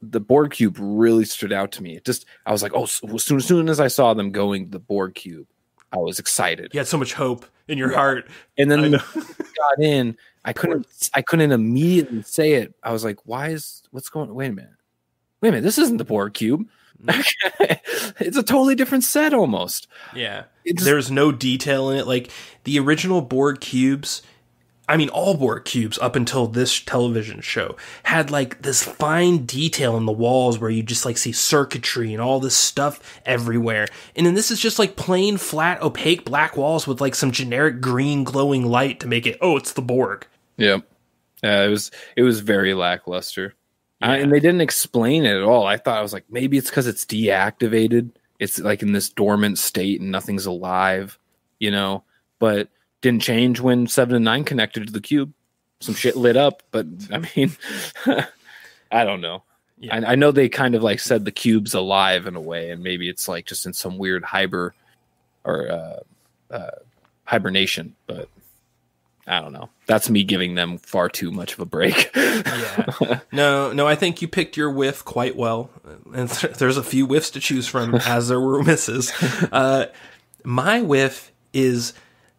the Borg Cube really stood out to me. I was like, as soon as I saw them going the Borg Cube, I was excited. You had so much hope in your heart. And then got in, I couldn't immediately say it. I was like, what's going on? Wait a minute, this isn't the Borg Cube. It's a totally different set almost. Yeah. There's no detail in it. Like the original Borg Cubes, I mean, all Borg Cubes up until this television show had like this fine detail in the walls where you just like see circuitry and all this stuff everywhere. And then this is just like plain, flat, opaque black walls with like some generic green glowing light to make it, it's the Borg. Yeah. It was very lackluster. Yeah. And they didn't explain it at all. I was like, maybe it's because it's deactivated. It's like in this dormant state and nothing's alive, you know, but didn't change when 7 and 9 connected to the cube. Some shit lit up, but I mean, I don't know. Yeah. I know they kind of like said the cube's alive in a way, and maybe it's like just in some weird hibernation, but I don't know. That's me giving them far too much of a break. Yeah. No, I think you picked your whiff quite well. And there's a few whiffs to choose from, as there were misses. My whiff is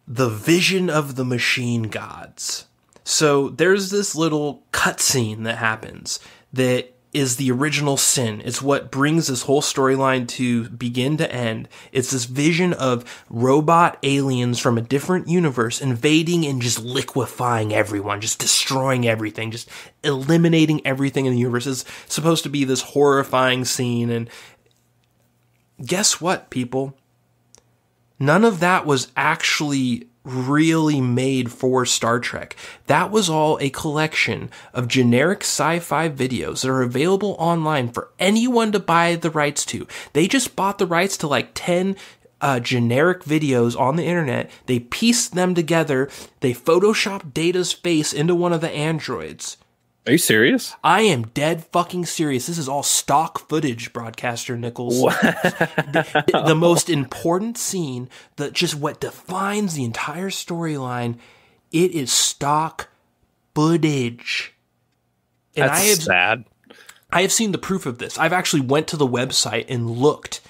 the vision of the machine gods. So there's this little cutscene that happens that is the original sin. It's what brings this whole storyline to begin to end. It's this vision of robot aliens from a different universe invading and just liquefying everyone, just destroying everything, just eliminating everything in the universe. It's supposed to be this horrifying scene. And guess what, people? None of that was actually really made for Star Trek. That was all a collection of generic sci-fi videos that are available online for anyone to buy the rights to. They just bought the rights to like 10 generic videos on the internet. They pieced them together. They photoshopped Data's face into one of the androids. Are you serious? I am dead fucking serious. This is all stock footage, Broadcaster Nickels. The most important scene, just what defines the entire storyline, it is stock footage. And That's sad. I have seen the proof of this. I've actually went to the website and looked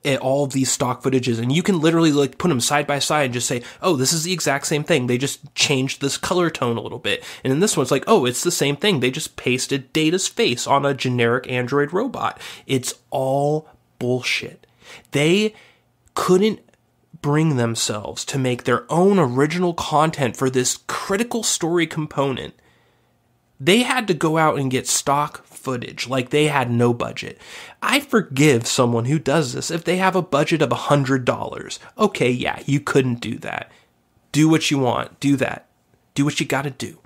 at all of these stock footages, and you can literally like put them side by side and just say, oh, this is the exact same thing. They just changed this color tone a little bit. And in this one, it's like, oh, it's the same thing. They just pasted Data's face on a generic android robot. It's all bullshit. They couldn't bring themselves to make their own original content for this critical story component. They had to go out and get stock footage like they had no budget. I forgive someone who does this if they have a budget of $100. Okay, yeah, you couldn't do that. Do what you want. Do that. Do what you gotta do.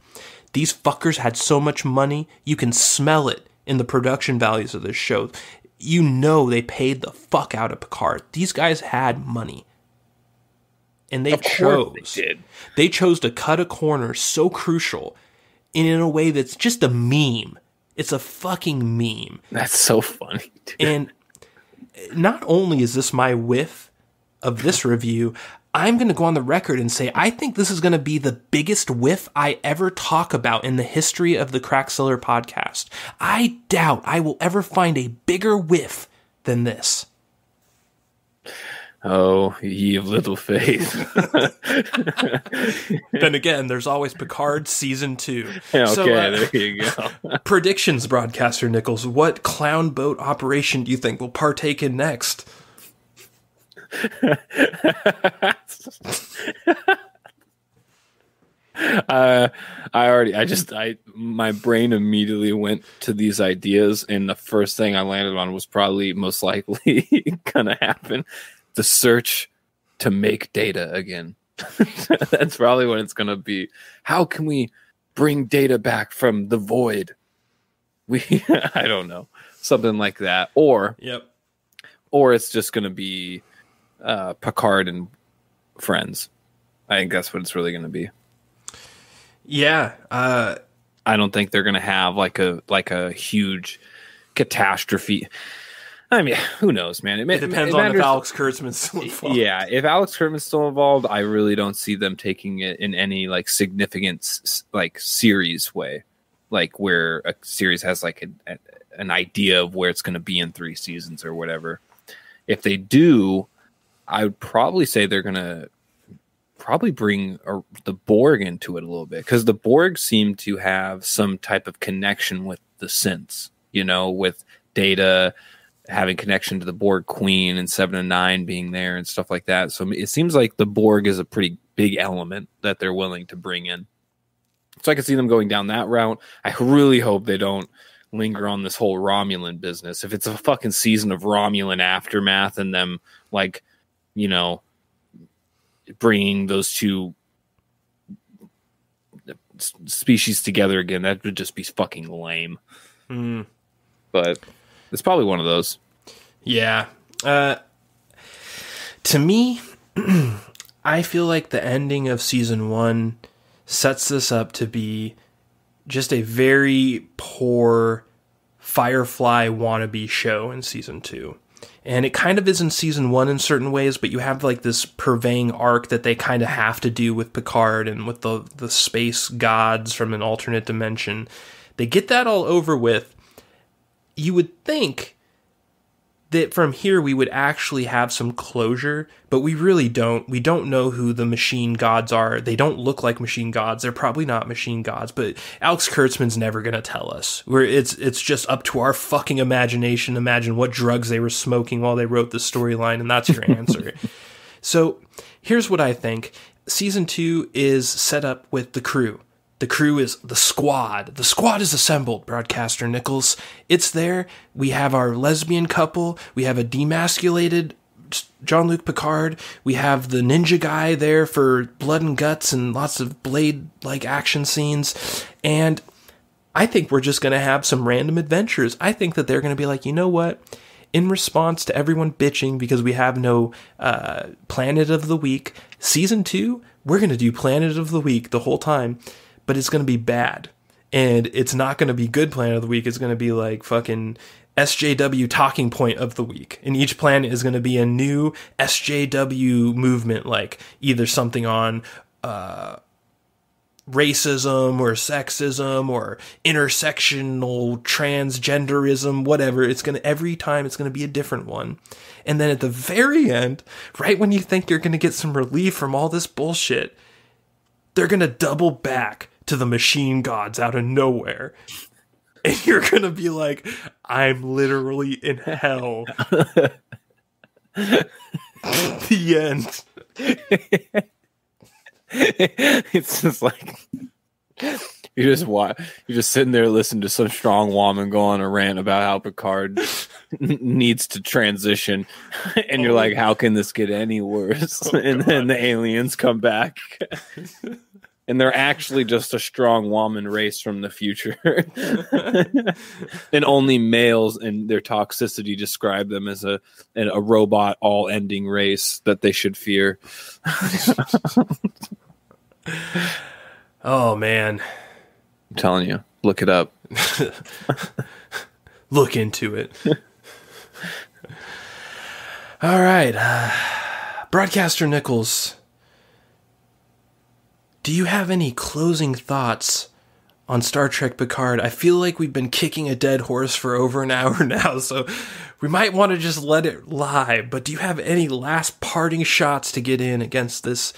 These fuckers had so much money, you can smell it in the production values of this show. You know they paid the fuck out of Picard. These guys had money. And they chose to cut a corner so crucial and in a way that's just a meme. It's a fucking meme. That's so funny, dude. And not only is this my whiff of this review, I'm going to go on the record and say I think this is going to be the biggest whiff I ever talk about in the history of the Crack Cellar Podcast. I doubt I will ever find a bigger whiff than this. Oh, ye of little faith. Then again, there's always Picard Season 2. Okay, so, there you go. Predictions, Broadcaster Nickels. What clown boat operation do you think we'll partake in next? My brain immediately went to these ideas, and the first thing I landed on was probably most likely gonna happen. The search to make Data again. That's probably what it's going to be. How can we bring Data back from the void? I don't know. Something like that. Or it's just going to be Picard and friends. I think that's what it's really going to be. Yeah. I don't think they're going to have like a huge catastrophe. I mean, who knows, man? It depends on if Alex Kurtzman's still involved. Yeah, if Alex Kurtzman's still involved, I really don't see them taking it in any like significant like series way, like where a series has like an idea of where it's going to be in 3 seasons or whatever. If they do, I would probably say they're going to probably bring the Borg into it a little bit, because the Borg seem to have some type of connection with the synths, with Data having connection to the Borg Queen and 7 and 9 being there and stuff like that. So it seems like the Borg is a pretty big element that they're willing to bring in. So I can see them going down that route. I really hope they don't linger on this whole Romulan business. If it's a fucking season of Romulan aftermath and them like, bringing those two species together again, that would just be fucking lame. But it's probably one of those. Yeah. To me, I feel like the ending of season 1 sets this up to be just a very poor Firefly wannabe show in season 2. And it kind of is in season 1 in certain ways, but you have like this purveying arc that they kind of have to do with Picard and with the space gods from an alternate dimension. They get that all over with. You would think that from here we would actually have some closure, but we really don't. We don't know who the machine gods are. They don't look like machine gods. They're probably not machine gods, but Alex Kurtzman's never going to tell us. It's just up to our fucking imagination. Imagine what drugs they were smoking while they wrote the storyline, and that's your answer. So here's what I think. Season 2 is set up with the crew. The crew is the squad. The squad is assembled, Broadcaster Nickels. It's there. We have our lesbian couple. We have a demasculated Jean-Luc Picard. We have the ninja guy there for blood and guts and lots of blade-like action scenes. And I think we're just going to have some random adventures. I think that they're going to be like, you know what? In response to everyone bitching because we have no Planet of the Week, Season 2, we're going to do Planet of the Week the whole time. But it's going to be bad. And it's not going to be good Planet of the Week. It's going to be like fucking SJW talking point of the week. And each planet is going to be a new SJW movement, like either something on racism or sexism or intersectional transgenderism, whatever. Every time it's going to be a different one. And then at the very end, right when you think you're going to get some relief from all this bullshit, they're going to double back to the machine gods out of nowhere. And you're going to be like, I'm literally in hell. The end. It's just like you're just sitting there listening to some strong woman go on a rant about how Picard needs to transition, and you're like, how can this get any worse? And then the aliens come back. And they're actually just a strong woman race from the future. And only males and their toxicity describe them as a robot all-ending race that they should fear. Oh, man. I'm telling you, look it up. Look into it. All right. Broadcaster Nickels, do you have any closing thoughts on Star Trek Picard? I feel like we've been kicking a dead horse for over an hour now, so we might want to just let it lie. But do you have any last parting shots to get in against this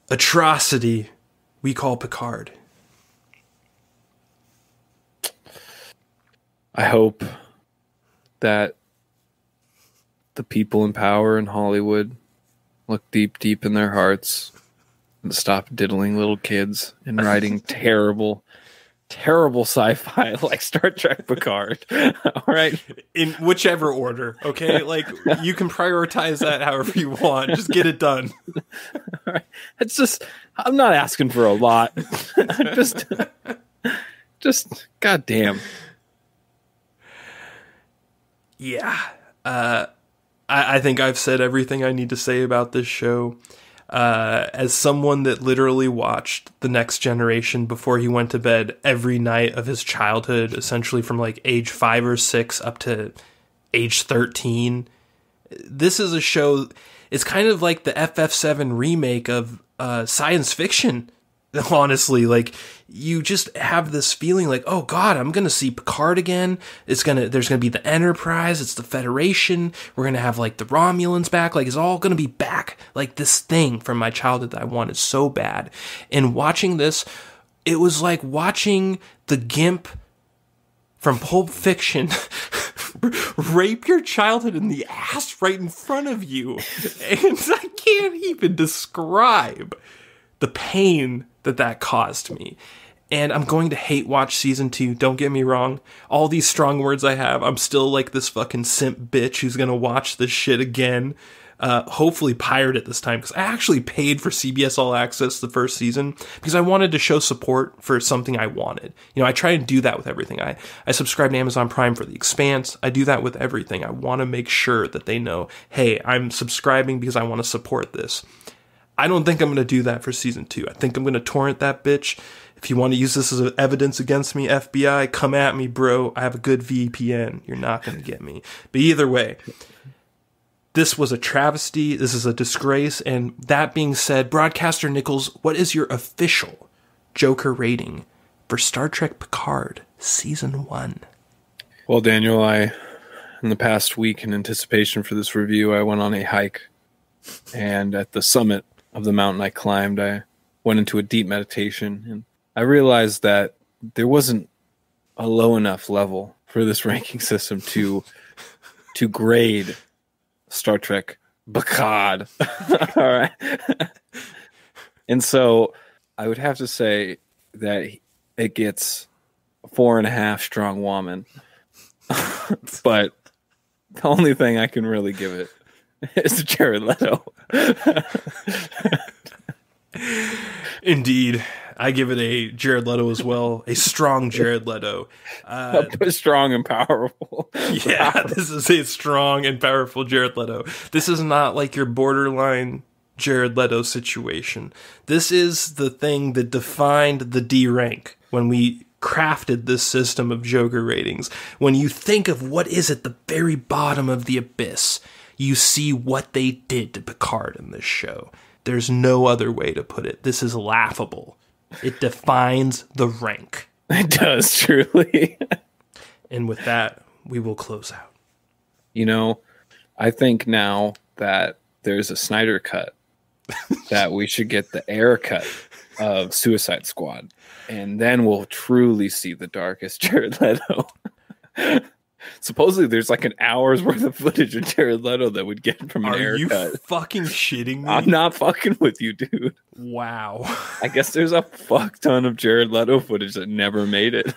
atrocity we call Picard? I hope that the people in power in Hollywood look deep, deep in their hearts and stop diddling little kids and writing terrible sci-fi like Star Trek Picard. All right. In whichever order, okay? Like, you can prioritize that however you want. Just get it done. All right. It's just, I'm not asking for a lot. just goddamn. Yeah. I think I've said everything I need to say about this show. As someone that literally watched The Next Generation before he went to bed every night of his childhood, essentially from like age 5 or 6 up to age 13, this is a show, it's kind of like the FF7 remake of science fiction. Honestly, like, you just have this feeling like, oh god, I'm gonna see Picard again. There's gonna be the Enterprise, it's the Federation, we're gonna have like the Romulans back, like it's all gonna be back, like this thing from my childhood that I wanted so bad. And watching this, it was like watching the Gimp from Pulp Fiction rape your childhood in the ass right in front of you. And I can't even describe the pain that caused me. And I'm going to hate watch season 2, don't get me wrong. All these strong words I have, I'm still like this fucking simp bitch who's gonna watch this shit again. Hopefully pirate it this time, because I actually paid for CBS All Access the first season because I wanted to show support for something I wanted. You know, I try and do that with everything. I subscribe to Amazon Prime for The Expanse. I do that with everything. I want to make sure that they know, hey, I'm subscribing because I want to support this. I don't think I'm going to do that for season 2. I think I'm going to torrent that bitch. If you want to use this as evidence against me, FBI, come at me, bro. I have a good VPN. You're not going to get me. But either way, This was a travesty. This is a disgrace. And that being said, Broadcaster Nickels, what is your official Joker rating for Star Trek Picard Season 1? Well, Daniel, in the past week, in anticipation for this review, I went on a hike. And at the summit of the mountain I climbed, I went into a deep meditation. And I realized that there wasn't a low enough level for this ranking system to grade Star Trek Picard. All right. And so I would have to say that it gets 4.5 strong woman. But the only thing I can really give it is Jared Leto. Indeed. I give it a Jared Leto as well. A strong Jared Leto. Strong and powerful. Yeah, this is a strong and powerful Jared Leto. This is not like your borderline Jared Leto situation. This is the thing that defined the D rank when we crafted this system of Joker ratings. When you think of what is at the very bottom of the abyss, you see what they did to Picard in this show. There's no other way to put it. This is laughable. It defines the rank. It does, truly. And with that, we will close out. You know, I think now that there's a Snyder cut, that we should get the air cut of Suicide Squad. And then we'll truly see the darkest Jared Leto. Supposedly there's like an hour's worth of footage of Jared Leto that would get from an air cut. Are you fucking shitting me? I'm not fucking with you, dude. Wow. I guess there's a fuck ton of Jared Leto footage that never made it.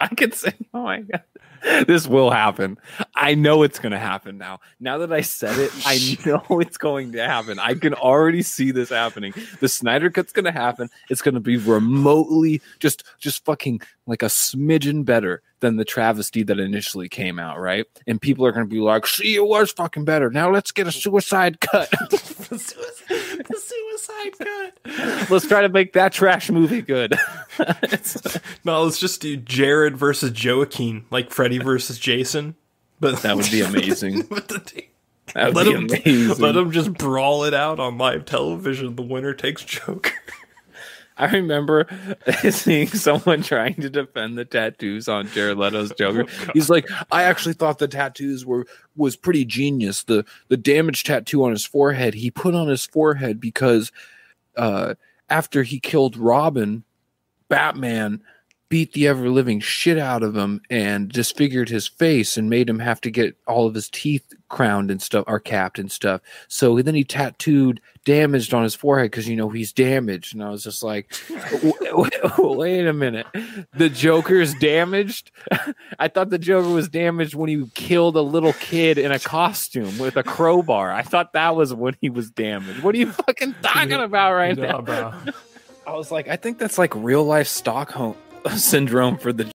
I could say, oh my God. This will happen. I know it's going to happen now. Now that I said it, I know it's going to happen. I can already see this happening. The Snyder Cut's going to happen. It's going to be remotely just fucking like a smidgen better than the travesty that initially came out, right? And people are going to be like, see, it was fucking better. Now let's get a suicide cut. The suicide cut. Let's try to make that trash movie good. No, let's just do Jared versus Joaquin, like Freddy versus Jason. But that would be amazing. Let them just brawl it out on live television. The winner takes Joker. I remember seeing someone trying to defend the tattoos on Jared Leto's Joker. Oh, he's like, I actually thought the tattoos was pretty genius. The damage tattoo on his forehead, he put on his forehead because after he killed Robin, Batman beat the ever-living shit out of him and disfigured his face and made him have to get all of his teeth crowned and stuff, or capped and stuff. So then he tattooed damaged on his forehead because, you know, he's damaged. And I was just like, wait a minute. The Joker's damaged? I thought the Joker was damaged when he killed a little kid in a costume with a crowbar. I thought that was when he was damaged. What are you fucking talking about right now? Bro. I was like, I think that's like real life Stockholm syndrome for the